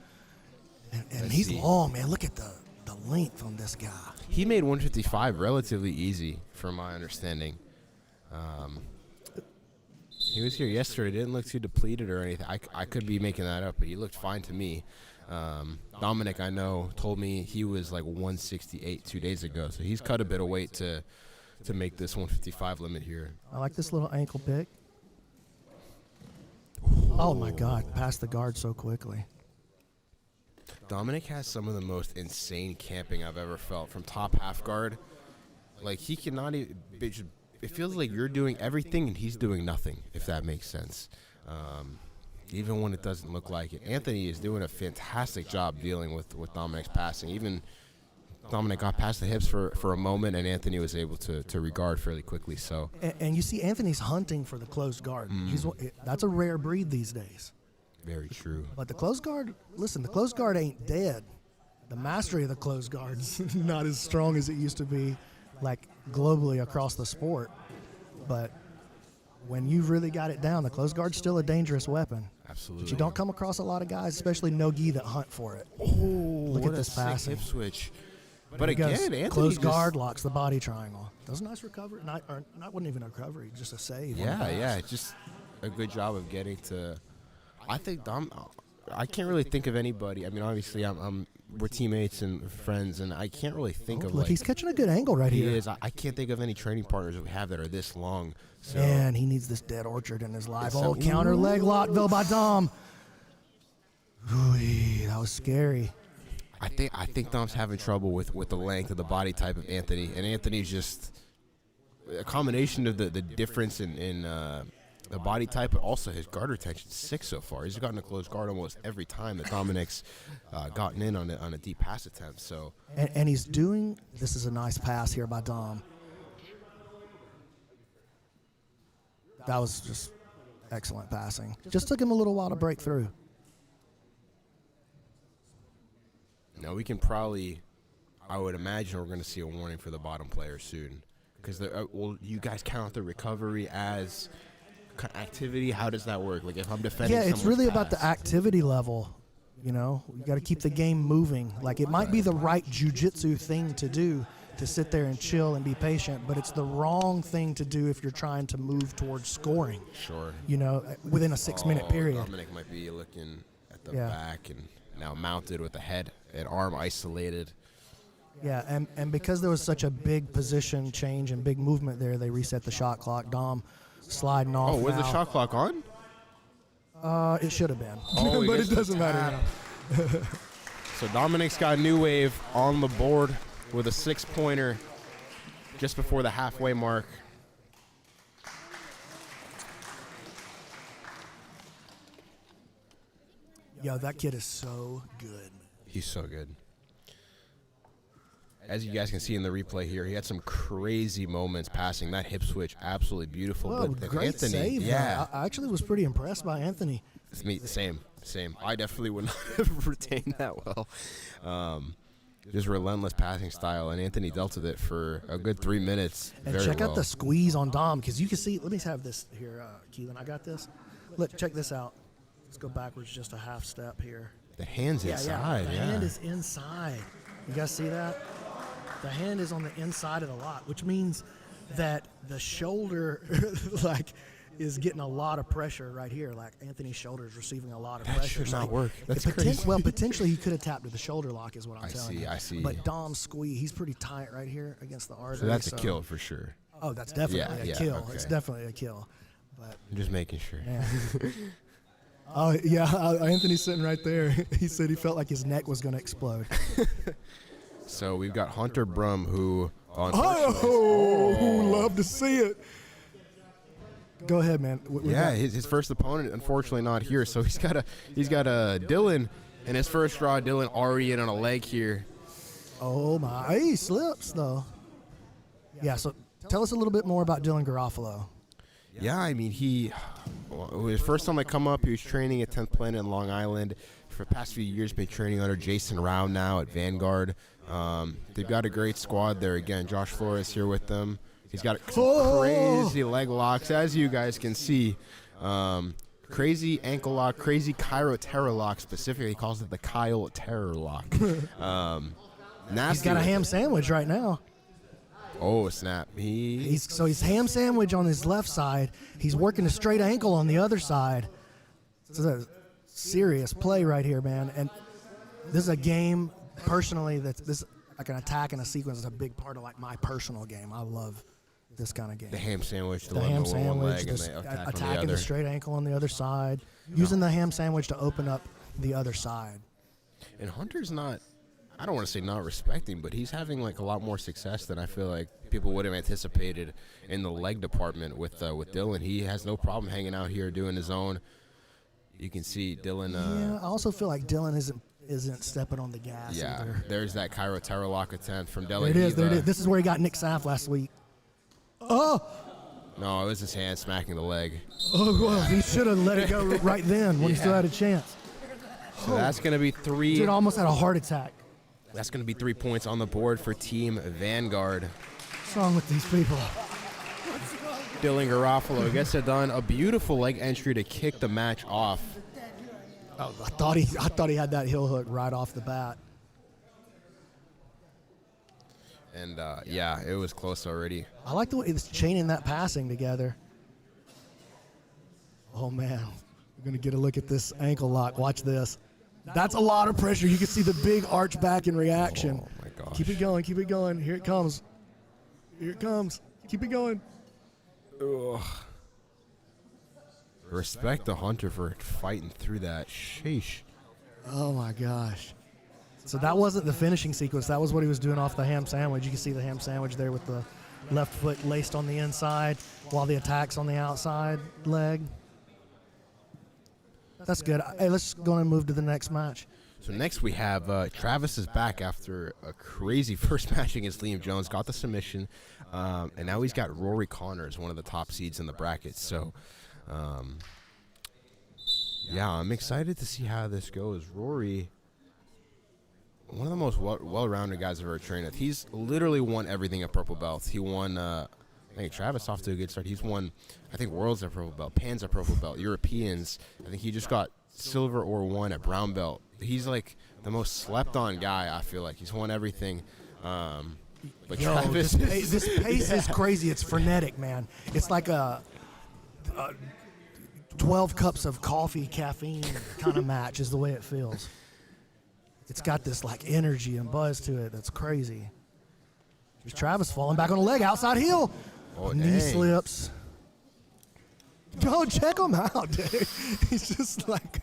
and he's see. long, man. Look at the length on this guy. He made 155 relatively easy, from my understanding. He was here yesterday. Didn't look too depleted or anything. I could be making that up, but he looked fine to me. Dominic, I know, told me he was like 168 2 days ago, so he's cut a bit of weight to make this 155 limit here. I like this little ankle pick. Oh my God! Past the guard so quickly. Dominic has some of the most insane camping I've ever felt from top half guard. Like, he cannot even, it feels like you're doing everything and he's doing nothing, if that makes sense. Even when it doesn't look like it. Anthony is doing a fantastic job dealing with Dominic's passing. Even Dominic got past the hips for a moment, and Anthony was able to regard fairly quickly. So, And you see Anthony's hunting for the closed guard. That's a rare breed these days. very true. But the closed guard, listen, the closed guard ain't dead. The mastery of the closed guard's not as strong as it used to be, like globally across the sport. But when you've really got it down, the closed guard's still a dangerous weapon. Absolutely. But you don't come across a lot of guys, especially no-gi, that hunt for it. Oh, Look what at this a sick passing. hip switch. But He goes, again, Anthony close just- guard, locks the body triangle. That was a nice recovery. Not wasn't even a recovery, just a save. on the pass. Yeah, just a good job of getting to. I think I can't really think of anybody. I mean, obviously, we're teammates and friends, and I can't really think of Look, like he's catching a good angle right he here. is. I can't think of any training partners that we have that are this long. So Man, he needs this dead orchard in his life. So- Oh, counter leg lock, though, by Dom. Ooh, that was scary. I think Dom's having trouble with the length of the body type of Anthony, and Anthony's just a combination of the difference in the body type, but also his guard retention's 6 so far. He's gotten a close guard almost every time that Dominic's gotten in on a deep pass attempt. So And he's doing, this is a nice pass here by Dom. That was just excellent passing. Just took him a little while to break through. now we can probably, I would imagine we're going to see a warning for the bottom player soon, because well, you guys count the recovery as activity. How does that work? Like if I'm defending, Yeah, it's someone's really about the pass. activity level. You know, you got to keep the game moving. Like it might be the right jiu-jitsu thing to do, to sit there and chill and be patient, but it's the wrong thing to do if you're trying to move towards scoring. Sure. You know, within a 6-minute period. Dominic might be looking at the Yeah. back and now mounted with the head and arm isolated. Yeah, and because there was such a big position change and big movement there, they reset the shot clock. Dom sliding off. Oh, was the now. shot clock on? It should have been, Oh, he but missed it the doesn't matter. tap. So Dominic's got New Wave on the board with a 6-pointer just before the halfway mark. Yo, that kid is so good. He's so good. As you guys can see in the replay here, he had some crazy moments passing. That hip switch, absolutely beautiful. Whoa, But great Anthony, save. yeah, I actually was pretty impressed by Anthony. it's me, same. I definitely would not have retained that well. Just relentless passing style, and Anthony dealt with it for a good 3 minutes. And very check well. out the squeeze on Dom, because you can see. Let me have this here, Keelan. I got this. Look, check this out. Let's go backwards just a half step here. The hand's inside. The Yeah, hand is inside. You guys see that? The hand is on the inside of the lock, which means that the shoulder, is getting a lot of pressure right here. Like Anthony's shoulder is receiving a lot of That pressure. should not So work. That's it crazy. Well, potentially he could have tapped to the shoulder lock, is what I'm telling you. I see. But Dom's squeeze, he's pretty tight right here against the artery. So that's a kill for sure. Oh, that's definitely Yeah, a kill. okay. It's definitely a kill. But I'm just making sure. oh yeah, Anthony's sitting right there. He said he felt like his neck was going to explode. So we've got Hunter Brum, who Love to see it. Go ahead, man. his first opponent, unfortunately, not here. So he's got a Dylan, and his first draw, Dylan already in on a leg here. Oh my, he slips though. Yeah. So tell us a little bit more about Dylan Garofalo. Yeah, I mean, his first time I come up, he was training at 10th Planet in Long Island. For the past few years, been training under Jason Rao now at Vanguard. They've got a great squad there. Again, Josh Flores here with them. He's got some crazy leg locks, as you guys can see. Crazy ankle lock, crazy Cairo terror lock specifically. He calls it the Kyle terror lock. Nasty. He's got a ham sandwich right now. Oh, snap. He's ham sandwich on his left side. He's working a straight ankle on the other side. This is a serious play right here, man. And this is a game, personally, this like an attack and a sequence is a big part of like my personal game. I love this kind of game. The ham sandwich, The ham one sandwich, leg, and the attack on the attacking the other. straight ankle on the other side, using the ham sandwich to open up the other side. And Hunter's not, I don't want to say not respecting, but he's having like a lot more success than I feel like people would have anticipated in the leg department with Dylan. He has no problem hanging out here doing his own. You can see Dylan. Yeah, I also feel like Dylan isn't stepping on the gas either. There's that Cairo terror lock attempt from Dela. There it is. This is where he got Nick Saff last week. Oh! No, it was his hand smacking the leg. Oh, well, he should have let it go right then when he still had a chance. So that's going to be three. Dude almost had a heart attack. That's going to be 3 points on the board for Team Vanguard. What's wrong with these people? Dylan Garofalo gets it done. A beautiful leg entry to kick the match off. Oh, I thought he had that heel hook right off the bat. And, yeah, it was close already. I like the way it's chaining that passing together. Oh, man. We're going to get a look at this ankle lock. Watch this. That's a lot of pressure. You can see the big arch back in reaction. Oh, my gosh. Keep it going. Keep it going. Here it comes. Here it comes. Keep it going. Ugh. Respect the Hunter for fighting through that. Sheesh. Oh, my gosh. So that wasn't the finishing sequence. That was what he was doing off the ham sandwich. You can see the ham sandwich there with the left foot laced on the inside while the attack's on the outside leg. That's good. Hey, let's go and move to the next match. So next we have Travis is back after a crazy first match against Liam Jones. Got the submission. And now he's got Rory Connors, one of the top seeds in the bracket. So, yeah, I'm excited to see how this goes. Rory, one of the most well-rounded guys I've ever trained with. He's literally won everything at purple belt. He won, I think Travis off to a good start. He's won, I think, Worlds at purple belt, Pans at purple belt, Europeans. I think he just got silver or one at brown belt. He's like the most slept-on guy, I feel like. He's won everything. But Yo, Travis, this pace is crazy. It's frenetic, man. It's like a 12 cups of coffee, caffeine kind of match is the way it feels. It's got this like energy and buzz to it that's crazy. There's Travis falling back on the leg, outside heel. Oh, Knee dang. slips. Yo, check him out, dude. He's just like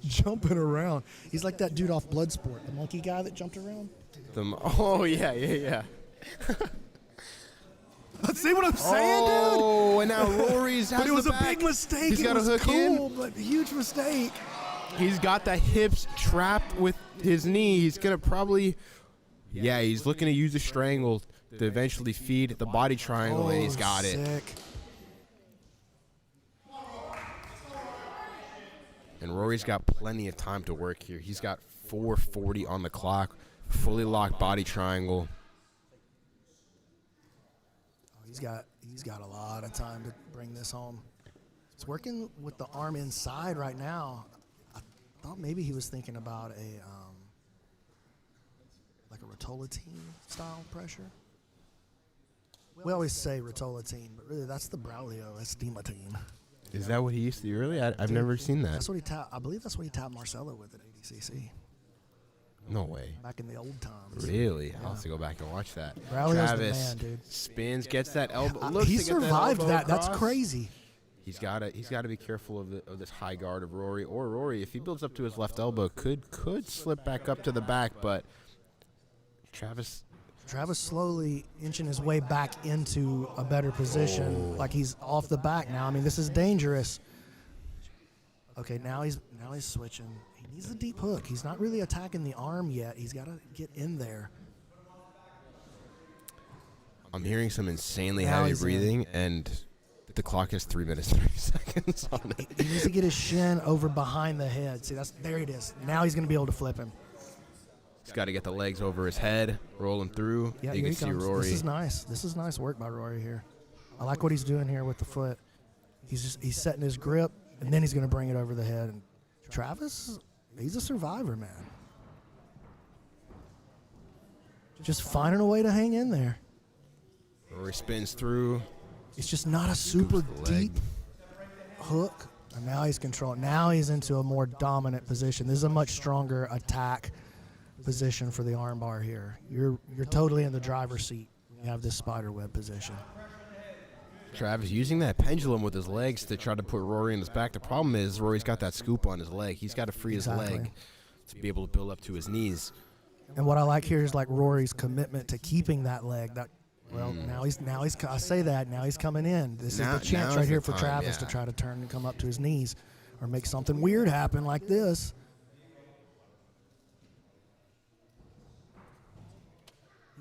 jumping around. He's like that dude off Bloodsport, the monkey guy that jumped around. Oh, yeah. See what I'm saying, dude? Oh, and now Rory's has But it was the a back. big mistake. He's got it a was hook cool, in. but huge mistake. He's got the hips trapped with his knee. He's going to probably, yeah, he's looking to use the strangle to eventually feed the body triangle, and he's got it. Sick. And Rory's got plenty of time to work here. He's got 4:40 on the clock, fully locked body triangle. He's got a lot of time to bring this home. He's working with the arm inside right now. I thought maybe he was thinking about a like a Rotolitine style pressure. We always say Rotolitine, but really that's the Braulio Estimatine. Is that what he used to do early? I've never seen that. That's what he tapped. I believe that's what he tapped Marcelo with at ADCC No way. back in the old times. Really? I'll have to go back and watch that. Braulio's Travis the man, dude. spins, gets that elbow. Looks He to get survived elbow that. That's across. crazy. He's got to be careful of this high guard of Rory. Or Rory, if he builds up to his left elbow, could slip back up to the back. But Travis slowly inching his way back into a better position, like he's off the back now. I mean, this is dangerous. Okay, now he's switching. He needs a deep hook. He's not really attacking the arm yet. He's got to get in there. I'm hearing some insanely Now heavy he's in. breathing, and the clock is 3 minutes 30 seconds on it. He needs to get his shin over behind the head. See, there it is. Now he's going to be able to flip him. He's got to get the legs over his head, roll him through. Yeah, you here can he see comes. Rory. This is nice. This is nice work by Rory here. I like what he's doing here with the foot. He's setting his grip, and then he's going to bring it over the head. And Travis, he's a survivor, man. Just finding a way to hang in there. Rory spins through. It's just not a super Scoops the leg. deep hook. And now he's controlling. Now he's into a more dominant position. This is a much stronger attack position for the armbar here. You're totally in the driver's seat. You have this spider web position. Travis using that pendulum with his legs to try to put Rory in his back. The problem is Rory's got that scoop on his leg. He's got to free his Exactly. leg to be able to build up to his knees. And what I like here is like Rory's commitment to keeping that leg. Now he's I say that now he's coming in. This Now- is the chance now's right here the for time, Travis yeah. to try to turn and come up to his knees or make something weird happen like this.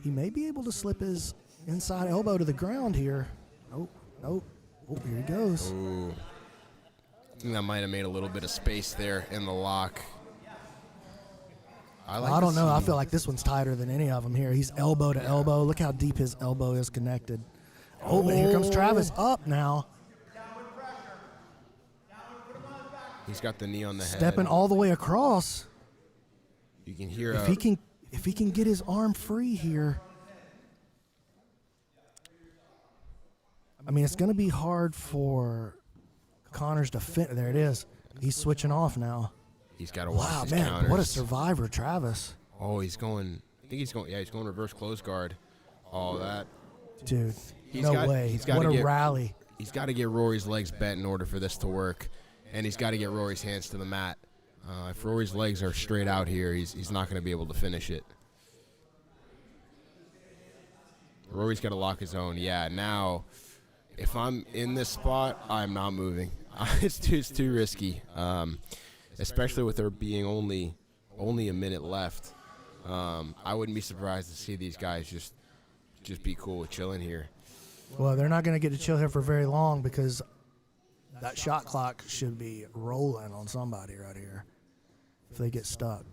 He may be able to slip his inside elbow to the ground here. Nope. Oh, here he goes. Ooh. I think that might have made a little bit of space there in the lock. I don't know. I feel like this one's tighter than any of them here. He's elbow to elbow. Look how deep his elbow is connected. Oh, but here comes Travis up now. He's got the knee on the head. Stepping all the way across. You can hear If he can get his arm free here, I mean, it's going to be hard for Connors to fit. There it is. He's switching off now. He's got to watch Wow, his man, counters. what a survivor, Travis. Oh, he's going. I think he's going. Yeah, he's going reverse close guard. Oh, that. Dude, He's no got- way. he's gotta What a get- rally. He's got to get Rory's legs bent in order for this to work, and he's got to get Rory's hands to the mat. If Rory's legs are straight out here, he's not going to be able to finish it. Rory's got to lock his own. Yeah, now, if I'm in this spot, I'm not moving. It's too risky, especially with there being only a minute left. I wouldn't be surprised to see these guys just be cool with chilling here. Well, they're not going to get to chill here for very long because that shot clock should be rolling on somebody right here if they get stuck.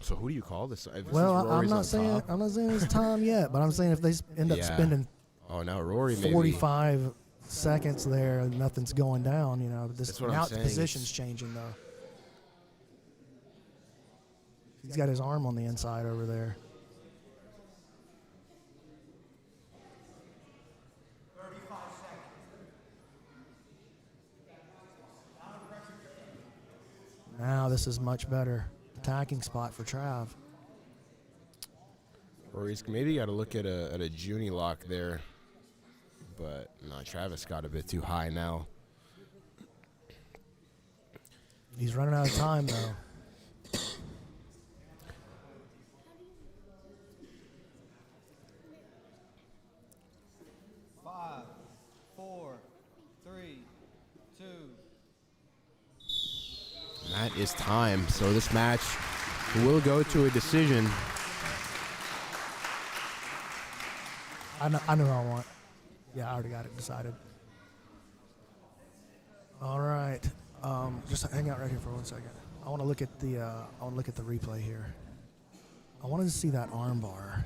So who do you call this? If Well, this is Rory's I'm on not saying top- it's time yet, but I'm saying if they end up Yeah. spending Oh, now Rory maybe. 45 seconds there and nothing's going down, That's what I'm now the saying. position's changing though. He's got his arm on the inside over there. Now this is much better attacking spot for Trav. Rory's maybe got to look at a Junie lock there, but no, Travis got a bit too high now. He's running out of time though. Five, four, three, two. And that is time. So this match will go to a decision. I know what I want. Yeah, I already got it decided. All right, just hang out right here for 1 second. I want to look at the replay here. I wanted to see that arm bar.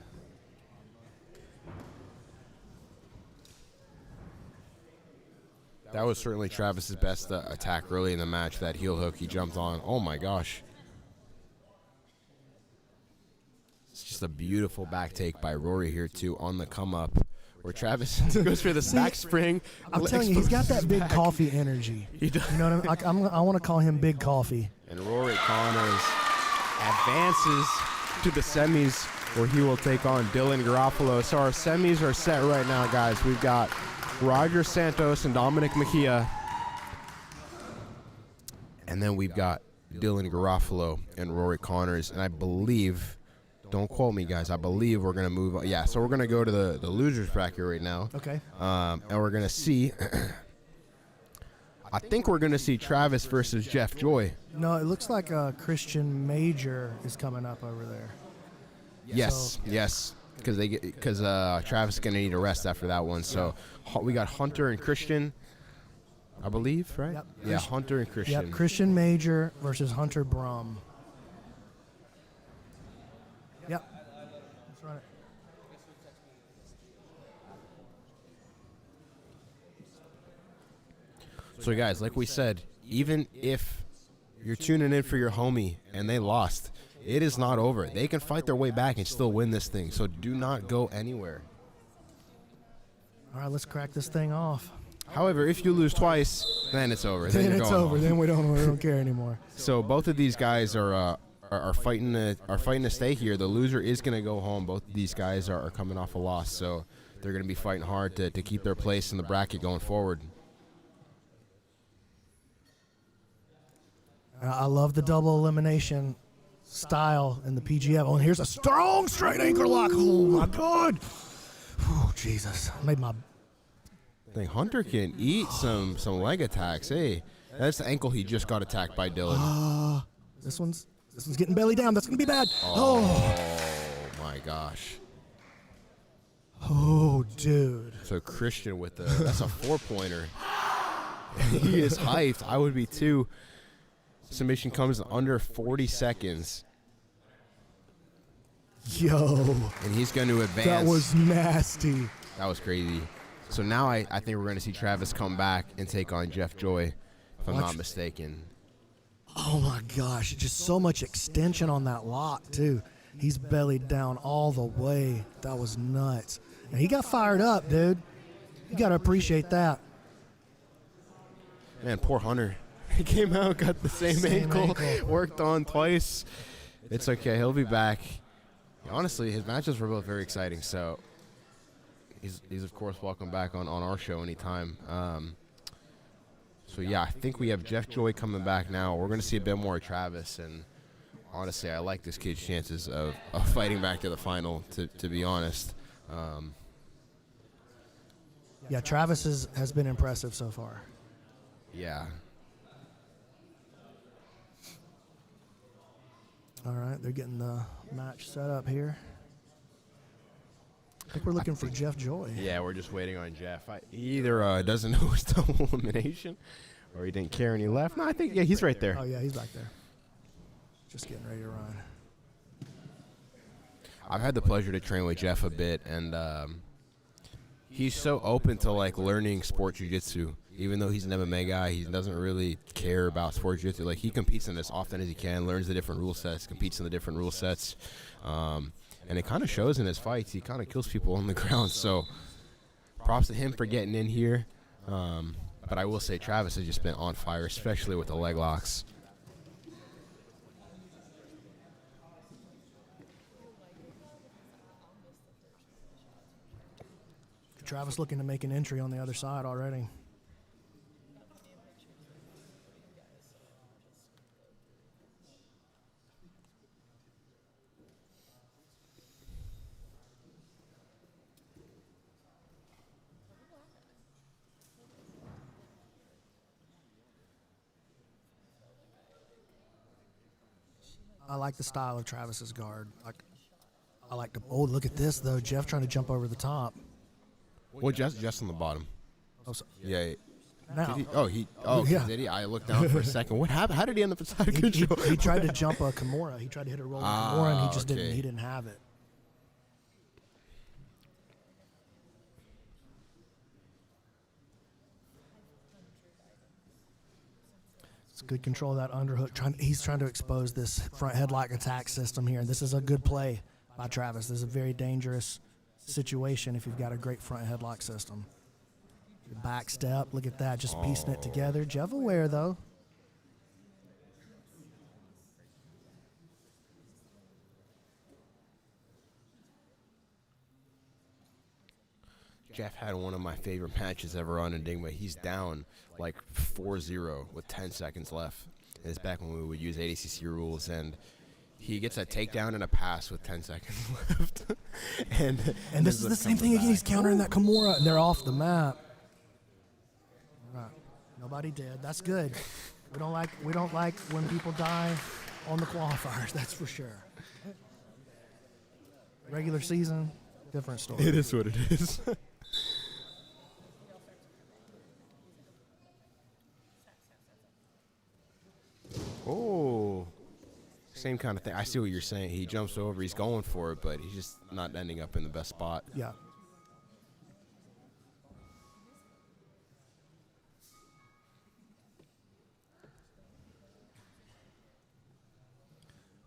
That was certainly Travis's best attack early in the match. That heel hook he jumped on. Oh my gosh. It's just a beautiful back take by Rory here too on the come up, where Travis goes for the back spring. I'm telling you, he's got that big coffee energy. He does. You know what I mean? I want to call him Big Coffee. And Rory Connors advances to the semis, where he will take on Dylan Garofalo. So our semis are set right now, guys. We've got Roger Santos and Dominic Mahia. And then we've got Dylan Garofalo and Rory Connors. And I believe, don't quote me, guys, I believe we're going to move on. Yeah, so we're going to go to the losers bracket right now. Okay. And we're going to see, I think we're going to see Travis versus Jeff Joy. No, it looks like Christian Major is coming up over there. Yes, yes, because Travis is gonna need a rest after that one. So we got Hunter and Christian, I believe, right? Yep. Yeah, Hunter and Christian. Yep, Christian Major versus Hunter Brum. Yep. Let's run it. So guys, like we said, even if you're tuning in for your homie and they lost, it is not over. They can fight their way back and still win this thing. So do not go anywhere. All right, let's crack this thing off. However, if you lose twice, then it's over. Then you're it's going over. home. Then we don't care anymore. So both of these guys are fighting to stay here. The loser is going to go home. Both of these guys are coming off a loss, so they're going to be fighting hard to keep their place in the bracket going forward. I love the double elimination style in the PGF. Oh, and here's a strong straight anchor lock. Oh my God. Oh Jesus. Made my. I think Hunter can eat some leg attacks. Hey, that's the ankle he just got attacked by Dylan. This one's getting belly down. That's gonna be bad. Oh my gosh. Oh, dude. So Christian with that's a 4-pointer. He is hyped. I would be too. Submission comes in under 40 seconds. Yo. And he's going to advance. That was nasty. That was crazy. So now I think we're going to see Travis come back and take on Jeff Joy, if I'm not mistaken. Oh my gosh. Just so much extension on that lock, too. He's bellied down all the way. That was nuts. And he got fired up, dude. You got to appreciate that. Man, poor Hunter. He came out, got the same ankle, worked on twice. It's okay. He'll be back. Honestly, his matches were both very exciting, so he's of course welcome back on our show anytime. So yeah, I think we have Jeff Joy coming back now. We're going to see a bit more of Travis, and honestly, I like this kid's chances of fighting back to the final, to be honest. Yeah, Travis has been impressive so far. Yeah. All right, they're getting the match set up here. I think we're looking for Jeff Joy. Yeah, we're just waiting on Jeff. He either doesn't know his double elimination or he didn't care and he left. No, I think, yeah, he's right there. Oh, yeah, he's back there. Just getting ready to run. I've had the pleasure to train with Jeff a bit, and he's so open to, like, learning sport jiu-jitsu. Even though he's an MMA guy, he doesn't really care about sport jiu-jitsu. Like, he competes in as often as he can, learns the different rule sets, competes in the different rule sets. And it kind of shows in his fights. He kind of kills people on the ground. So props to him for getting in here. But I will say Travis has just been on fire, especially with the leg locks. Travis looking to make an entry on the other side already. I like the style of Travis's guard. I like to. Oh, look at this though. Jeff trying to jump over the top. Well, just on the bottom. Oh, so, Yeah. now Yeah. Did he? I looked down for a second. What happened? How did he end up inside of control? he tried to jump a Kimura. He tried to hit a rolling Kimura, and he just didn't. Okay. He didn't have it. It's good control of that underhook. He's trying to expose this front headlock attack system here. This is a good play by Travis. This is a very dangerous situation if you've got a great front headlock system. Back step, look at that, just piecing it together. Jeff aware though. Jeff had one of my favorite matches ever on Enigma. He's down like 4-0 with 10 seconds left. It's back when we would use ADCC rules, and he gets a takedown and a pass with 10 seconds left. and this is the same thing again. He's countering that Kimura, and they're off the map. All right. Nobody did. That's good. We don't like when people die on the qualifiers. That's for sure. Regular season, different story. It is what it is. Oh, same kind of thing. I see what you're saying. He jumps over, he's going for it, but he's just not ending up in the best spot. Yeah.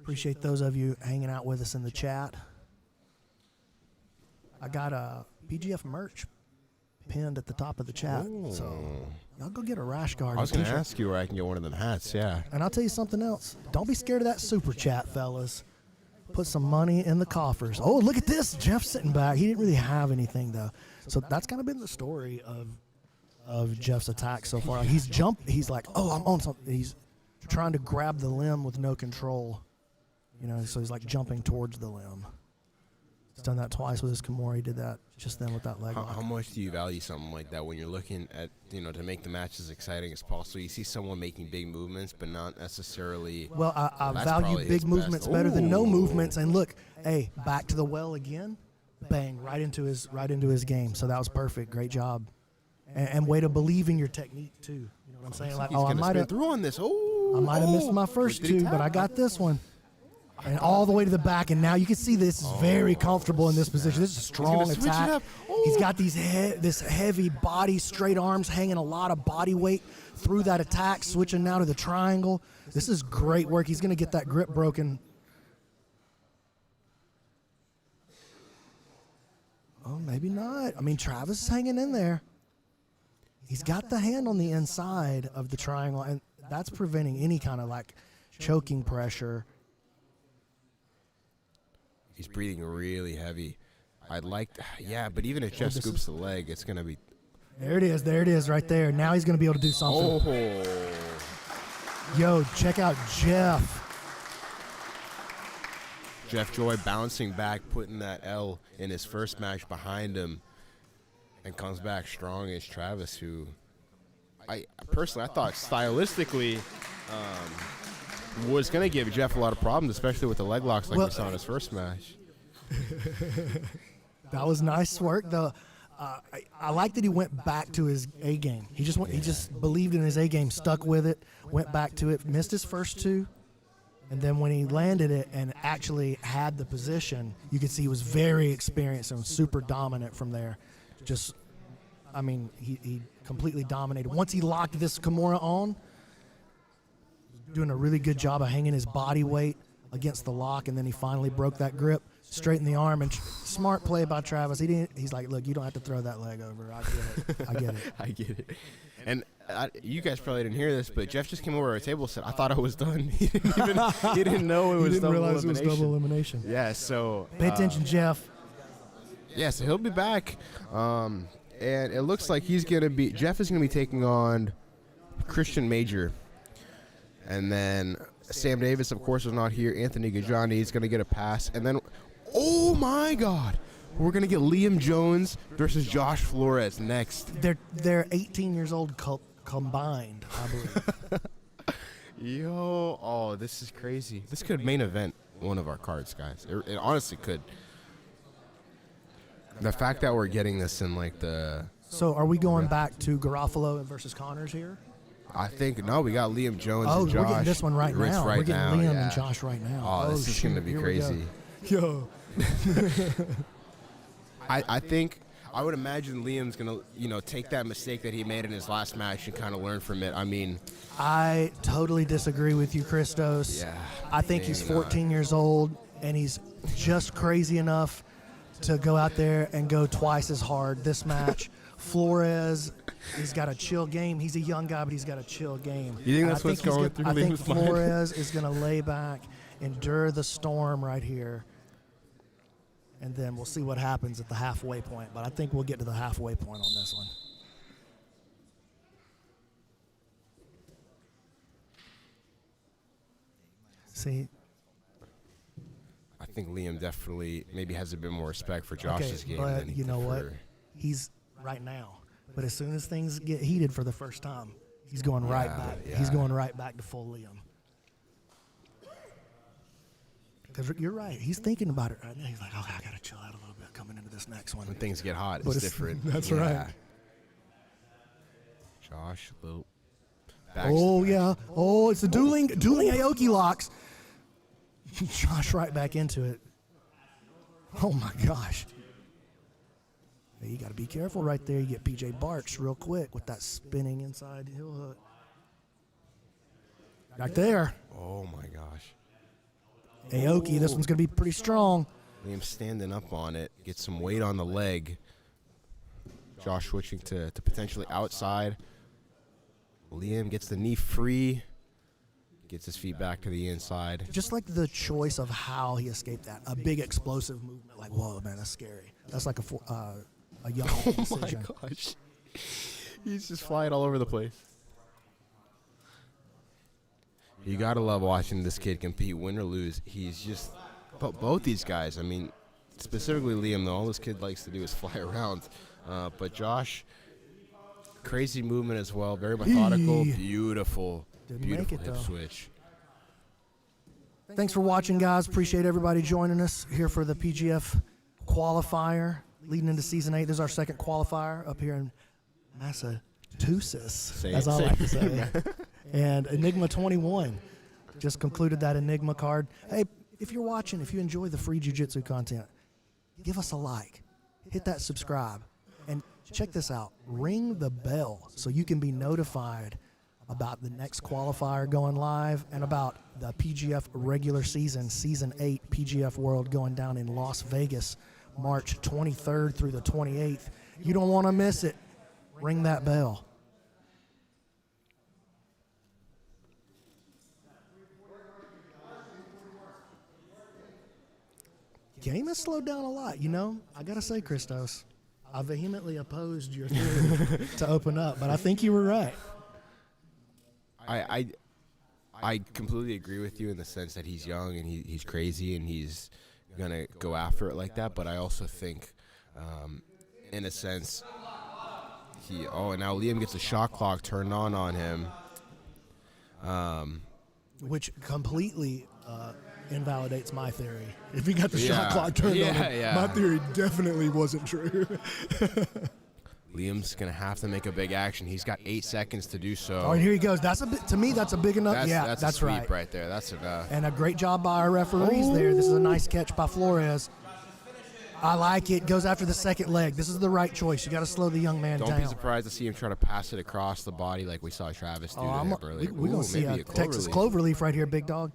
Appreciate those of you hanging out with us in the chat. I got a PGF merch pinned at the top of the chat, so y'all go get a rash guard. I was going to ask you where I can get one of them hats, yeah. And I'll tell you something else. Don't be scared of that super chat, fellas. Put some money in the coffers. Oh, look at this. Jeff's sitting back. He didn't really have anything, though. So that's kind of been the story of Jeff's attack so far. He's jumped. He's like, oh, I'm on something. He's trying to grab the limb with no control. You know, so he's like jumping towards the limb. He's done that twice with his Kimura. He did that just then with that leg lock. How much do you value something like that when you're looking at, to make the match as exciting as possible? You see someone making big movements, but not necessarily. Well, I value big movements better than no movements. And look, hey, back to the well again. Bang, right into his game. So that was perfect. Great job. And way to believe in your technique, too. You know what I'm saying? Like, I might have through on this. I might have missed my first two, but I got this one. And all the way to the back, and now you can see this is very comfortable in this position. This is a strong attack. He's got this heavy body, straight arms, hanging a lot of body weight through that attack, switching now to the triangle. This is great work. He's going to get that grip broken. Oh, maybe not. I mean, Travis is hanging in there. he's got the hand on the inside of the triangle, and that's preventing any kind of like choking pressure. He's breathing really heavy. Yeah, but even if Jeff scoops the leg, it's going to be... There it is right there. Now he's going to be able to do something. Oh. Yo, check out Jeff. Jeff Joy bouncing back, putting that L in his first match behind him, and comes back strong as Travis, who I personally thought stylistically was going to give Jeff a lot of problems, especially with the leg locks like we saw in his first match. That was nice work, though. I like that he went back to his A game. He just believed in his A game, stuck with it, went back to it, missed his first two, and then when he landed it and actually had the position, you could see he was very experienced and super dominant from there. He completely dominated. Once he locked this Kimura on, doing a really good job of hanging his body weight against the lock, and then he finally broke that grip, straightened the arm, and smart play by Travis. He's like, look, you don't have to throw that leg over. I get it. I get it. And you guys probably didn't hear this, but Jeff just came over to our table and said, I thought I was done. He didn't know it was double elimination. Realize it was double elimination. Yeah, so... Pay attention, Jeff. Yeah, so he'll be back. And it looks like Jeff is going to be taking on Christian Major. And then Sam Davis, of course, is not here. Anthony Gojahni is going to get a pass. And then, oh, my God, we're going to get Liam Jones versus Josh Flores next. They're 18 years old combined, I believe. Yo, this is crazy. This could main event one of our cards, guys. It honestly could. The fact that we're getting this in like the... So are we going back to Garofalo versus Connors here? I think, no, we got Liam Jones and Josh. We're getting this one right now. We're getting Liam and Josh right now. Oh, this is going to be crazy. Yo. I would imagine Liam's going to, take that mistake that he made in his last match and kind of learn from it. I totally disagree with you, Christos. Yeah. I think he's 14 years old, and he's just crazy enough to go out there and go twice as hard this match. Flores, he's got a chill game. He's a young guy, but he's got a chill game. You think that's what's going through Liam's mind? I think Flores is going to lay back, endure the storm right here, and then we'll see what happens at the halfway point. But I think we'll get to the halfway point on this one. See? I think Liam definitely maybe has a bit more respect for Josh's game. But than you know what? He's right now. But as soon as things get heated for the first time, he's going right back. Yeah. He's going right back to full Liam. Because you're right. He's thinking about it right now. He's like, okay, I got to chill out a little bit coming into this next one. When things get hot, it's different. That's right. Josh, little. Oh, yeah. Oh, it's the dueling Aoki locks. Josh right back into it. Oh, my gosh. Hey, you got to be careful right there. You get PJ Barks real quick with that spinning inside heel hook. Right there. Oh, my gosh. Aoki, this one's going to be pretty strong. Liam standing up on it, gets some weight on the leg. Josh switching to potentially outside. Liam gets the knee free. Gets his feet back to the inside. Just like the choice of how he escaped that. A big explosive movement. Like, whoa, man, that's scary. That's like a young decision. Oh, my gosh. He's just flying all over the place. You got to love watching this kid compete, win or lose. He's just, but both these guys, specifically Liam, though, all this kid likes to do is fly around. But Josh, crazy movement as well, very methodical, beautiful Make it, hip though. switch. Thanks for watching, guys. Appreciate everybody joining us here for the PGF qualifier leading into Season 8. This is our second qualifier up here in Massachusetts, as I like to say. And Enigma 21 just concluded that Enigma card. Hey, if you're watching, if you enjoy the free jiu-jitsu content, give us a like. Hit that subscribe. And check this out. Ring the bell so you can be notified about the next qualifier going live and about the PGF regular season, Season 8 PGF World going down in Las Vegas, March 23rd through the 28th. You don't want to miss it. Ring that bell. game has slowed down a lot, you know? I got to say, Christos, I vehemently opposed your theory to open up, but I think you were right. I completely agree with you in the sense that he's young and he's crazy and he's going to go after it like that, but I also think, in a sense, and now Liam gets a shot clock turned on him. Which completely invalidates my theory. If he got the shot clock turned on him, my theory definitely wasn't true. Liam's going to have to make a big action. He's got 8 seconds to do so. Oh, and here he goes. To me, that's a big enough. That's a sweep right there. That's enough. And a great job by our referees there. This is a nice catch by Flores. I like it. Goes after the second leg. This is the right choice. You got to slow the young man down. Don't be surprised to see him try to pass it across the body like we saw Travis do earlier. We're going to see a Texas cloverleaf. cloverleaf right here, big dog.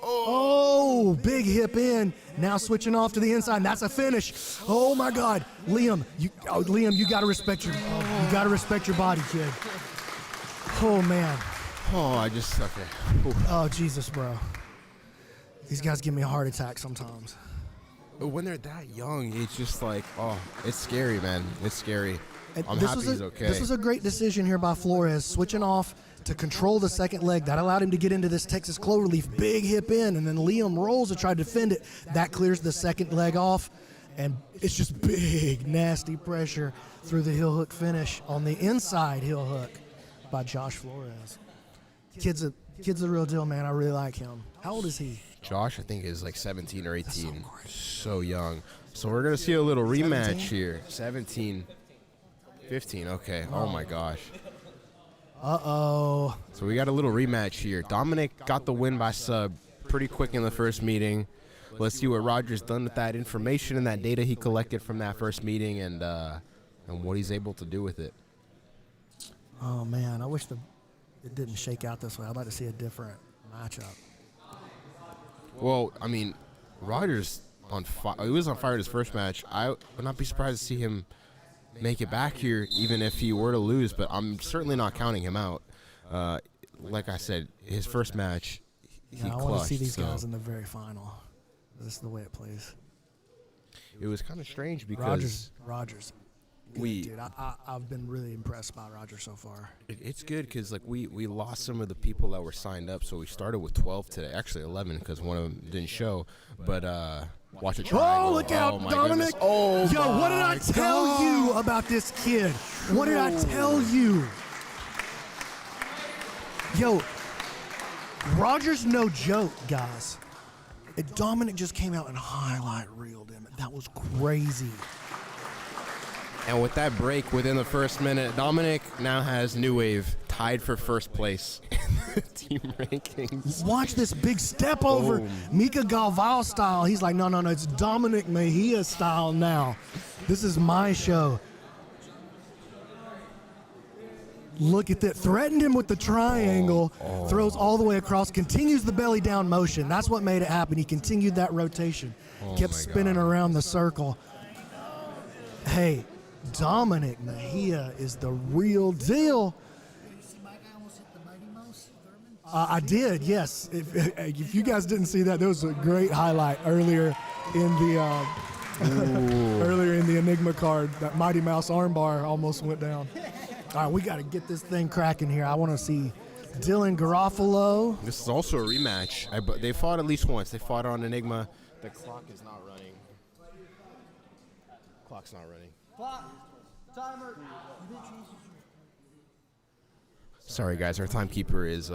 Oh, big hip in. Now switching off to the inside. And that's a finish. Oh my God, Liam, you got to respect your body, kid. Oh man. Okay. Oh Jesus, bro. These guys give me a heart attack sometimes. When they're that young, it's just like, it's scary, man. It's scary. I'm happy he's okay. This was a great decision here by Flores, switching off to control the second leg. That allowed him to get into this Texas cloverleaf, big hip in, and then Liam rolls to try to defend it. That clears the second leg off, and it's just big, nasty pressure through the heel hook finish on the inside heel hook by Josh Flores. Kid's a real deal, man. I really like him. How old is he? Josh, I think, is like 17 or 18. So young. So we're going to see a little rematch here. 17, 15. Okay. Oh, my gosh. Uh-oh. So we got a little rematch here. Dominic got the win by sub pretty quick in the first meeting. Let's see what Roger's done with that information and that data he collected from that first meeting and what he's able to do with it. Oh, man. I wish it didn't shake out this way. I'd like to see a different matchup. Well, I mean, Roger's on fire. He was on fire in his first match. I would not be surprised to see him make it back here, even if he were to lose, but I'm certainly not counting him out. Like I said, his first match, he clutched. I want to see these guys in the very final. This is the way it plays. It was kind of strange because Rogers. Dude, I've been really impressed by Roger so far. It's good because like we lost some of the people that were signed up, so we started with 12 today. Actually 11 because one of them didn't show. But watch it. Oh, look out, Dominic! Goodness. Oh, yo, what did I tell you about this kid? What did I tell you? Yo, Roger's no joke, guys. Dominic just came out and highlight reeled him. That was crazy. And with that break within the first minute, Dominic now has New Wave tied for first place in the team rankings. Watch this big step over Mika Galval style. He's like, no, it's Dominic Mahia style now. This is my show. Look at that. Threatened him with the triangle. Throws all the way across. Continues the belly down motion. That's what made it happen. He continued that rotation. Kept spinning around the circle. Hey, Dominic Mahia is the real deal. Did you see my guy almost hit the Mighty Mouse, Thurman? I did, yes. If you guys didn't see that, there was a great highlight earlier in the earlier in the Enigma card. That Mighty Mouse armbar almost went down. All right, we got to get this thing cracking here. I want to see Dylan Garofalo. This is also a rematch. They fought at least once. They fought on Enigma. The clock is not running. Clock's not running. Clock. Timer. Sorry, guys. Our timekeeper is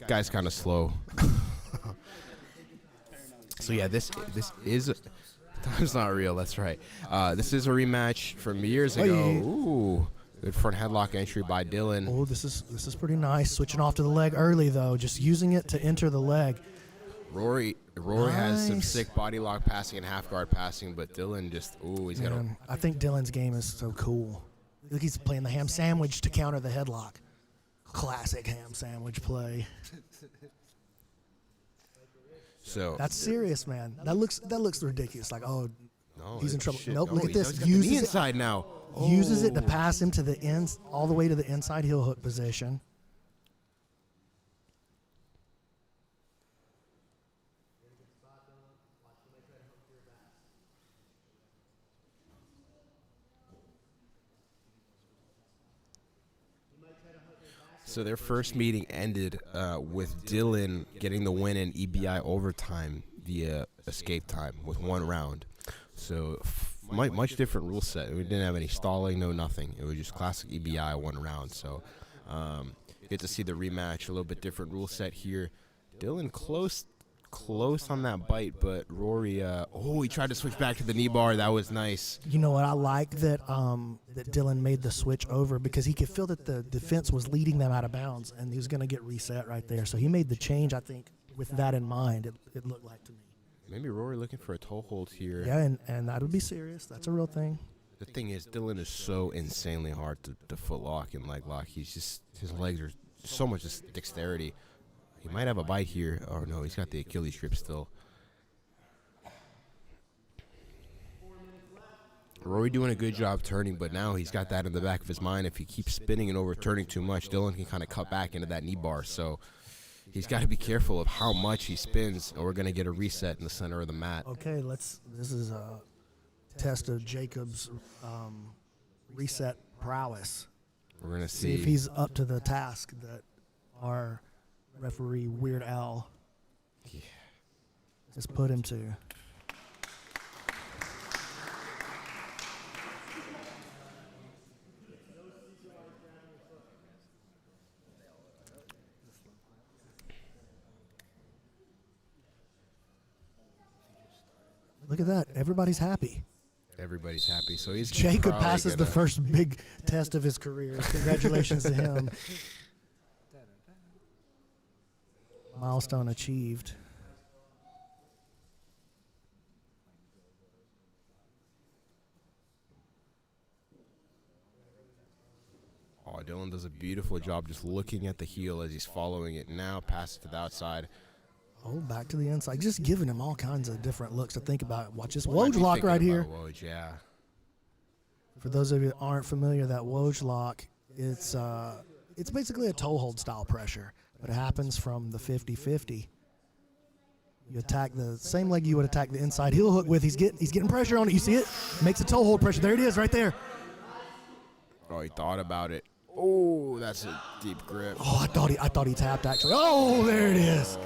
guy's kind of slow. So yeah, this is time's not real. That's right. This is a rematch from years ago. Ooh, good front headlock entry by Dylan. Oh, this is pretty nice. Switching off to the leg early though, just using it to enter the leg. Rory has some sick body lock passing and half guard passing, but Dylan he's got a... I think Dylan's game is so cool. Look, he's playing the ham sandwich to counter the headlock. Classic ham sandwich play. So that's serious, man. That looks ridiculous. Like, no, he's in trouble. Shit. Nope, look at this. He's got the knee inside now. Uses it to pass him to the ends, all the way to the inside heel hook position. So their first meeting ended with Dylan getting the win in EBI overtime via escape time with 1 round. So much different rule set. We didn't have any stalling, no nothing. It was just classic EBI 1 round. So get to see the rematch, a little bit different rule set here. Dylan close on that bite, but Rory, he tried to switch back to the knee bar. That was nice. You know what? I like that that Dylan made the switch over because he could feel that the defense was leading them out of bounds, and he was going to get reset right there. So he made the change, I think, with that in mind, it looked like to me. Maybe Rory looking for a toe hold here. Yeah, and that would be serious. That's a real thing. The thing is, Dylan is so insanely hard to foot lock and leg lock. His legs are so much dexterity. He might have a bite here. Oh, no, he's got the Achilles strip still. Rory doing a good job turning, but now he's got that in the back of his mind. If he keeps spinning and overturning too much, Dylan can kind of cut back into that knee bar. So he's got to be careful of how much he spins, or we're going to get a reset in the center of the mat. Okay, this is a test of Jacob's reset prowess. We're going to See if he's up to the task that our referee Weird Al has put him to. Look at that. Everybody's happy. Everybody's happy. So he's Jacob passes the first big test of his career. Congratulations to him. Milestone achieved. Oh, Dylan does a beautiful job just looking at the heel as he's following it. Now pass it to the outside. Oh, back to the inside. Just giving him all kinds of different looks to think about. Watch this Woj lock right here. Woj, yeah. For those of you that aren't familiar, that Woj lock, it's basically a toe hold style pressure, but it happens from the 50-50. You attack the same leg you would attack the inside heel hook with. He's getting pressure on it. You see it? Makes a toe hold pressure. There it is, right there. Oh, he thought about it. Oh, that's a deep grip. Oh, I thought he tapped actually. Oh, there it is.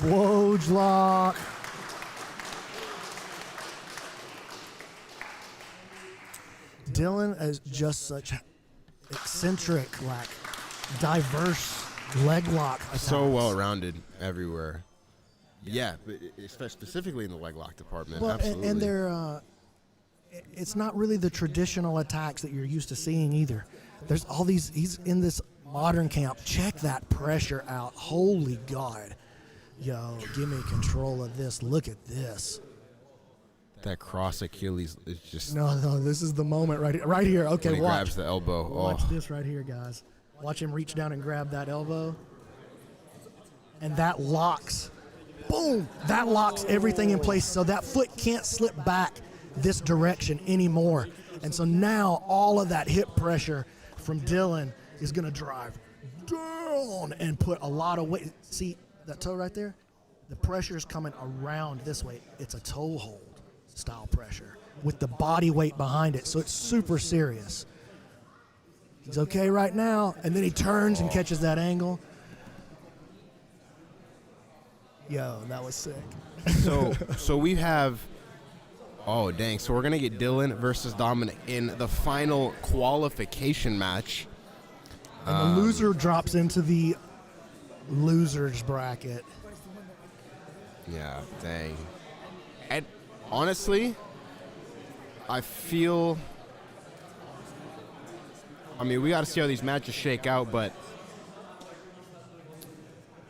Woj lock. Dylan is just such eccentric, like diverse leg lock attacks. So well-rounded everywhere. Yeah, but specifically in the leg lock department. Well, absolutely. and they're it's not really the traditional attacks that you're used to seeing either. There's all these. He's in this modern camp. Check that pressure out. Holy God. Yo, give me control of this. Look at this. That cross Achilles is just... No, this is the moment right here. Okay, when he watch. grabs the elbow. Watch this right here, guys. Watch him reach down and grab that elbow. And that locks. Boom! That locks everything in place so that foot can't slip back this direction anymore. And so now all of that hip pressure from Dylan is going to drive down and put a lot of weight. See that toe right there? The pressure is coming around this way. It's a toe hold style pressure with the body weight behind it. So it's super serious. He's okay right now. And then he turns and catches that angle. Yo, that was sick. So we have... Oh, dang. So we're going to get Dylan versus Dominic in the final qualification match. And the loser drops into the losers bracket. Yeah, dang. And honestly, I feel... I mean, we got to see how these matches shake out, but...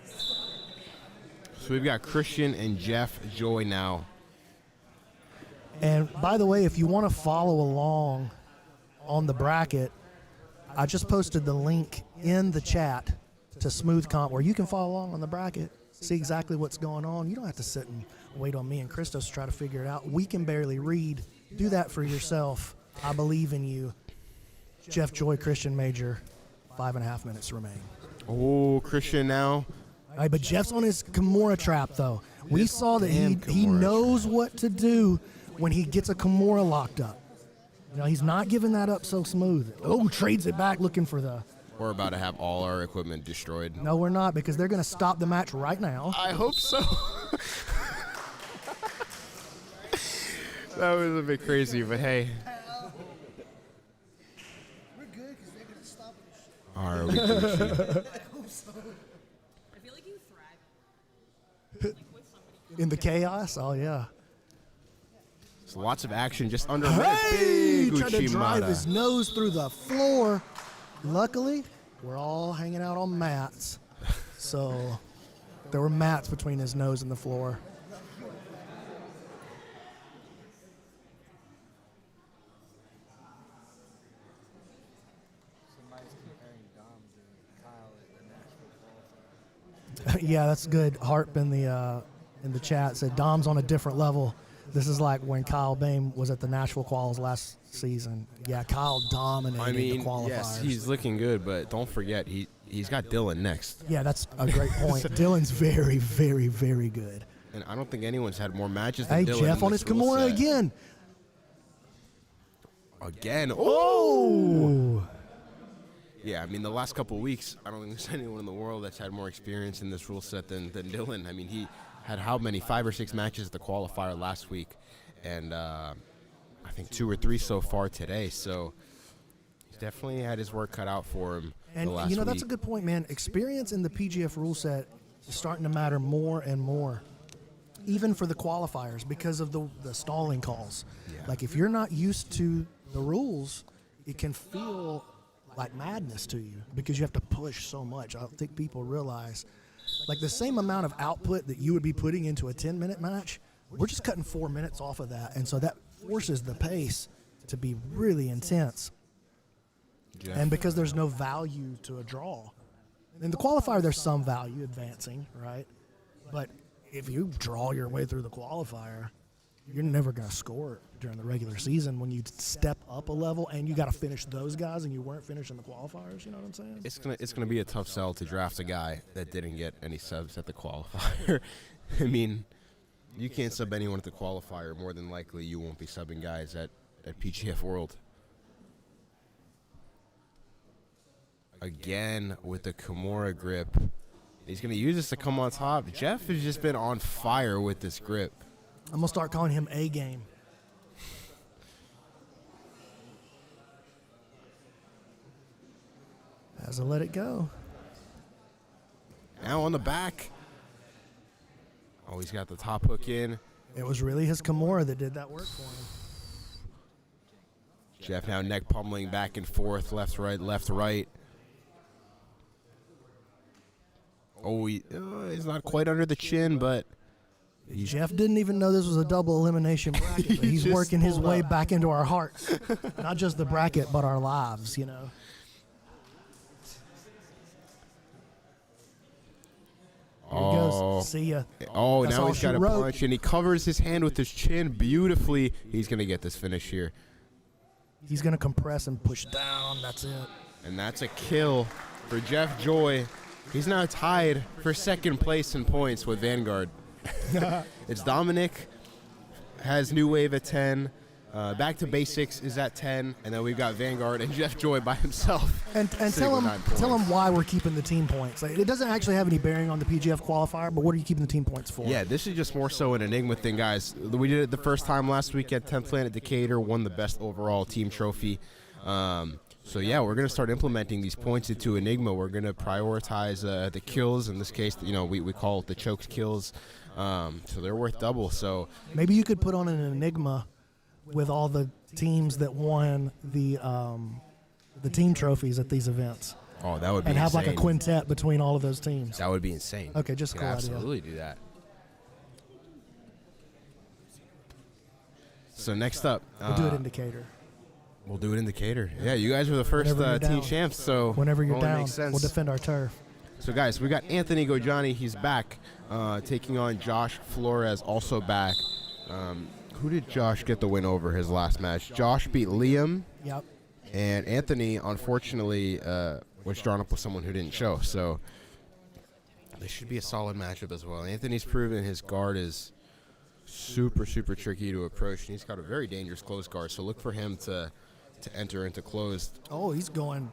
So we've got Christian and Jeff Joy now. And by the way, if you want to follow along on the bracket, I just posted the link in the chat to Smooth Comp where you can follow along on the bracket, see exactly what's going on. You don't have to sit and wait on me and Christos to try to figure it out. We can barely read. Do that for yourself. I believe in you. Jeff Joy, Christian Major, 5.5 minutes remain. Oh, Christian now. All right, but Jeff's on his Kimura trap, though. We saw that he knows what to do when he gets a Kimura locked up. You know, he's not giving that up so smooth. Oh, trades it back looking for the We're about to have all our equipment destroyed. No, we're not, because they're going to stop the match right now. I hope so. That was a bit crazy, but hey. We're good because they're going to stop it. All right, we Gucci. I hope so. I feel like you thrive. In the chaos? Oh, yeah. So lots of action just under Hey! big Tried to drive Uchimata. his nose through the floor. Luckily, we're all hanging out on mats. So there were mats between his nose and the floor. Somebody's comparing Dom to Kyle at the Nashville qualifier. Yeah, that's good. Harp in the chat said Dom's on a different level. This is like when Kyle Bame was at the Nashville quals last season. Yeah, Kyle dominated I mean, the qualifiers. yes, he's looking good, but don't forget he's got Dylan next, Yeah, that's a great point. Dylan's very, very, very good. and I don't think anyone's had more matches than Hey, Dylan. Jeff in on this his rule Kimura set. again. Again. Oh! Yeah, I mean, the last couple of weeks, I don't think there's anyone in the world that's had more experience in this rule set than Dylan. I mean, he had how many? 5 or 6 matches at the qualifier last week, and I think 2 or 3 so far today. So he's definitely had his work cut out for him And the last you know, that's week. a good point, man. Experience in the PGF rule set is starting to matter more and more, even for the qualifiers, because of the stalling calls. Yeah. Like, if you're not used to the rules, it can feel like madness to you because you have to push so much. I don't think people realize, like, the same amount of output that you would be putting into a 10-minute match, we're just cutting 4 minutes off of that, and so that forces the pace to be really intense. Jeff. And because there's no value to a draw. In the qualifier, there's some value advancing, right? But if you draw your way through the qualifier, you're never going to score during the regular season when you step up a level and you got to finish those guys and you weren't finishing the qualifiers. You know what I'm saying? It's gonna be a tough sell to draft a guy that didn't get any subs at the qualifier. I mean, you can't sub anyone at the qualifier. More than likely, you won't be subbing guys at PGF World. Again with the Kimura grip. He's going to use this to come on top. Jeff has just been on fire with this grip. I'm going to start calling him A-game. Has to let it go. Now on the back. Oh, he's got the top hook in. It was really his Kimura that did that work for him. Jeff now neck pummeling back and forth, left, right. Oh, he's not quite under the chin, but Jeff didn't even know this was a double elimination bracket, but he's just working his pulled way up. back into our hearts. Not just the bracket, but our lives, you know. Here he goes. See ya. Oh, That's now all he's she got a wrote. punch, and he covers his hand with his chin beautifully. He's going to get this finish here. He's going to compress and push down. That's it. And that's a kill for Jeff Joy. He's now tied for second place in points with Vanguard. It's Dominic, has New Wave at 10. Back to Basics is at 10. And then we've got Vanguard and Jeff Joy by himself. And sitting tell with him 9 points. why we're keeping the team points. Like, it doesn't actually have any bearing on the PGF qualifier, but what are you keeping the team points for? Yeah, this is just more so an Enigma thing, guys. We did it the first time last week at 10th Planet Decatur, won the best overall team trophy. So, yeah, we're going to start implementing these points into Enigma. We're going to prioritize the kills. In this case, we call it the choked kills. So they're worth double. So Maybe you could put on an Enigma with all the teams that won the team trophies at these events. Oh, that would be And have insane. like a quintet between all of those teams. That would be insane. Okay, just We a cool could idea. absolutely do that. So next up, We'll do it indicator. we'll do it in Decatur. Yeah, you guys were the first Whenever you're team down. champs, so Whenever you're only down, makes sense. we'll defend our turf. So, guys, we got Anthony Gojahni. He's back, taking on Josh Flores, also back. Who did Josh get the win over his last match? Josh beat Liam, Yep. and Anthony, unfortunately, was drawn up with someone who didn't show. So this should be a solid matchup as well. Anthony's proven his guard is super, super tricky to approach, and he's got a very dangerous closed guard. So look for him to enter into closed. Oh, he's going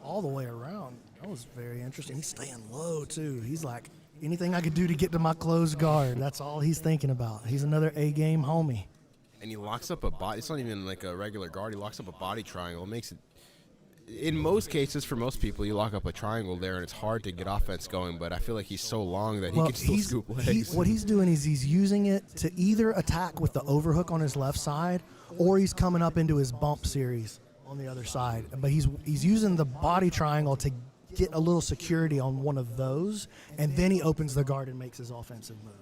all the way around. That was very interesting. He's staying low, too. He's like, anything I could do to get to my closed guard. That's all he's thinking about. He's another A-game homie. And he locks up a body. It's not even like a regular guard. He locks up a body triangle. It makes it, in most cases, for most people, you lock up a triangle there, and it's hard to get offense going. But I feel like he's so long that he can still scoop legs. What he's doing is he's using it to either attack with the overhook on his left side, or he's coming up into his bump series on the other side. But he's using the body triangle to get a little security on one of those, and then he opens the guard and makes his offensive move.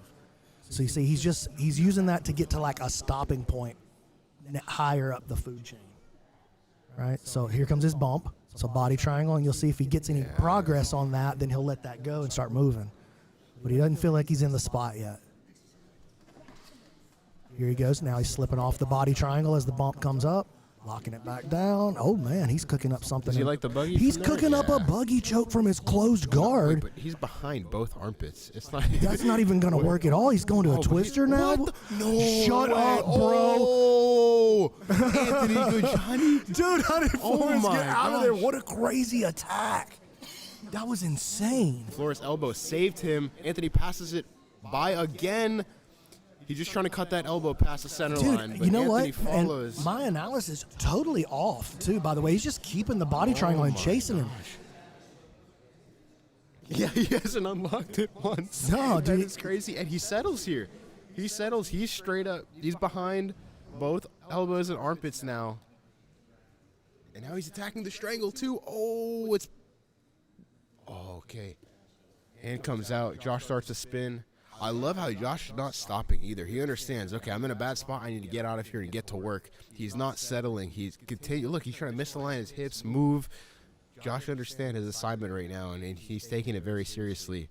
So you see, he's using that to get to like a stopping point higher up the food chain. Right? So here comes his bump. So body triangle, and you'll see if he gets any progress on that, then he'll let that go and start moving. But he doesn't feel like he's in the spot yet. Here he goes. Now he's slipping off the body triangle as the bump comes up, locking it back down. Oh, man, he's cooking up something. Does he like the buggy? He's cooking up a buggy choke from his closed guard. Wait, but he's behind both armpits. It's not. That's not even going to work at all. He's going to a twister now. No. Shut up, bro. Oh, Anthony Gojahni. Dude, how did Flores my get out of there? gosh. What a crazy attack. That was insane. Flores' elbow saved him. Anthony passes it by again. He's just trying to cut that elbow past the center line. Dude, But you know Anthony what? follows. And my analysis totally off, too, by the way. He's just keeping the body triangle and chasing him. Yeah, he hasn't unlocked it once. No, That dude. is crazy. And he settles here. He settles. He's straight up. He's behind both elbows and armpits now. And now he's attacking the strangle, too. Oh, it's... Oh, okay. Hand comes out. Josh starts to spin. I love how Josh is not stopping either. He understands, okay, I'm in a bad spot. I need to get out of here and get to work. He's not settling. He's continue. Look, he's trying to misalign his hips, move. Josh understands his assignment right now, and he's taking it very seriously.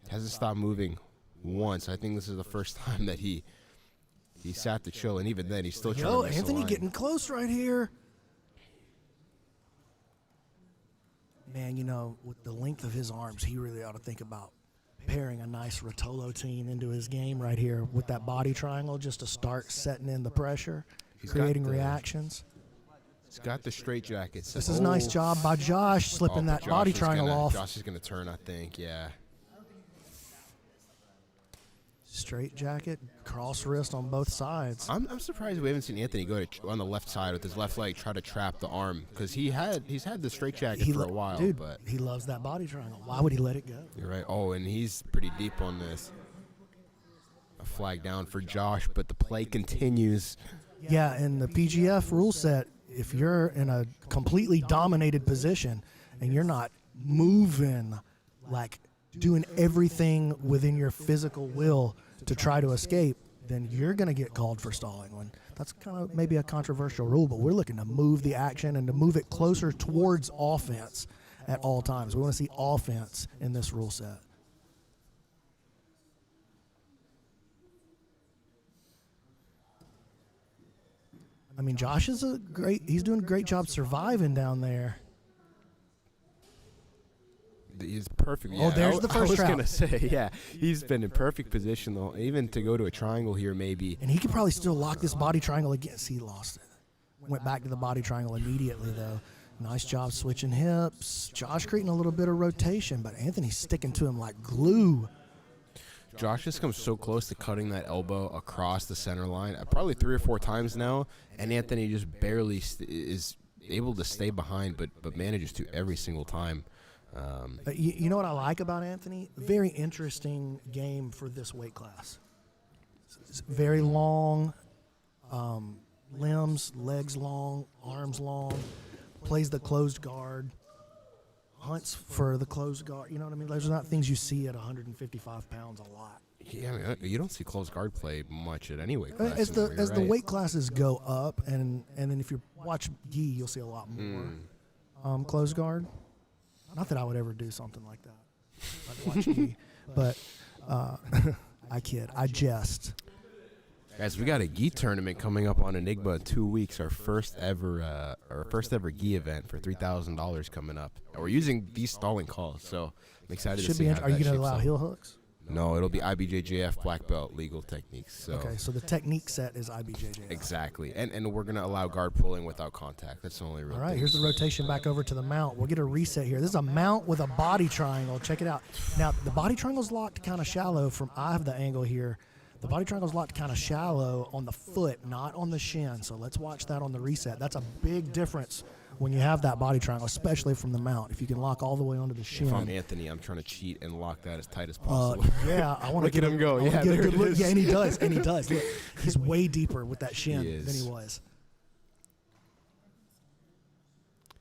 Hasn't stopped moving once. I think this is the first time that he sat the chill, and even then, he's still trying to misalign. Anthony getting close right here. Man, you know, with the length of his arms, he really ought to think about pairing a nice Rotolo team into his game right here with that body triangle just to start setting in the pressure, creating reactions. He's got the straight jackets. This is a nice job by Josh slipping that body triangle off. Josh is going to turn, I think, yeah. Straight jacket, cross wrist on both sides. I'm surprised we haven't seen Anthony go on the left side with his left leg try to trap the arm because he's had the straight jacket for a while. Dude, but he loves that body triangle. Why would he let it go? you're right. Oh, and he's pretty deep on this. A flag down for Josh, but the play continues. Yeah, in the PGF rule set, if you're in a completely dominated position and you're not moving, like doing everything within your physical will to try to escape, then you're going to get called for stalling. That's kind of maybe a controversial rule, but we're looking to move the action and to move it closer towards offense at all times. We want to see offense in this rule set. I mean, Josh is he's doing a great job surviving down there. He's perfect. Oh, there's the first I was trap. going to say, yeah, he's been in perfect position, though, even to go to a triangle here maybe. And he could probably still lock this body triangle again. See, he lost it. Went back to the body triangle immediately, though. Nice job switching hips. Josh creating a little bit of rotation, but Anthony's sticking to him like glue. Josh has come so close to cutting that elbow across the center line, probably 3 or 4 times now, and Anthony just barely is able to stay behind, but manages to every single time. You know what I like about Anthony? Very interesting game for this weight class. It's very long, limbs, legs long, arms long, plays the closed guard, hunts for the closed guard. You know what I mean? Those are not things you see at 155 pounds a lot. Yeah, I mean, you don't see closed guard play much at any weight class. As anymore, the you're right. weight classes go up, and then if you watch gi, you'll see a lot more closed guard. Not that I would ever do something like that. I'd watch gi, but I kid. I jest. Guys, we got a gi tournament coming up on Enigma in 2 weeks. Our first ever gi event for $3,000 coming up. And we're using these stalling calls, so I'm excited to Should see be. how Are you that going to shapes allow up. heel hooks? No, it'll be IBJJF black belt legal techniques. So. Okay, so the technique set is IBJJ. Exactly, and we're gonna allow guard pulling without contact. That's the only real. All right, thing. here's the rotation back over to the mount. We'll get a reset here. This is a mount with a body triangle. Check it out. Now, the body triangle's locked kind of shallow I have the angle here. The body triangle's locked kind of shallow on the foot, not on the shin. So let's watch that on the reset. That's a big difference when you have that body triangle, especially from the mount. If you can lock all the way onto the shin. If I'm Anthony, I'm trying to cheat and lock that as tight as possible. Yeah, I want to Look at him go. Yeah, there it is. Yeah, and he does. Look, he's way deeper with that shin He is. than he was.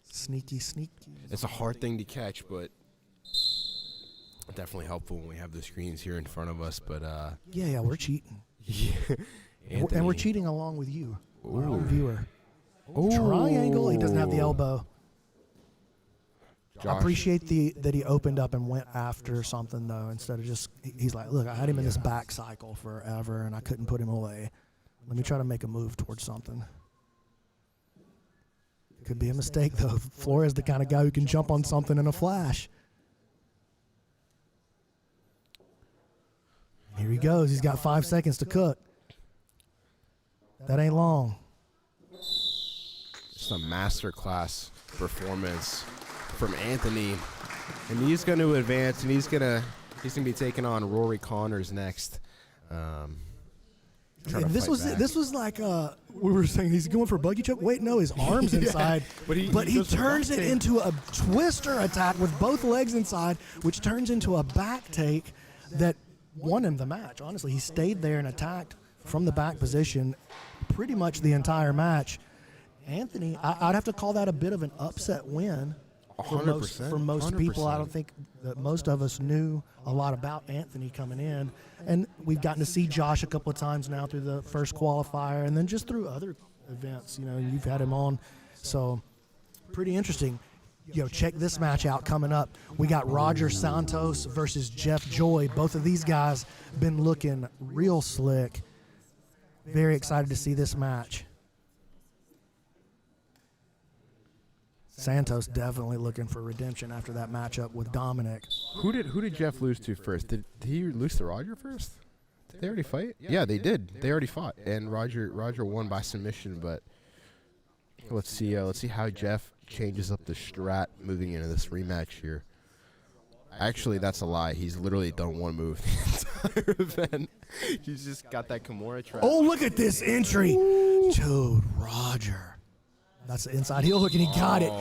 Sneaky. It's a hard thing to catch, but definitely helpful when we have the screens here in front of us. But Yeah, we're cheating. Anthony. And we're cheating along with you, our Ooh. own viewer. Ooh. Triangle. He doesn't have the elbow. I Josh. appreciate that he opened up and went after something, though, instead of just, he's like, look, I had him in this back cycle forever, and I couldn't put him away. Let me try to make a move towards something. Could be a mistake, though. Flores the kind of guy who can jump on something in a flash. Here he goes. He's got 5 seconds to cook. That ain't long. Just a masterclass performance from Anthony, and he's going to advance, and he's gonna be taking on Rory Connors next. And this was like we were saying he's going for a buggy choke. Wait, no, his arm's inside. but he he turns it into a twister attack with both legs inside, which turns into a back take that won him the match. Honestly, he stayed there and attacked from the back position pretty much the entire match. Anthony, I'd have to call that a bit of an upset win. 100%. For most people, I don't think that most of us knew a lot about Anthony coming in. And we've gotten to see Josh a couple of times now through the first qualifier and then just through other events. You know, you've had him on. So, pretty interesting. Check this match out coming up. We got Roger Santos versus Jeff Joy. Both of these guys been looking real slick. Very excited to see this match. Santos definitely looking for redemption after that matchup with Dominic. Who did Jeff lose to first? Did he lose to Roger first? Did they already fight? Yeah, they did. They already fought, and Roger won by submission. But let's see how Jeff changes up the strat moving into this rematch here. Actually, that's a lie. He's literally done one move the entire event. He's just got that Kimura trap. Oh, look at this entry. Dude, Roger. That's the inside heel hook, and he got it.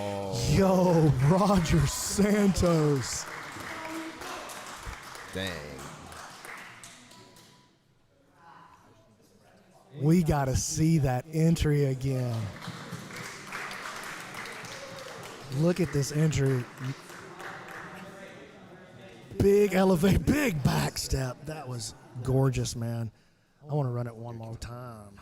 Yo, Roger Santos. Dang. We got to see that entry again. Look at this entry. Big elevate, big back step. That was gorgeous, man. I want to run it one more time.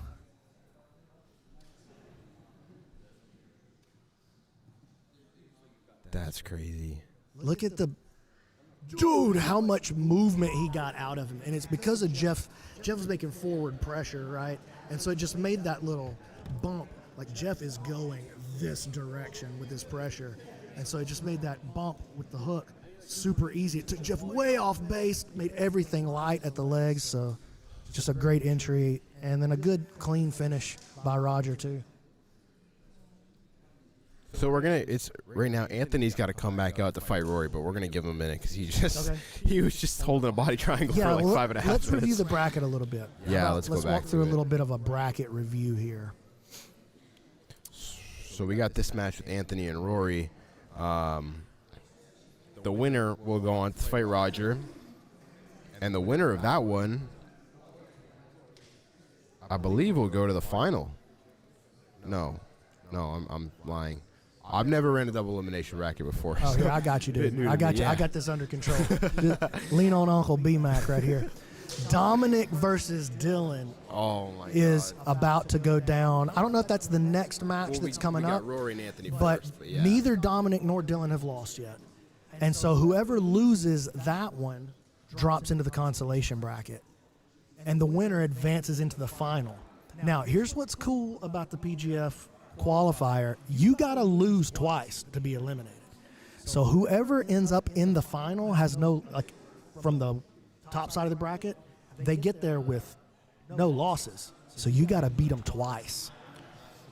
That's crazy. Look at dude, how much movement he got out of him. And it's because of Jeff. Jeff was making forward pressure, right? And so it just made that little bump. Like Jeff is going this direction with his pressure. And so it just made that bump with the hook super easy. It took Jeff way off base, made everything light at the legs. So just a great entry. And then a good, clean finish by Roger, too. So right now Anthony's got to come back out to fight Rory, but we're gonna give him a minute because he was just holding a body triangle for like 5.5 minutes. Let's review the bracket a little bit. Yeah, let's go back walk through to a little bit of a bracket review here. So we got this match with Anthony and Rory. The winner will go on to fight Roger, and the winner of that one, I believe, will go to the final. No, I'm lying. I've never ran a double elimination bracket before. Oh, here, I got you, dude. I got you. I got this under control. Lean on Uncle B-Mac right here. Dominic versus Dylan is about to go down. I don't know if that's the next match that's coming up. Rory and Anthony but yeah. Neither Dominic nor Dylan have lost yet. And so whoever loses that one drops into the consolation bracket. And the winner advances into the final. Now, here's what's cool about the PGF qualifier. You got to lose twice to be eliminated. So whoever ends up in the final has no, like, from the top side of the bracket, they get there with no losses. So you got to beat them twice.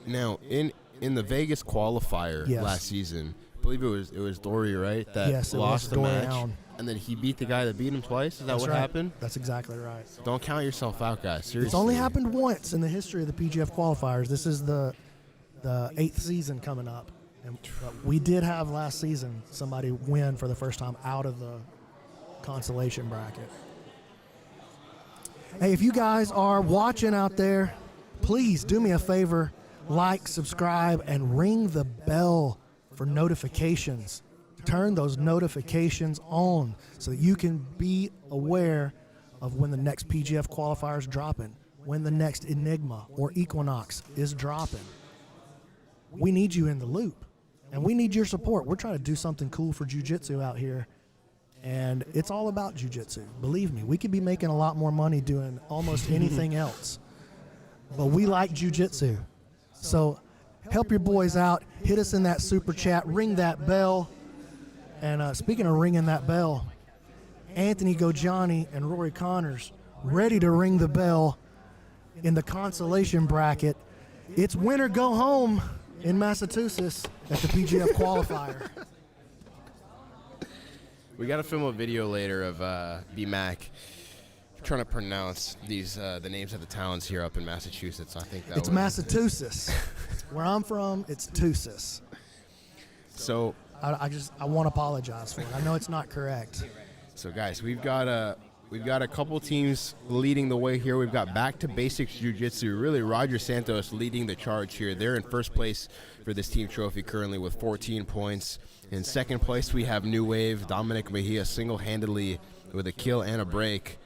Now, in the Vegas qualifier Yes. last season, I believe it was Rory, right? That Yes, it lost was the Dory match. Allen. And then he beat the guy that beat him twice? Is that That's what right. happened? That's exactly right. Don't count yourself out, guys. Seriously. It's only happened once in the history of the PGF qualifiers. This is the 8th season coming up. And we did have last season somebody win for the first time out of the consolation bracket. Hey, if you guys are watching out there, please do me a favor, like, subscribe, and ring the bell for notifications. Turn those notifications on so that you can be aware of when the next PGF qualifier is dropping, when the next Enigma or Equinox is dropping. We need you in the loop, and we need your support. We're trying to do something cool for jiu-jitsu out here, and it's all about jiu-jitsu. Believe me, we could be making a lot more money doing almost anything else, but we like jiu-jitsu. So help your boys out. Hit us in that super chat. Ring that bell. And speaking of ringing that bell, Anthony Gojahni and Rory Connors ready to ring the bell in the consolation bracket. It's win or go home in Massachusetts at the PGF qualifier. We got to film a video later of B-Mac trying to pronounce these the names of the towns here up in Massachusetts. I think It's Massachusetts. Where I'm from, it's Tussis. So I want to apologize for it. I know it's not correct. So guys, we've got a couple teams leading the way here. We've got Back to Basics Jiu-Jitsu. Really, Roger Santos leading the charge here. They're in first place for this team trophy currently with 14 points. In second place, we have New Wave, Dominic Mahia single-handedly with a kill and a break.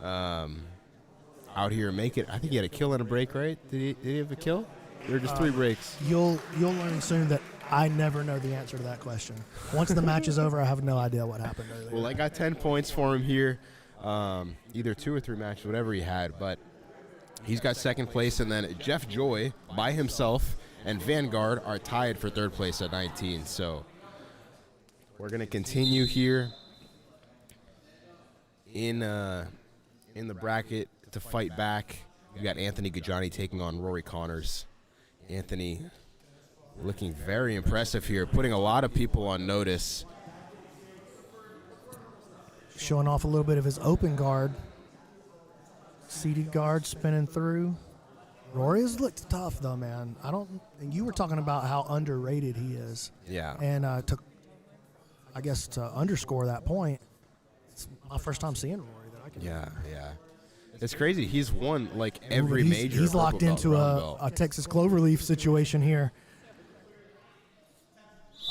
Out here, make it. I think he had a kill and a break, right? Did he have a kill? There were just 3 breaks. You'll learn soon that I never know the answer to that question. Once the match is over, I have no idea what happened earlier. Well, I got 10 points for him here. Either 2 or 3 matches, whatever he had. But he's got second place, and then Jeff Joy by himself and Vanguard are tied for third place at 19. So we're going to continue here in the bracket to fight back. We got Anthony Gojahni taking on Rory Connors. Anthony looking very impressive here, putting a lot of people on notice. Showing off a little bit of his open guard. Seated guard spinning through. Rory has looked tough though, man. And you were talking about how underrated he is. Yeah. And to underscore that point, it's my first time seeing Rory that I can. Yeah. It's crazy. He's won like every major. He's locked purple into belt, brown a belt. Texas Cloverleaf situation here.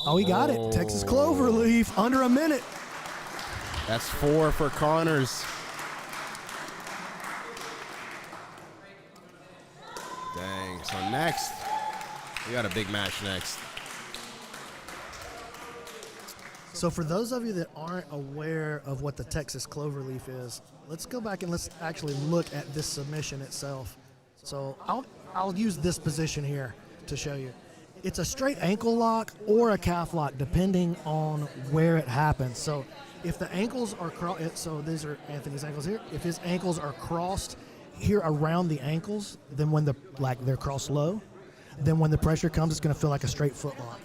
Oh, he got it. Texas Cloverleaf under a minute. That's 4 for Connors. Dang. So next, we got a big match next. So for those of you that aren't aware of what the Texas Cloverleaf is, let's go back and let's actually look at this submission itself. So I'll use this position here to show you. It's a straight ankle lock or a calf lock, depending on where it happens. So if the ankles are so these are Anthony's ankles here. If his ankles are crossed here around the ankles, then when they're crossed low, then when the pressure comes, it's going to feel like a straight foot lock.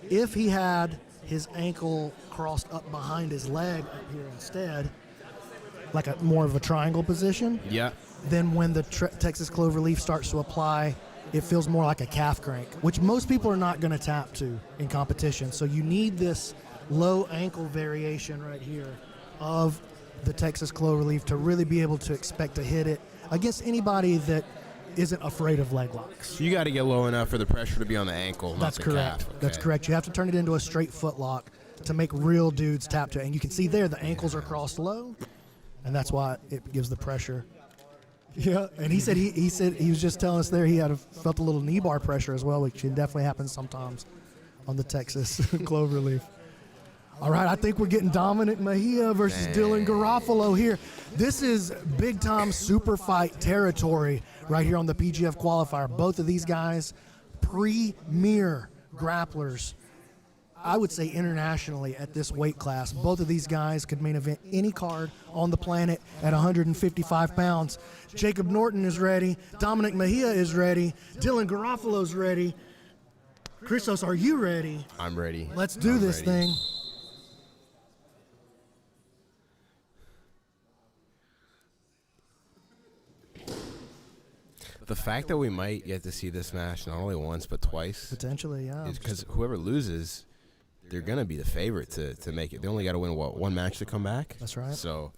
If he had his ankle crossed up behind his leg up here instead, like a more of a triangle position, Yeah. then when the Texas Cloverleaf starts to apply, it feels more like a calf crank, which most people are not going to tap to in competition. So you need this low ankle variation right here of the Texas Cloverleaf to really be able to expect to hit it against anybody that isn't afraid of leg locks. So you got to get low enough for the pressure to be on the ankle, That's not the correct. calf. That's Okay. correct. You have to turn it into a straight foot lock to make real dudes tap to it. And you can see there the ankles are crossed low, and that's why it gives the pressure. Yeah, and he said he was just telling us there he felt a little knee bar pressure as well, which can definitely happen sometimes on the Texas Cloverleaf. All right, I think we're getting Dominic Mahia versus Dylan Garofalo here. This is big-time super fight territory right here on the PGF qualifier. Both of these guys, premier grapplers I would say internationally at this weight class. Both of these guys could main event any card on the planet at 155 pounds. Jacob Norton is ready. Dominic Mahia is ready. Dylan Garofalo's ready. Christos, are you ready? I'm ready. Let's do this thing. The fact that we might get to see this match not only once but twice, Potentially, yeah. is because whoever loses, they're gonna be the favorite to make it. They only got to win one match to come back. That's right. So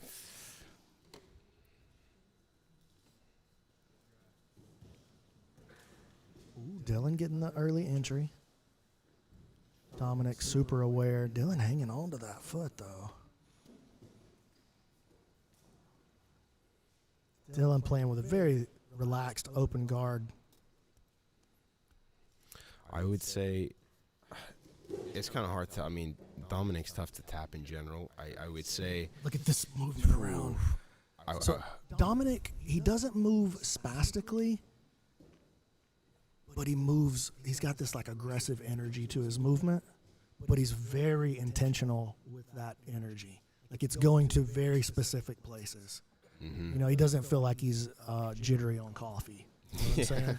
Ooh, Dylan getting the early entry. Dominic super aware. Dylan hanging on to that foot, though. Dylan playing with a very relaxed open guard. I would say it's kind of hard to. I mean, Dominic's tough to tap in general. I would say. Look at this movement around. So Dominic, he doesn't move spastically, but he moves. He's got this like aggressive energy to his movement, but he's very intentional with that energy. Like it's going to very specific places. Mm-hmm. You know, he doesn't feel like he's jittery on coffee. You know what I'm saying?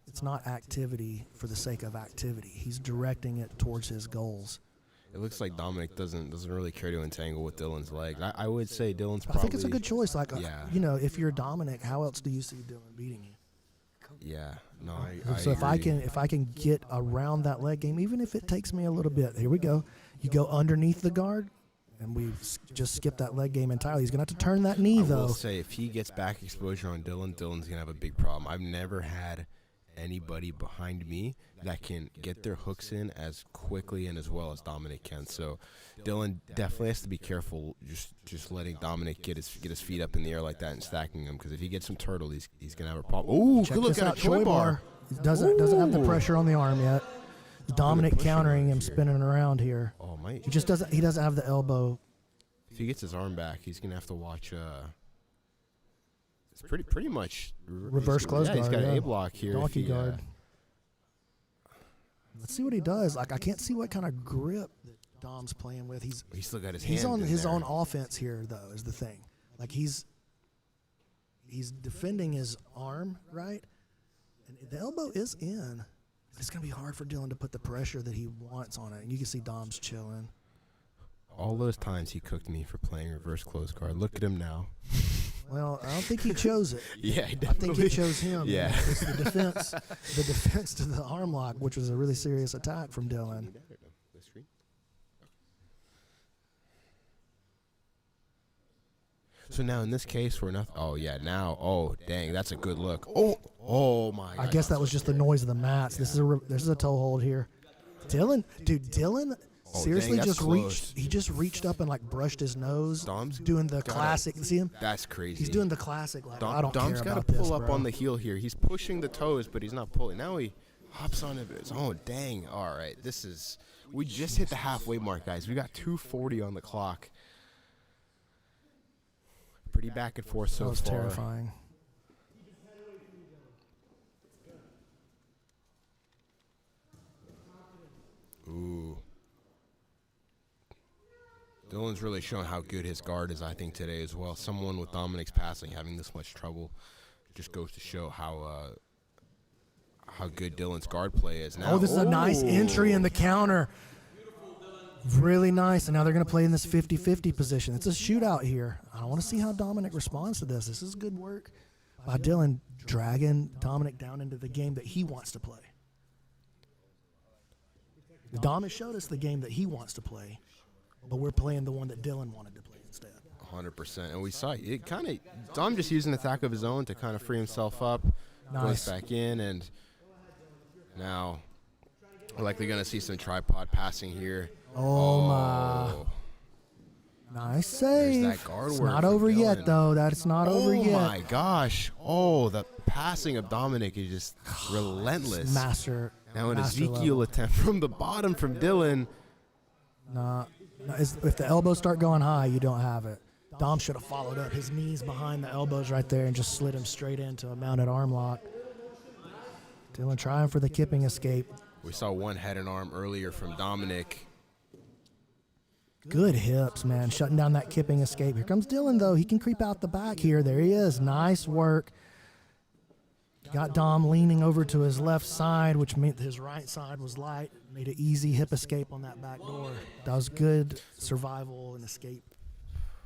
It's not activity for the sake of activity. He's directing it towards his goals. It looks like Dominic doesn't really care to entangle with Dylan's legs. I would say Dylan's probably. I think it's a good choice. Like, Yeah. you know, if you're Dominic, how else do you see Dylan beating you? Yeah. No, I So if I agree. can get around that leg game, even if it takes me a little bit, here we go. You go underneath the guard, and we just skip that leg game entirely. He's gonna have to turn that knee I though. will say if he gets back exposure on Dylan, Dylan's gonna have a big problem. I've never had anybody behind me that can get their hooks in as quickly and as well as Dominic can. So Dylan definitely has to be careful just letting Dominic get his feet up in the air like that and stacking him, because if he gets some turtle, he's gonna have a problem. Ooh, Check good look this at out, a Choi bar. He doesn't have the Ooh. pressure on the arm yet. Dominic pushing countering him, right here. spinning around here. Oh, mate. He doesn't have the elbow. If he gets his arm back, he's gonna have to watch. It's pretty much Reverse close yeah, guard. he's got yeah. an A block here. if Donkey he, guard. Let's see what he does. Like I can't see what kind of grip that Dom's playing with. He's still got his he's hand on in his there. own offense here though, is the thing. Like he's defending his arm, right? And the elbow is in. It's gonna be hard for Dylan to put the pressure that he wants on it. And you can see Dom's chilling. All those times he cooked me for playing reverse close guard. Look at him now. Well, I don't think he chose it. Yeah, I think he chose him. Yeah. It's the defense to the arm lock, which was a really serious attack from Dylan. So now in this case, we're nothing. Oh yeah, now. Oh dang, that's a good look. Oh my. I God. guess that was just the noise of the mats. This is a toe hold here. Dylan, seriously dang, that's just close. reached. He just reached up and like brushed his nose. Dom's doing the gotta- classic. See him? That's crazy. He's doing the classic. Like I don't Dom's care got about to pull this, up bro. on the heel here. He's pushing the toes, but he's not pulling. Now he hops on it. Oh dang! All right, we just hit the halfway mark, guys. We got 2:40 on the clock. Pretty back and forth so That was far. terrifying. Ooh. Dylan's really shown how good his guard is, I think, today as well. Someone with Dominic's passing having this much trouble just goes to show how good Dylan's guard play is now. Oh, this is a nice entry in the counter. Really nice. And now they're going to play in this 50-50 position. It's a shootout here. I want to see how Dominic responds to this. This is good work by Dylan, dragging Dominic down into the game that he wants to play. Dom has showed us the game that he wants to play, but we're playing the one that Dylan wanted to play instead. 100%. And we saw it kind of, Dom just used an attack of his own to kind of free himself up. Nice. Goes back in, and now we're likely going to see some tripod passing here. Oh, my. Nice save. There's that guard It's work not from over yet, Dylan. though. That's not over yet. Oh, my gosh. Oh, the passing of Dominic is just relentless. Master. Now an master Ezekiel level. attempt from the bottom from Dylan. Nah. If the elbows start going high, you don't have it. Dom should have followed up. His knees behind the elbows right there and just slid him straight into a mounted arm lock. Dylan trying for the kipping escape. We saw one head and arm earlier from Dominic. Good hips, man, shutting down that kipping escape. Here comes Dylan, though. He can creep out the back here. There he is. Nice work. Got Dom leaning over to his left side, which meant his right side was light. Made an easy hip escape on that back door. That was good survival and escape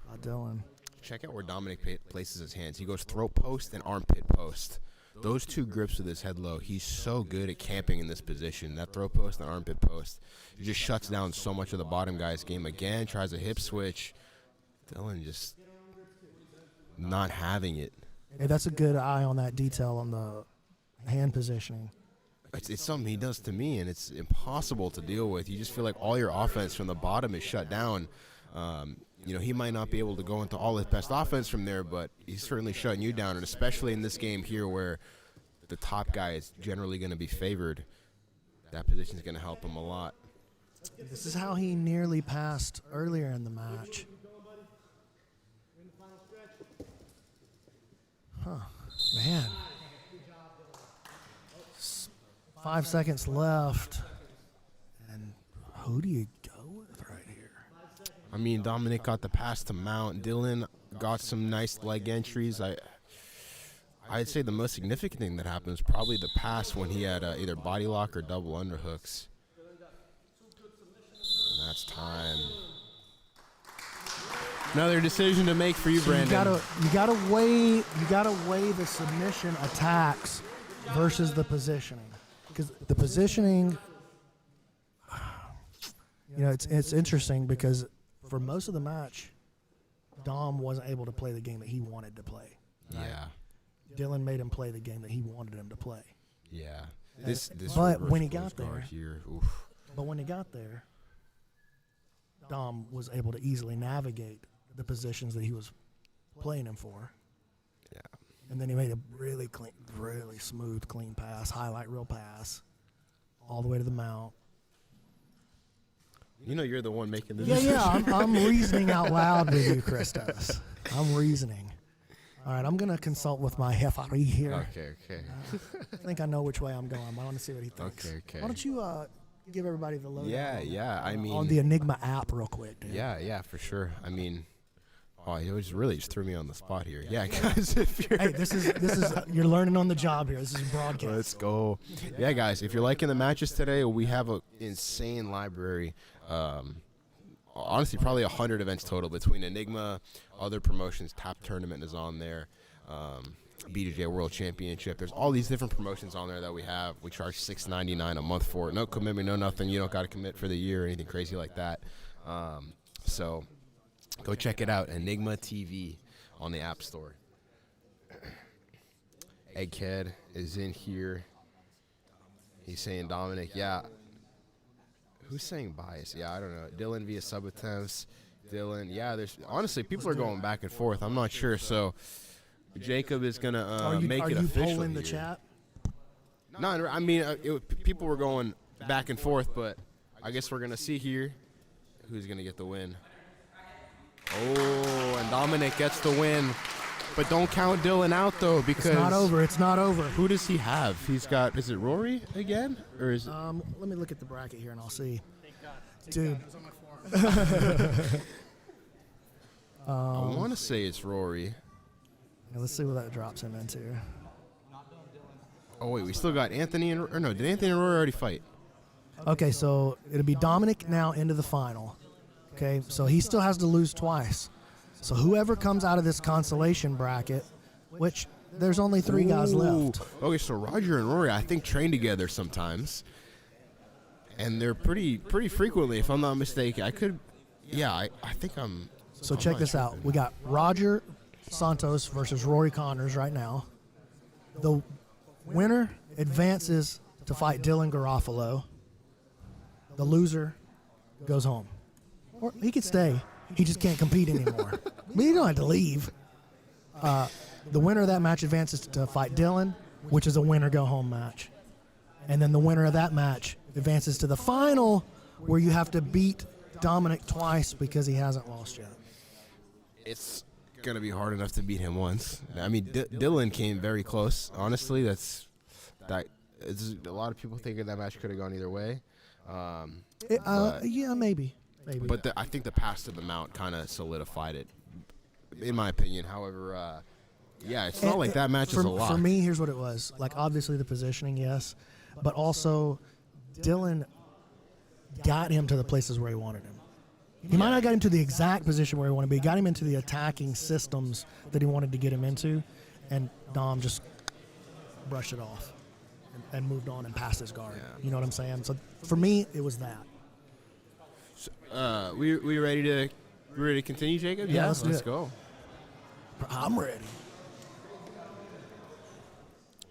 by Dylan. Check out where Dominic places his hands. He goes throat post and armpit post. Those two grips with his head low, he's so good at camping in this position. That throat post and armpit post, he just shuts down so much of the bottom guy's game. Again, tries a hip switch. Dylan just not having it. Hey, that's a good eye on that detail on the hand positioning. It's something he does to me, and it's impossible to deal with. You just feel like all your offense from the bottom is shut down. He might not be able to go into all his best offense from there, but he's certainly shutting you down, and especially in this game here where the top guy is generally going to be favored, that position is going to help him a lot. This is how he nearly passed earlier in the match. Huh. Man. 5 seconds left. And who do you go with right here? I mean, Dominic got the pass to mount. Dylan got some nice leg entries. I'd say the most significant thing that happened was probably the pass when he had either body lock or double underhooks. And that's time. Another decision to make for you, Brandon. You gotta weigh the submission attacks versus the positioning, because the positioning, it's interesting because for most of the match, Dom wasn't able to play the game that he wanted to play. Right? Yeah. Dylan made him play the game that he wanted him to play. Yeah. This but reverse when he close got there, guard here, oof. But when he got there, Dom was able to easily navigate the positions that he was playing him for. Yeah. And then he made a really clean, really smooth, clean pass, highlight reel pass, all the way to the mount. You're the one making the Yeah, decision. I'm reasoning out loud with you, Christos. I'm reasoning. All right, I'm going to consult with my referee here. Okay. I think I know which way I'm going, but I want to see what he thinks. Okay. Why don't you give everybody the lowdown I mean, on the Enigma app real quick, dude? Yeah, for sure. I mean, it was really just threw me on the spot here. Yeah, guys, if you're... Hey, this is you're learning on the job here. This is broadcast. Let's go. Yeah, guys, if you're liking the matches today, we have an insane library. Honestly, probably 100 events total between Enigma, other promotions. Top Tournament is on there. BJJ World Championship. There's all these different promotions on there that we have. We charge $6.99 a month for it. No commitment, no nothing. You don't got to commit for the year or anything crazy like that. So go check it out. Enigma TV on the App Store. Egghead is in here. He's saying Dominic. Yeah. Who's saying bias? Yeah, I don't know. Dylan via sub attempts. Dylan. Yeah, there's honestly people are going back and forth. I'm not sure. So Jacob is gonna make it official. Are you polling the here. chat? No, I mean people were going back and forth, but I guess we're gonna see here who's gonna get the win. Oh, and Dominic gets the win, but don't count Dylan out though because It's not over. It's not over. Who does he have? He's got. Is it Rory again, or is it? Let me look at the bracket here and I'll see. Dude. I want to say it's Rory. Yeah, let's see what that drops him into. Oh wait, we still got Anthony and or no? Did Anthony and Rory already fight? Okay, so it'll be Dominic now into the final. Okay, so he still has to lose twice. So whoever comes out of this consolation bracket, which there's only 3 guys left. Okay, so Roger and Rory, I think, train together sometimes, and they're pretty frequently, if I'm not mistaken. I could, yeah, I think I'm. So I'm check not this sure. out. We got Roger Santos versus Rory Connors right now. The winner advances to fight Dylan Garofalo. The loser goes home. Or he could stay. He just can't compete anymore. But you don't have to leave. The winner of that match advances to fight Dylan, which is a winner-go-home match. And then the winner of that match advances to the final, where you have to beat Dominic twice because he hasn't lost yet. It's gonna be hard enough to beat him once. I mean, Dylan came very close. Honestly, a lot of people think that match could have gone either way. Yeah, maybe. But I think the pass to the mount kind of solidified it, in my opinion. However, yeah, it's not like that match is a lock. For me, here's what it was. Like, obviously the positioning, yes, but also Dylan got him to the places where he wanted him. He might not got him to the exact position where he wanted, but he got him into the attacking systems that he wanted to get him into, and Dom just brushed it off and moved on and passed his guard. Yeah. You know what I'm saying? So for me, it was that. We ready to continue, Jacob? Yeah, let's do let's it. go. I'm ready.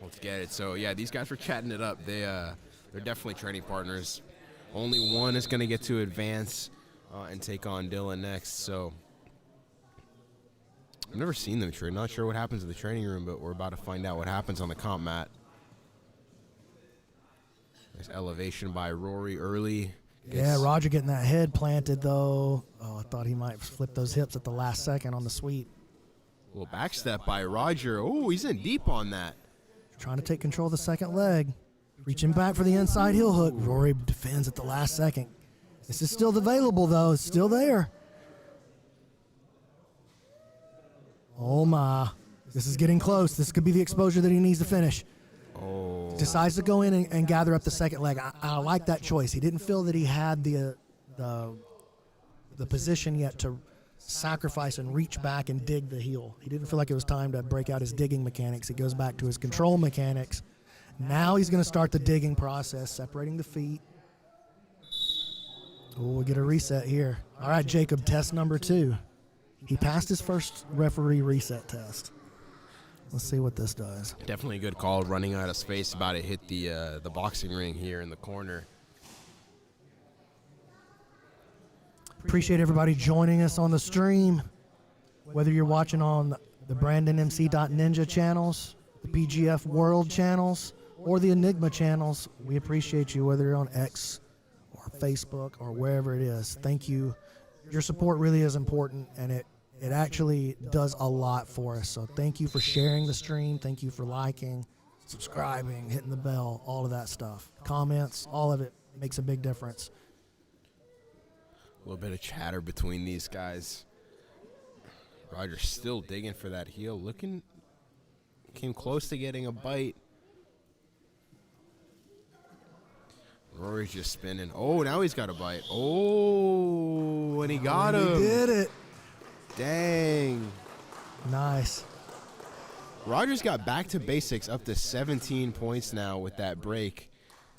Let's get it. So yeah, these guys were chatting it up. They're definitely training partners. Only one is going to get to advance and take on Dylan next. So I've never seen them train. Not sure what happens in the training room, but we're about to find out what happens on the comp mat. Nice elevation by Rory early. Yeah, Roger getting that head planted, though. Oh, I thought he might flip those hips at the last second on the sweep. A little back step by Roger. Oh, he's in deep on that. Trying to take control of the second leg. Reaching back for the inside heel hook. Rory defends at the last second. This is still available, though. It's still there. Oh, my. This is getting close. This could be the exposure that he needs to finish. Oh. Decides to go in and gather up the second leg. I like that choice. He didn't feel that he had the position yet to sacrifice and reach back and dig the heel. He didn't feel like it was time to break out his digging mechanics. He goes back to his control mechanics. Now he's going to start the digging process, separating the feet. Oh, we'll get a reset here. All right, Jacob, test number 2. He passed his first referee reset test. Let's see what this does. Definitely a good call, running out of space, about to hit the boxing ring here in the corner. Appreciate everybody joining us on the stream. Whether you're watching on the BrandonMC.Ninja channels, the PGF World channels, or the Enigma channels, we appreciate you, whether you're on X or Facebook or wherever it is. Thank you. Your support really is important, and it actually does a lot for us. So thank you for sharing the stream. Thank you for liking, subscribing, hitting the bell, all of that stuff. Comments, all of it makes a big difference. A little bit of chatter between these guys. Roger's still digging for that heel. Came close to getting a bite. Rory's just spinning. Oh, now he's got a bite. Oh, and he got him. He did it. Dang. Nice. Roger's got back to basics, up to 17 points now with that break.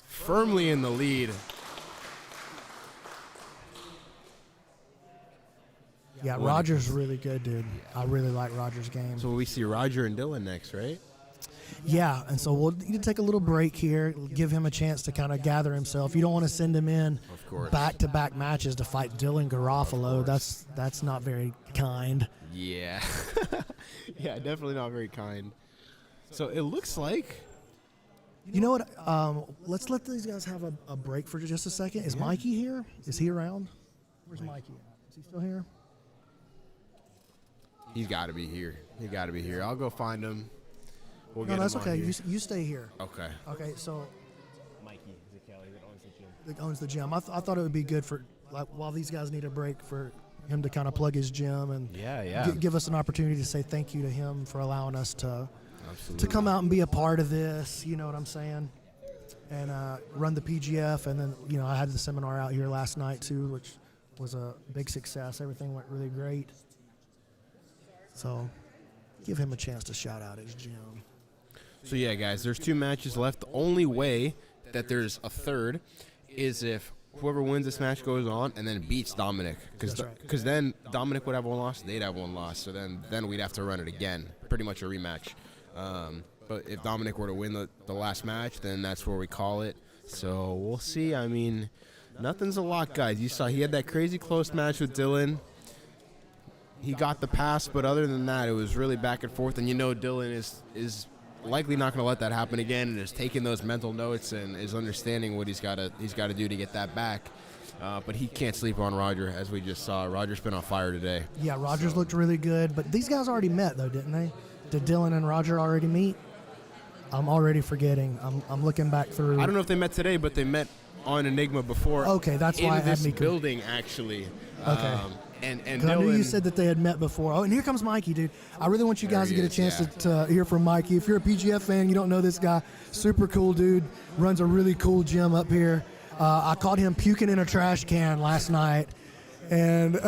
Firmly in the lead. Yeah, Roger's really good, dude. I really like Roger's game. So we see Roger and Dylan next, right? Yeah, and so we'll need to take a little break here, give him a chance to kind of gather himself. You don't want to send him in Of course. back-to-back matches to fight Dylan Garofalo. That's not very kind. Yeah. Yeah, definitely not very kind. So it looks like... You know what? Let's let these guys have a break for just a second. Is Mikey here? Is he around? Where's Mikey at? Is he still here? He's got to be here. He got to be here. I'll go find him. We'll No, get that's him on okay. here. You stay here. Okay. Okay, so Mikey Kelly that owns the gym. that owns the gym. I thought it would be good for, like, while these guys need a break, for him to kind of plug his gym and give us an opportunity to say thank you to him for allowing us to come out and be a part of this. You know what I'm saying? And run the PGF, and then I had the seminar out here last night too, which was a big success. Everything went really great. So give him a chance to shout out his gym. So yeah, guys, there's 2 matches left. The only way that there's a third is if whoever wins this match goes on and then beats Dominic, because That's right. then Dominic would have 1 loss, they'd have 1 loss. So then we'd have to run it again, pretty much a rematch. But if Dominic were to win the last match, then that's where we call it. So we'll see. I mean, nothing's a lock, guys. You saw he had that crazy close match with Dylan. He got the pass, but other than that, it was really back and forth. And Dylan is likely not going to let that happen again, and is taking those mental notes and is understanding what he's got to do to get that back. But he can't sleep on Roger, as we just saw. Roger's been on fire today. Yeah, Rogers looked really good, but these guys already met though, didn't they? Did Dylan and Roger already meet? I'm already forgetting. I'm looking back through. I don't know if they met today, but they met on Enigma before. Okay, that's why I in had this me building actually. Okay. And 'Cause I knew you Dylan- said that they had met before. Oh, and here comes Mikey, dude. I really want you guys to There get a he chance is, to hear from Mikey. If you're a PGF fan, you don't know this guy. Super cool dude. Runs a really cool gym up here. I caught him puking in a trash can last night. And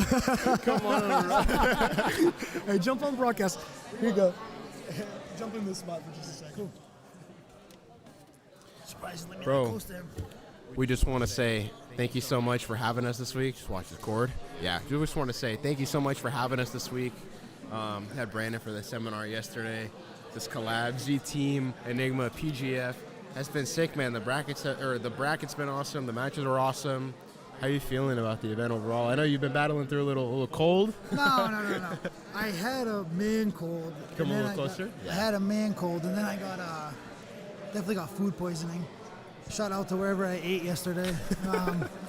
Come on. hey, jump on broadcast. Here you go. Jump in this spot for just a second. Surprisingly, Bro. close to him. We just want to say thank you so much for having us this week. Just watch the cord. Yeah, we just want to say thank you so much for having us this week. Had Brandon for the seminar yesterday. This collab, Z Team, Enigma, PGF has been sick, man. The bracket's been awesome. The matches are awesome. How you feeling about the event overall? I know you've been battling through a little cold. No. I had a man cold. Come and a then little closer. I had a man cold, and then I got definitely got food poisoning. Shout out to wherever I ate yesterday.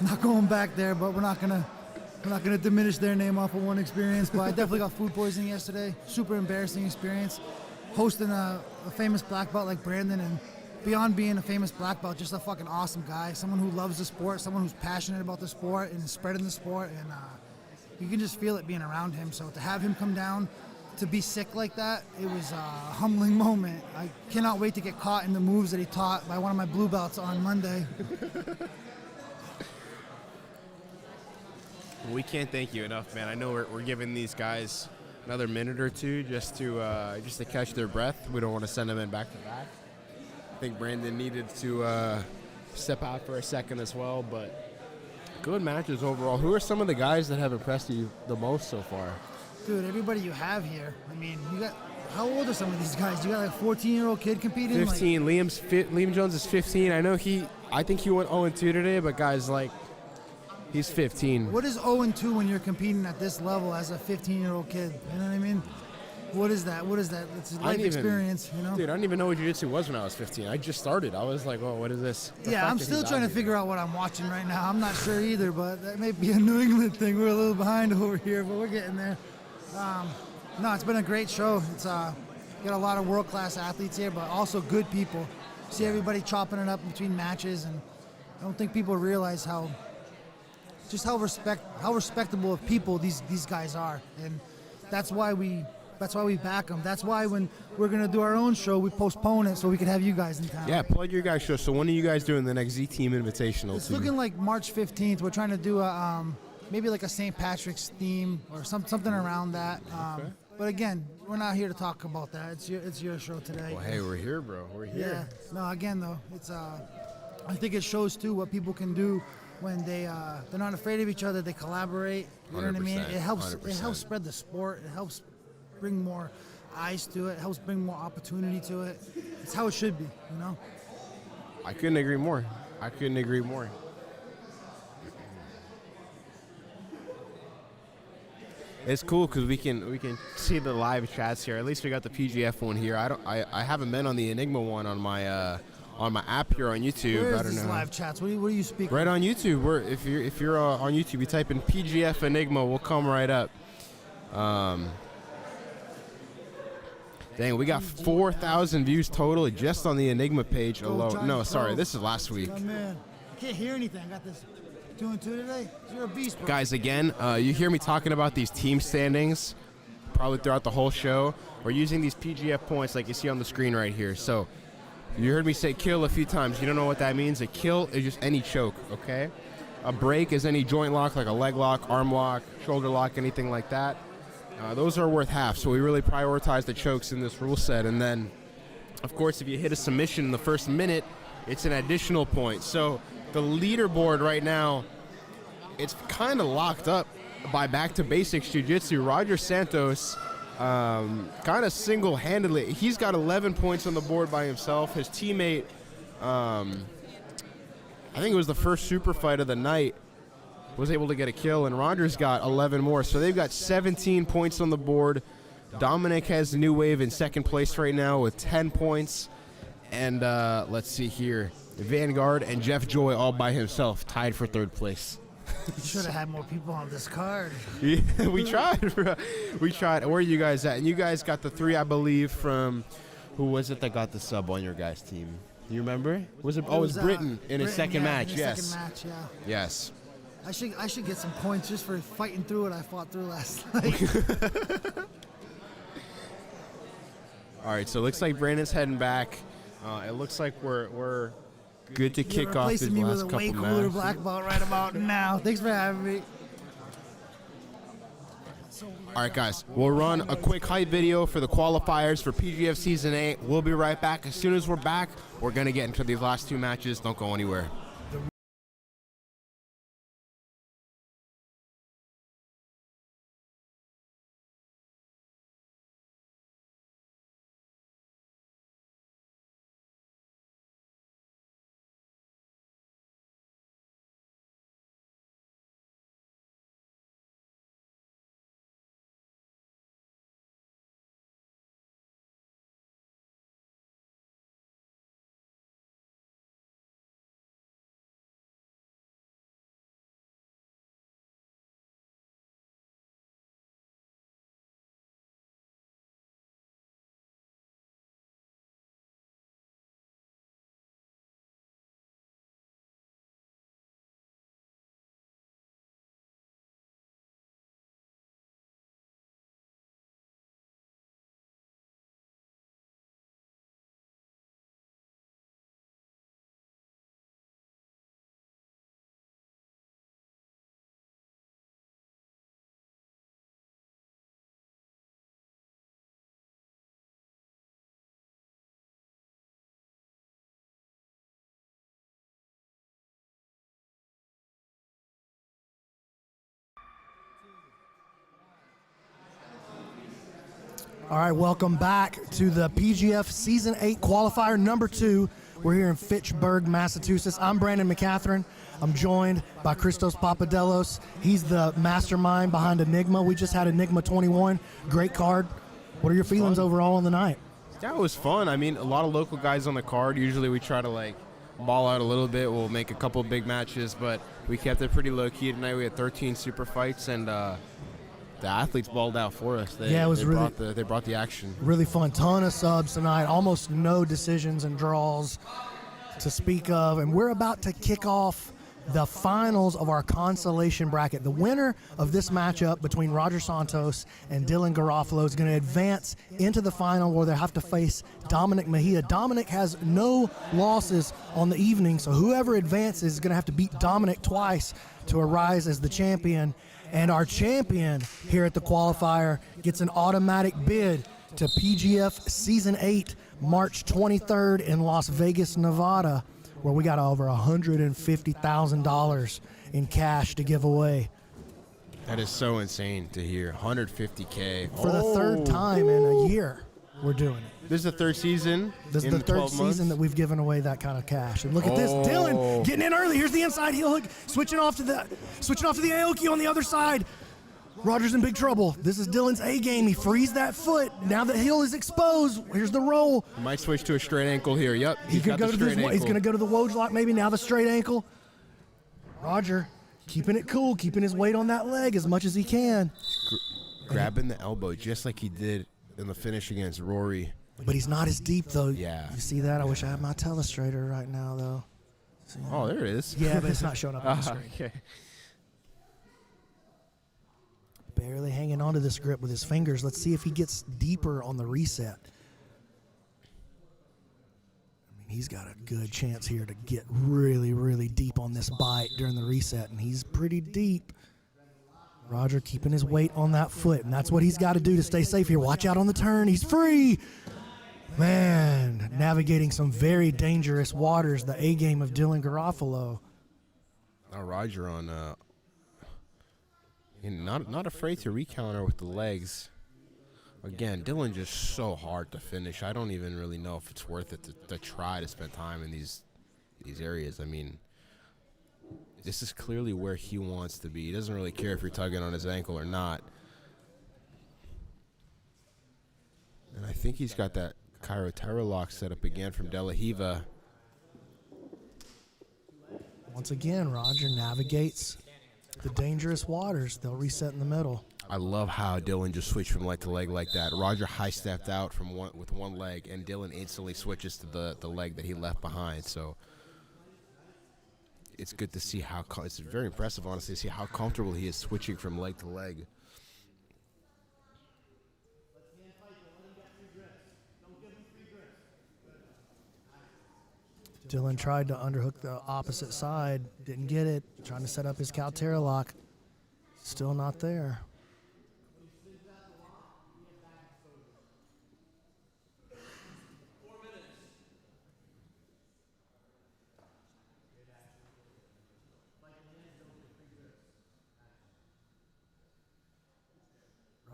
Not going back there, but we're not gonna diminish their name off of one experience. But I definitely got food poisoning yesterday. Super embarrassing experience. Hosting a famous black belt like Brandon, and beyond being a famous black belt, just a fucking awesome guy. Someone who loves the sport, someone who's passionate about the sport and spreading the sport, and you can just feel it being around him. So to have him come down, to be sick like that, it was a humbling moment. I cannot wait to get caught in the moves that he taught by one of my blue belts on Monday. We can't thank you enough, man. I know we're giving these guys another minute or two just to catch their breath. We don't want to send them in back to back. I think Brandon needed to step out for a second as well, but good matches overall. Who are some of the guys that have impressed you the most so far? Dude, everybody you have here. I mean, you got. How old are some of these guys? You got like a 14-year-old kid competing. 15. Liam Jones is 15. I think he went 0-2 today, but guys, like, he's 15. What is 0-2 when you're competing at this level as a 15-year-old kid? You know what I mean? What is that? It's a life experience, you know? Dude, I didn't even know what jiu-jitsu was when I was 15. I just started. I was like, oh, what is this? Yeah, I'm still trying to figure out what I'm watching right now. I'm not sure either, but that may be a New England thing. We're a little behind over here, but we're getting there. No, it's been a great show. It's got a lot of world-class athletes here, but also good people. See everybody chopping it up between matches, and I don't think people realize how respectable of people these guys are, and that's why we back them. That's why when we're gonna do our own show, we postpone it so we can have you guys in town. Yeah, plug your guys' show. So when are you guys doing the next Z Team Invitational? It's looking like March 15th. We're trying to do a maybe like a St. Patrick's theme or something around that. Okay. But again, we're not here to talk about that. It's your show today. Well, hey, we're here, bro. We're here. Yeah. No, again though, it's I think it shows too what people can do when they're not afraid of each other. They collaborate. You know what I mean? 100%, It helps. 100%. It helps spread the sport. It helps bring more eyes to it. It helps bring more opportunity to it. It's how it should be. You know. I couldn't agree more. It's cool because we can see the live chats here. At least we got the PGF one here. I haven't been on the Enigma one on my app here on YouTube. Where I is don't this know. live chats? What are you speaking? Right on YouTube. If you're on YouTube, you type in PGF Enigma, we'll come right up. Dang, we got 4,000 views total just on the Enigma page alone. No, sorry, this is last week. Oh, man. I can't hear anything. I got this 2-2 today. You're a beast, bro. Guys, again, you hear me talking about these team standings probably throughout the whole show. We're using these PGF points like you see on the screen right here. So you heard me say kill a few times. You don't know what that means. A kill is just any choke, okay? A break is any joint lock, like a leg lock, arm lock, shoulder lock, anything like that. Those are worth half, so we really prioritize the chokes in this rule set. And then, of course, if you hit a submission in the first minute, it's an additional point. So the leaderboard right now, it's kind of locked up by Back to Basics Jiu-Jitsu. Roger Santos kind of single-handedly, he's got 11 points on the board by himself. His teammate, I think it was the first super fight of the night, was able to get a kill, and Roger's got 11 more. So they've got 17 points on the board. Dominic has the new wave in second place right now with 10 points. And let's see here. Vanguard and Jeff Joy all by himself, tied for third place. You should have had more people on this card. Yeah, we tried. We tried. Where are you guys at? And you guys got the 3, I believe, from Who was it that got the sub on your guys' team? Do you remember? Was it? Oh, it was Britain in his second match. In his Yes. second match, yeah. Yes. I should get some points just for fighting through what I fought through last night. All right, so it looks like Brandon's heading back. It looks like we're good to kick off his Replacing me with last a couple way cooler matches. black belt right about now. Thanks for having me. All right, guys, we'll run a quick hype video for the qualifiers for PGF Season 8. We'll be right back. As soon as we're back, we're going to get into these last 2 matches. Don't go anywhere. All right, welcome back to the PGF Season 8 Qualifier number 2. We're here in Fitchburg, Massachusetts. I'm Brandon McCatherine. I'm joined by Christos Papadelos. He's the mastermind behind Enigma. We just had Enigma 21. Great card. What are your feelings overall on the night? That was fun. I mean, a lot of local guys on the card. Usually we try to, like, ball out a little bit. We'll make a couple big matches, but we kept it pretty low-key tonight. We had 13 super fights, and the athletes balled out for us. They brought the action. Really fun. Ton of subs tonight. Almost no decisions and draws to speak of. And we're about to kick off the finals of our consolation bracket. The winner of this matchup between Roger Santos and Dylan Garofalo is going to advance into the final where they have to face Dominic Mahia. Dominic has no losses on the evening, so whoever advances is going to have to beat Dominic twice to arise as the champion. And our champion here at the qualifier gets an automatic bid to PGF Season 8, March 23rd in Las Vegas, Nevada, where we got over $150,000 in cash to give away. That is so insane to hear. $150K. For the third time in a year, we're doing it. This is the third season. This is the third season that we've given away that kind of cash. And look at this, Dylan getting in early. Here's the inside heel hook, switching off to the Aoki on the other side. Roger's in big trouble. This is Dylan's A game. He frees that foot. Now the heel is exposed. Here's the roll. He might switch to a straight ankle here. Yep. He's going to go to the Woj lock maybe. Now the straight ankle. Roger keeping it cool, keeping his weight on that leg as much as he can. Grabbing the elbow just like he did in the finish against Rory. But he's not as deep, though. Yeah. You see that? I wish I had my telestrator right now, though. See, oh, there it is. Yeah, but it's not showing up on the screen. Okay. Barely hanging onto this grip with his fingers. Let's see if he gets deeper on the reset. I mean, he's got a good chance here to get really, really deep on this bite during the reset, and he's pretty deep. Roger keeping his weight on that foot, and that's what he's got to do to stay safe here. Watch out on the turn. He's free. Man, navigating some very dangerous waters, the A game of Dylan Garofalo. Now Roger on not afraid to recounter with the legs. Again, Dylan just so hard to finish. I don't even really know if it's worth it to try to spend time in these areas. I mean, this is clearly where he wants to be. He doesn't really care if you're tugging on his ankle or not. And I think he's got that Cairo Terror lock set up again from De La Hiva. Once again, Roger navigates the dangerous waters. They'll reset in the middle. I love how Dylan just switched from leg to leg like that. Roger high stepped out with one leg, and Dylan instantly switches to the leg that he left behind. So it's good to see how it's very impressive, honestly, to see how comfortable he is switching from leg to leg. Dylan tried to underhook the opposite side, didn't get it. Trying to set up his Caltera lock, still not there.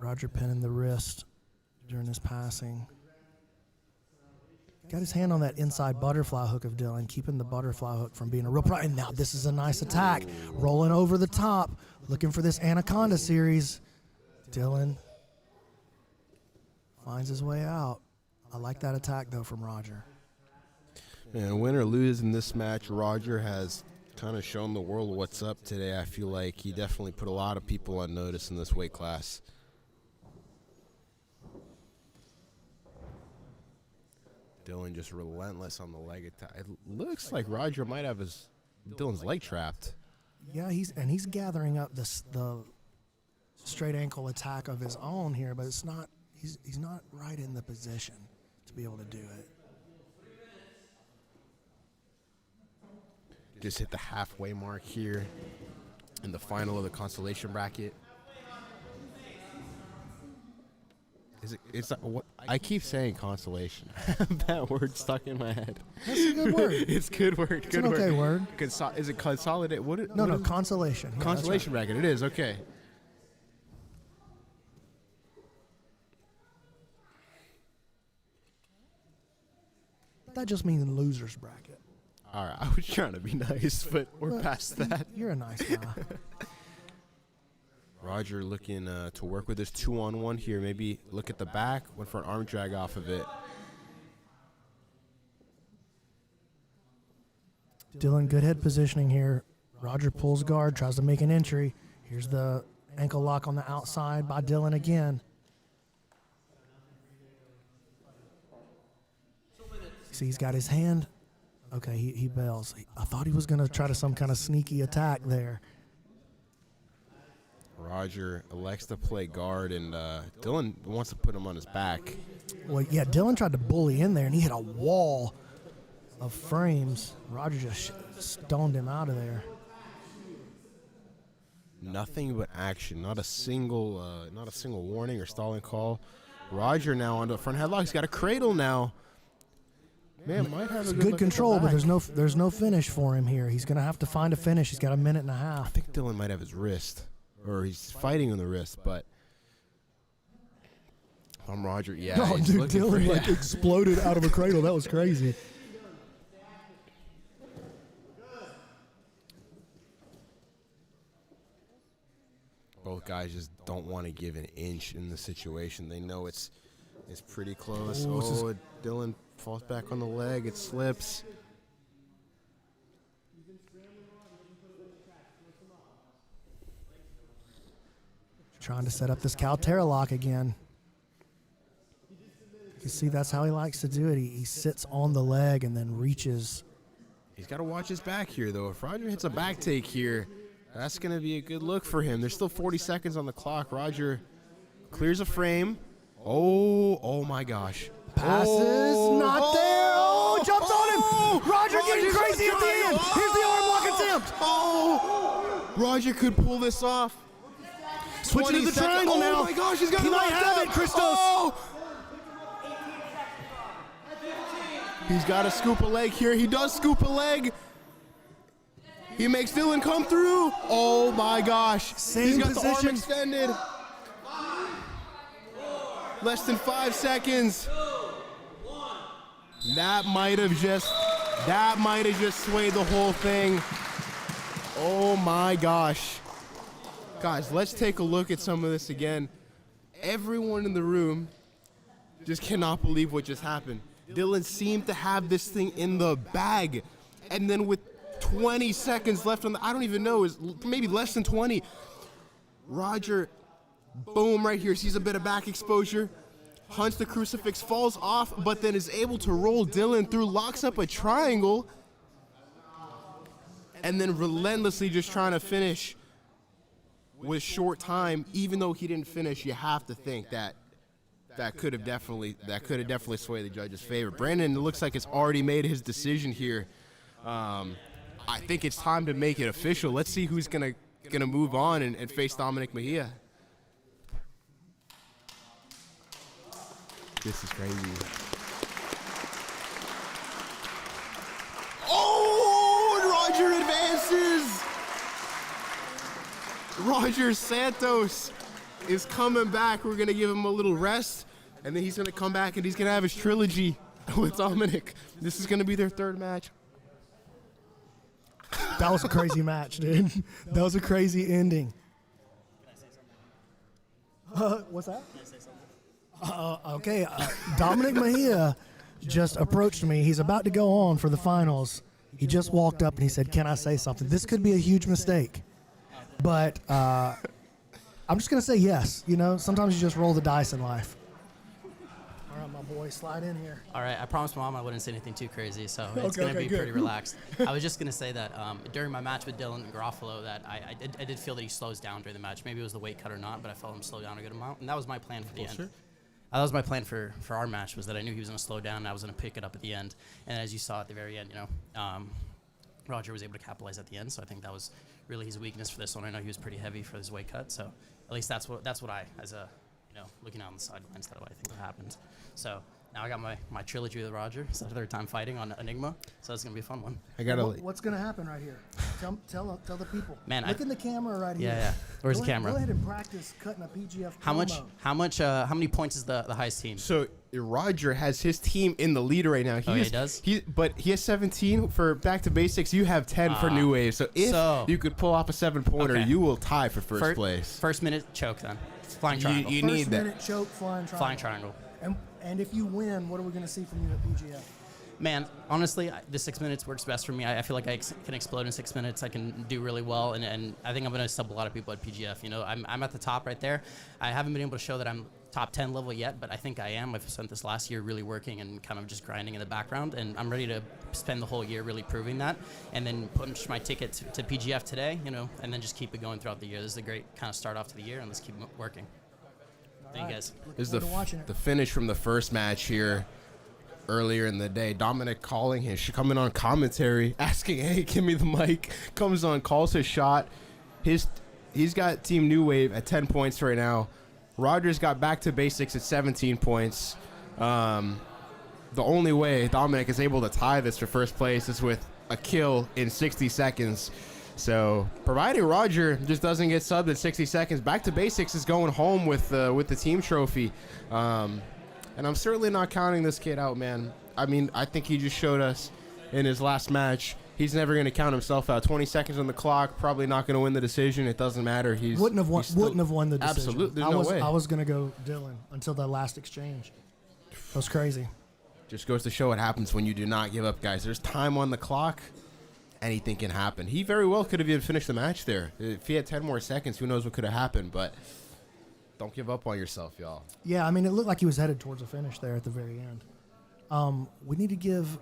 Roger pinning the wrist during his passing. Got his hand on that inside butterfly hook of Dylan, keeping the butterfly hook from being a real problem. And now this is a nice attack. Rolling over the top, looking for this Anaconda series. Dylan finds his way out. I like that attack, though, from Roger. And win or lose in this match, Roger has kind of shown the world what's up today. I feel like he definitely put a lot of people on notice in this weight class. Dylan just relentless on the leg attack. It looks like Roger might have Dylan's leg trapped. Yeah, he's gathering up the straight ankle attack of his own here, but it's not. He's not right in the position to be able to do it. Just hit the halfway mark here in the final of the consolation bracket. It's what I keep saying, consolation. That word stuck in my head. That's a good word. It's good word. It's an okay word. Is it consolidate? No, consolation. Yeah, consolation bracket. It is okay. That just means losers bracket. All right, I was trying to be nice, but we're past that. You're a nice guy. Roger looking to work with this 2-on-1 here. Maybe look at the back. Went for an arm drag off of it. Dylan, good head positioning here. Roger pulls guard, tries to make an entry. Here's the ankle lock on the outside by Dylan again. See, he's got his hand. Okay, he bails. I thought he was going to try to some kind of sneaky attack there. Roger elects to play guard, and Dylan wants to put him on his back. Well, yeah, Dylan tried to bully in there, and he hit a wall of frames. Roger just stoned him out of there. Nothing but action. Not a single warning or stalling call. Roger now on the front headlock. He's got a cradle now. Man, might have a good control, but there's no finish for him here. He's gonna have to find a finish. He's got a minute and a half. I think Dylan might have his wrist, or he's fighting on the wrist. But if I'm Roger, yeah. Oh, dude, Dylan exploded out of a cradle. That was crazy. Both guys just don't want to give an inch in the situation. They know it's pretty close. Oh, Dylan falls back on the leg. It slips. Trying to set up this Caltera lock again. You can see that's how he likes to do it. He sits on the leg and then reaches. He's got to watch his back here, though. If Roger hits a back take here, that's going to be a good look for him. There's still 40 seconds on the clock. Roger clears a frame. Oh my gosh. Passes, not there. Oh, jumps on him. Roger getting crazy at the end. Here's the arm lock attempt. Oh, Roger could pull this off. Switching to the triangle now. Oh my gosh, he's got he it might locked have up. it, Christos. Oh. He's got to scoop a leg here. He does scoop a leg. He makes Dylan come through. Oh my gosh. Same He's got position. the arm extended. Less than 5 seconds. That might have just swayed the whole thing. Oh my gosh. Guys, let's take a look at some of this again. Everyone in the room just cannot believe what just happened. Dylan seemed to have this thing in the bag. And then with 20 seconds left on I don't even know, is maybe less than 20. Roger Boom, right here. Sees a bit of back exposure. Hunts the crucifix, falls off, but then is able to roll Dylan through, locks up a triangle, and then relentlessly just trying to finish with short time. Even though he didn't finish, you have to think that could have definitely swayed the judge's favor. Brandon, it looks like it's already made his decision here. I think it's time to make it official. Let's see who's gonna move on and face Dominic Mahia. This is crazy. Oh, and Roger advances. Roger Santos is coming back. We're going to give him a little rest, and then he's going to come back, and he's going to have his trilogy with Dominic. This is going to be their third match. That was a crazy match, dude. That was a crazy ending. Can I say something? What's that? Can I say something? Okay, Dominic Mahia just approached me. He's about to go on for the finals. He just walked up and he said, "Can I say something?" This could be a huge mistake, but I'm just going to say yes. You know, sometimes you just roll the dice in life. All right, my boy, slide in here. All right, I promised Mom I wouldn't say anything too crazy, so it's Okay, going to be good. pretty relaxed. I was just going to say that during my match with Dylan Garofalo, that I did feel that he slows down during the match. Maybe it was the weight cut or not, but I felt him slow down a good amount, and that was my plan for the end. That was my plan for our match, was that I knew he was going to slow down and I was going to pick it up at the end. And as you saw at the very end, Roger was able to capitalize at the end, so I think that was really his weakness for this one. I know he was pretty heavy for his weight cut, so at least that's what I, as a, looking out on the sidelines, that's what I think happened. So now I got my trilogy with Roger. It's the third time fighting on Enigma, so it's going to be a fun one. What's going to happen right here? Tell the people. Man, look in the camera right here. Yeah. Where's the camera? Go ahead and practice cutting a PGF. How many points is the highest team? So Roger has his team in the lead right now. He does? But he has 17 for back to basics. You have 10 for new wave. So if you could pull off a 7-pointer, you will tie for first place. First minute choke then. Flying triangle. You need that. First minute choke, flying triangle. Flying triangle. And if you win, what are we going to see from you at PGF? Man, honestly, the 6 minutes works best for me. I feel like I can explode in 6 minutes. I can do really well, and I think I'm going to sub a lot of people at PGF. I'm at the top right there. I haven't been able to show that I'm top 10 level yet, but I think I am. I've spent this last year really working and kind of just grinding in the background, and I'm ready to spend the whole year really proving that, and then punch my ticket to PGF today, and then just keep it going throughout the year. This is a great kind of start off to the year, and let's keep working. Thank you guys. This is the finish from the first match here earlier in the day. Dominic calling his, coming on commentary, asking, "Hey, give me the mic." Comes on, calls his shot. He's got Team New Wave at 10 points right now. Roger's got back to basics at 17 points. The only way Dominic is able to tie this for first place is with a kill in 60 seconds. So, providing Roger just doesn't get subbed in 60 seconds, back to basics is going home with the team trophy. And I'm certainly not counting this kid out, man. I mean, I think he just showed us in his last match he's never going to count himself out. 20 seconds on the clock, probably not going to win the decision. It doesn't matter. Wouldn't have won the decision. Absolutely, no way. I was going to go Dylan until that last exchange. That was crazy. Just goes to show what happens when you do not give up, guys. There's time on the clock. Anything can happen. He very well could have even finished the match there. If he had 10 more seconds, who knows what could have happened. But don't give up on yourself, y'all. Yeah, I mean, it looked like he was headed towards a finish there at the very end. We need to give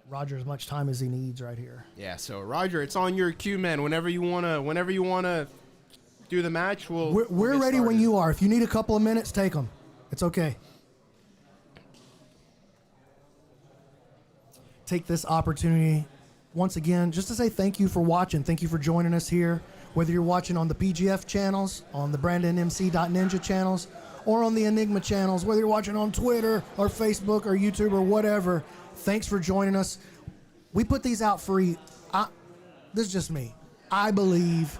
Roger as much time as he needs right here. Yeah, so Roger, it's on your cue, man. Whenever you wanna do the match, we're ready when you are. If you need a couple of minutes, take them. It's okay. Take this opportunity once again just to say thank you for watching. Thank you for joining us here. Whether you're watching on the PGF channels, on the BrandonMC.Ninja channels, or on the Enigma channels, whether you're watching on Twitter or Facebook or YouTube or whatever, thanks for joining us. We put these out free. This is just me. I believe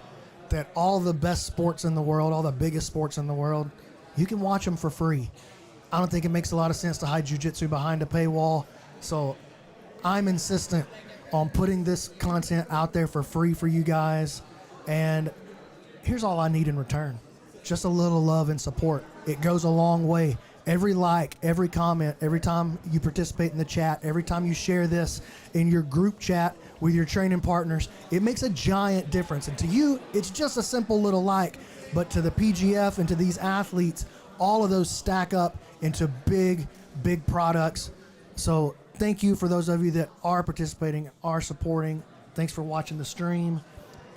that all the best sports in the world, all the biggest sports in the world, you can watch them for free. I don't think it makes a lot of sense to hide jiu-jitsu behind a paywall. So I'm insistent on putting this content out there for free for you guys. And here's all I need in return. Just a little love and support. It goes a long way. Every like, every comment, every time you participate in the chat, every time you share this in your group chat with your training partners, it makes a giant difference. And to you, it's just a simple little like, but to the PGF and to these athletes, all of those stack up into big, big products. So thank you for those of you that are participating, are supporting. Thanks for watching the stream.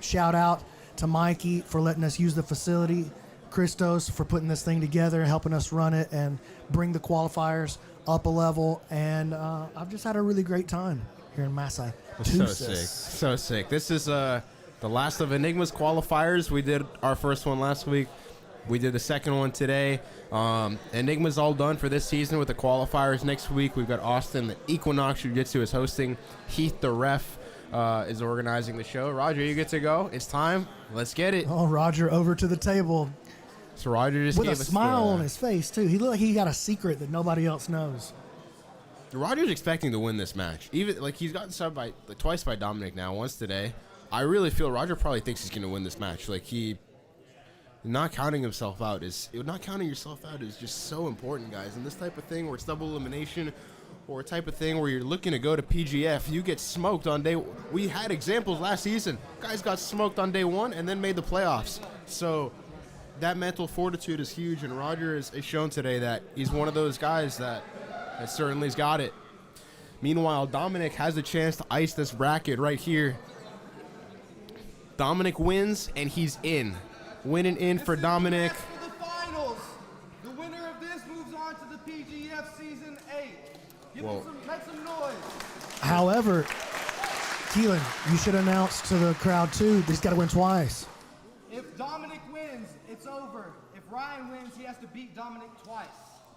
Shout out to Mikey for letting us use the facility. Christos for putting this thing together, helping us run it and bring the qualifiers up a level. And I've just had a really great time here in Massachusetts. So sick. This is the last of Enigma's qualifiers. We did our first one last week. We did the second one today. Enigma's all done for this season with the qualifiers. Next week, we've got Austin. The Equinox Jiu-Jitsu is hosting. Heath, the ref, is organizing the show. Roger, you get to go. It's time. Let's get it. Oh, Roger, over to the table. So Roger just with gave a us smile on his face, too. He looked like he got a secret that nobody else knows. Roger's expecting to win this match. Even like he's gotten subbed by twice by Dominic now, once today. I really feel Roger probably thinks he's going to win this match. Like not counting yourself out is just so important, guys. And this type of thing where it's double elimination, or a type of thing where you're looking to go to PGF, you get smoked on day. We had examples last season. Guys got smoked on day one and then made the playoffs. So that mental fortitude is huge, and Roger has shown today that he's one of those guys that certainly's got it. Meanwhile, Dominic has a chance to ice this bracket right here. Dominic wins, and he's in. Winning in for Dominic. For the finals. The winner of this moves on to the PGF Season 8. Make some noise. However, Keelan, you should announce to the crowd, too, that he's got to win twice. If Dominic wins, it's over. If Ryan wins, he has to beat Dominic twice.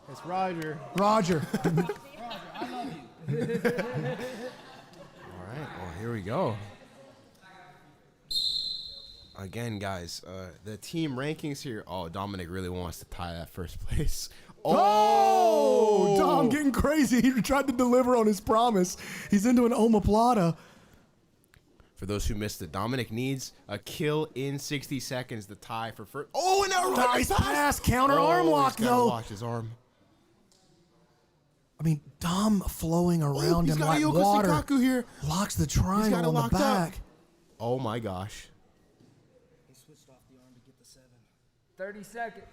It's Roger. Roger. Roger, I love you. All right, well, here we go. Again, guys, the team rankings here. Oh, Dominic really wants to tie that first place. Oh, Dom getting crazy. He tried to deliver on his promise. He's into an omoplata. For those who missed it, Dominic needs a kill in 60 seconds to tie for first. Oh, and now nice pass. Counter arm lock, he's gotta though. watch his arm. I mean, Dom flowing around him like water. Here. Locks the triangle on the back. Up. Oh, my gosh. 30 seconds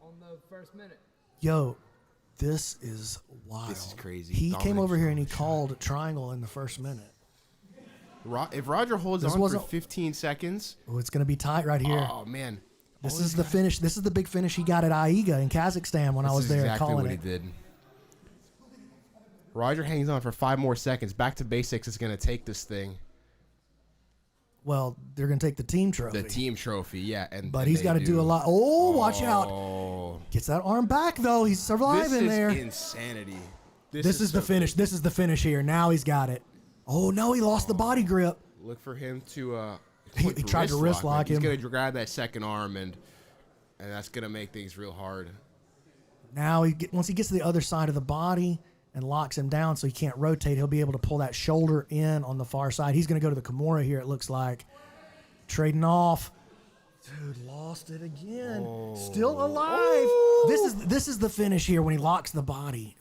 on the first minute. Yo, this is wild. This is crazy. He Dominic came over here and he called a triangle in the first minute. If Roger holds on for 15 seconds. Oh, it's going to be tight right here. Oh, man. This is the finish. This is the big finish he got at Aiga in Kazakhstan when I was there calling it. This is exactly what he did. Roger hangs on for 5 more seconds. Back to basics is going to take this thing. Well, they're going to take the team trophy. The team trophy, yeah. But he's got to do a lot. Oh, watch out. Gets that arm back, though. He's surviving there. This is insanity. This is the finish. This is the finish here. Now he's got it. Oh, no, he lost the body grip. Look for him to he tried to wrist lock him. He's going to grab that second arm, and that's going to make things real hard. Now, once he gets to the other side of the body and locks him down so he can't rotate, he'll be able to pull that shoulder in on the far side. He's going to go to the Kimura here, it looks like. Trading off. Dude, lost it again. Oh. Still alive. Oh. This is the finish here when he locks the body.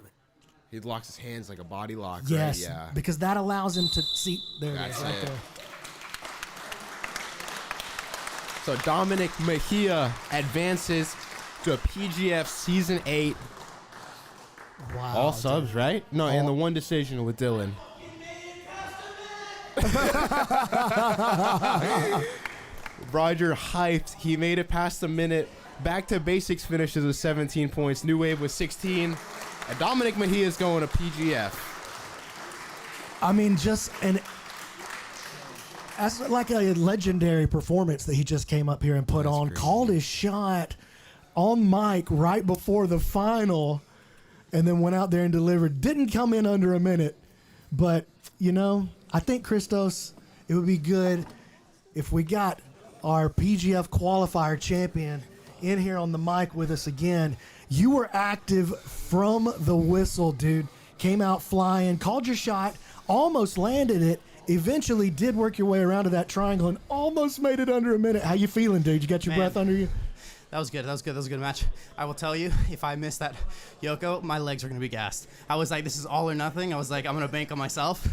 He locks his hands like a body lock, yes, right? Yeah. Because that allows him to see. There it is, right there. So Dominic Mahia advances to a PGF Season 8. Wow. All subs, right? No, and the one decision with Dylan. Roger hyped. He made it past a minute. Back to basics finishes with 17 points. New Wave with 16. And Dominic Mahia is going to PGF. I mean, that's like a legendary performance that he just came up here and put on. Crazy. Called his shot on mic right before the final, and then went out there and delivered. Didn't come in under a minute, but I think Christos, it would be good if we got our PGF qualifier champion in here on the mic with us again. You were active from the whistle, dude. Came out flying, called your shot, almost landed it, eventually did work your way around to that triangle and almost made it under a minute. How you feeling, dude? You got your breath under you? That was good. That was good. That was a good match. I will tell you, if I miss that Yoko, my legs are going to be gassed. I was like, this is all or nothing. I was like, I'm going to bank on myself.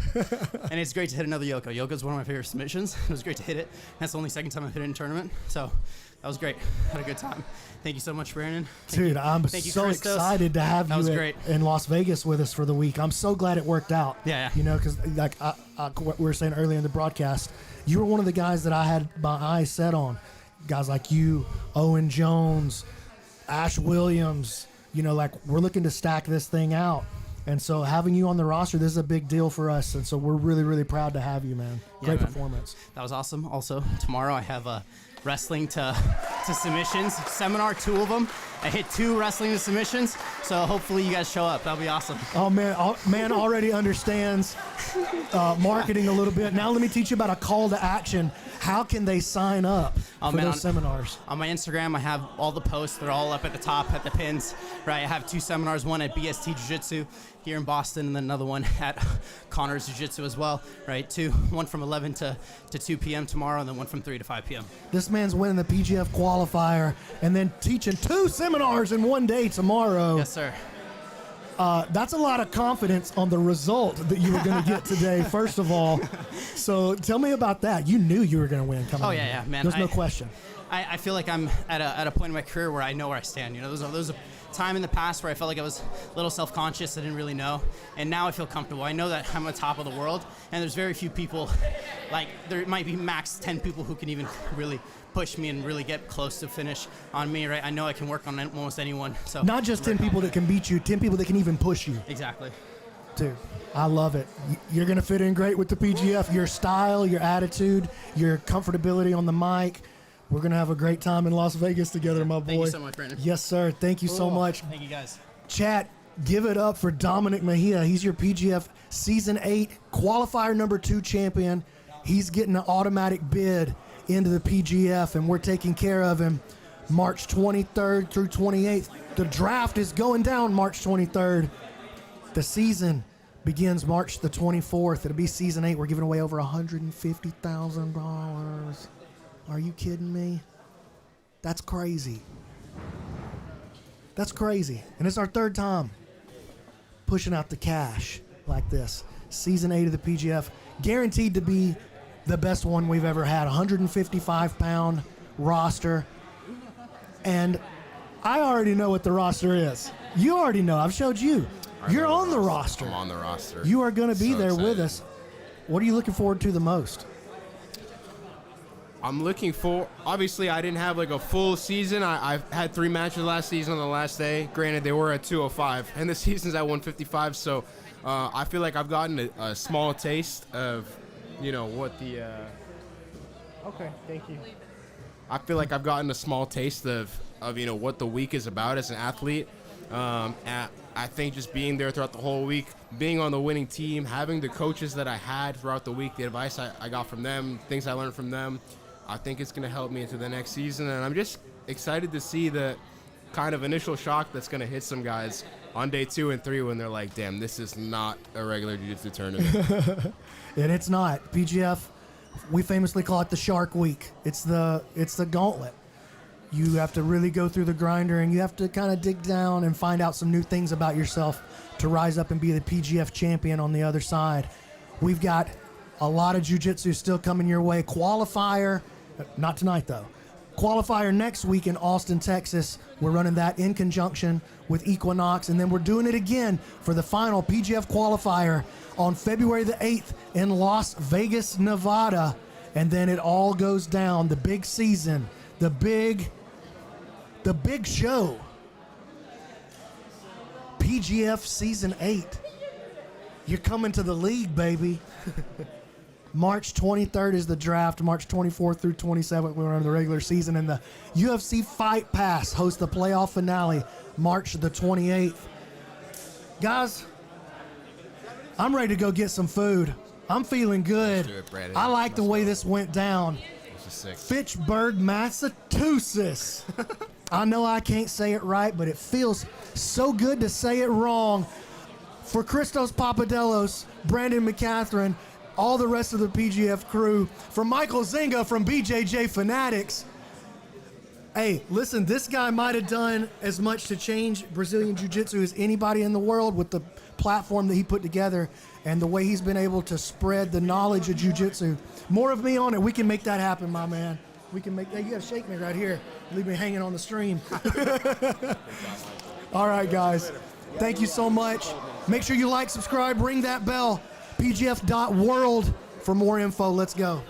And it's great to hit another Yoko. Yoko's one of my favorite submissions. It was great to hit it. That's the only second time I've hit it in a tournament. So that was great. Had a good time. Thank you so much, Brandon. Dude, I'm so excited to have you in Las Vegas with us for the week. I'm so glad it worked out. Yeah. You know, because like what we were saying earlier in the broadcast, you were one of the guys that I had my eyes set on. Guys like you, Owen Jones, Ash Williams, you know, like we're looking to stack this thing out. And so having you on the roster, this is a big deal for us. And so we're really, really proud to have you, man. Great performance. That was awesome. Also, tomorrow I have wrestling to submissions seminar, 2 of them. I hit 2 wrestling to submissions. So hopefully you guys show up. That'll be awesome. Oh, man already understands marketing a little bit. Now let me teach you about a call to action. How can they sign up for those seminars? On my Instagram, I have all the posts. They're all up at the top, at the pins. Right, I have 2 seminars, one at BST Jiu-Jitsu here in Boston, and then another one at Connors Jiu-Jitsu as well. Right, one from 11 to 2 p.m. tomorrow, and then one from 3 to 5 p.m. This man's winning the PGF qualifier and then teaching 2 seminars in one day tomorrow. Yes, sir. That's a lot of confidence on the result that you were going to get today, first of all. So tell me about that. You knew you were going to win coming in. Yeah, man. There's no question. I feel like I'm at a point in my career where I know where I stand. You know, there's a time in the past where I felt like I was a little self-conscious. I didn't really know. And now I feel comfortable. I know that I'm on top of the world. And there's very few people, like there might be max 10 people who can even really push me and really get close to finish on me, right? I know I can work on almost anyone. So not just 10 people that can beat you, 10 people that can even push you. Exactly. Dude, I love it. You're going to fit in great with the PGF. Your style, your attitude, your comfortability on the mic. We're going to have a great time in Las Vegas together, my boy. Thank you so much, Brandon. Yes, sir. Thank you so much. Thank you, guys. Chat, give it up for Dominic Mahia. He's your PGF Season 8 Qualifier number 2 champion. He's getting an automatic bid into the PGF, and we're taking care of him March 23rd through 28th. The draft is going down March 23rd. The season begins March the 24th. It'll be Season 8. We're giving away over $150,000. Are you kidding me? That's crazy. That's crazy. And it's our 3rd time pushing out the cash like this. Season 8 of the PGF, guaranteed to be the best one we've ever had. 155-pound roster. And I already know what the roster is. You already know. I've showed you. You're on the roster. I'm on the roster. You are going to be there excited with us. What are you looking forward to the most? I'm looking for, obviously I didn't have like a full season. I've had 3 matches last season on the last day. Granted, they were at 205, and the season's at 155, so I feel like I've gotten a small taste of, you know, what the... Okay, thank you. I feel like I've gotten a small taste of you know, what the week is about as an athlete. And I think just being there throughout the whole week, being on the winning team, having the coaches that I had throughout the week, the advice I got from them, things I learned from them, I think it's going to help me into the next season. And I'm just excited to see the kind of initial shock that's going to hit some guys on day 2 and 3 when they're like, damn, this is not a regular jiu-jitsu tournament. And it's not. PGF, we famously call it the Shark Week. It's the gauntlet. You have to really go through the grinder, and you have to kind of dig down and find out some new things about yourself to rise up and be the PGF champion on the other side. We've got a lot of jiu-jitsu still coming your way. Qualifier, not tonight though. Qualifier next week in Austin, Texas. We're running that in conjunction with Equinox, and then we're doing it again for the final PGF qualifier on February the 8th in Las Vegas, Nevada. And then it all goes down, the big season, the big show. PGF Season 8. You're coming to the league, baby. March 23rd is the draft. March 24th through 27th, we're on the regular season. And the UFC Fight Pass hosts the playoff finale March the 28th. Guys, I'm ready to go get some food. I'm feeling good. I like the way this went down. Fitchburg, Massachusetts. I know I can't say it right, but it feels so good to say it wrong. For Christos Papadelos, Brandon McCatherine, all the rest of the PGF crew, for Michael Zenga from BJJ Fanatics, Hey, listen, this guy might have done as much to change Brazilian Jiu-Jitsu as anybody in the world with the platform that he put together and the way he's been able to spread the knowledge of Jiu-Jitsu. More of me on it. We can make that happen, my man. We can make. Hey, you gotta shake me right here. Leave me hanging on the stream. All right, guys. Thank you so much. Make sure you like, subscribe, ring that bell. PGF.world for more info. Let's go.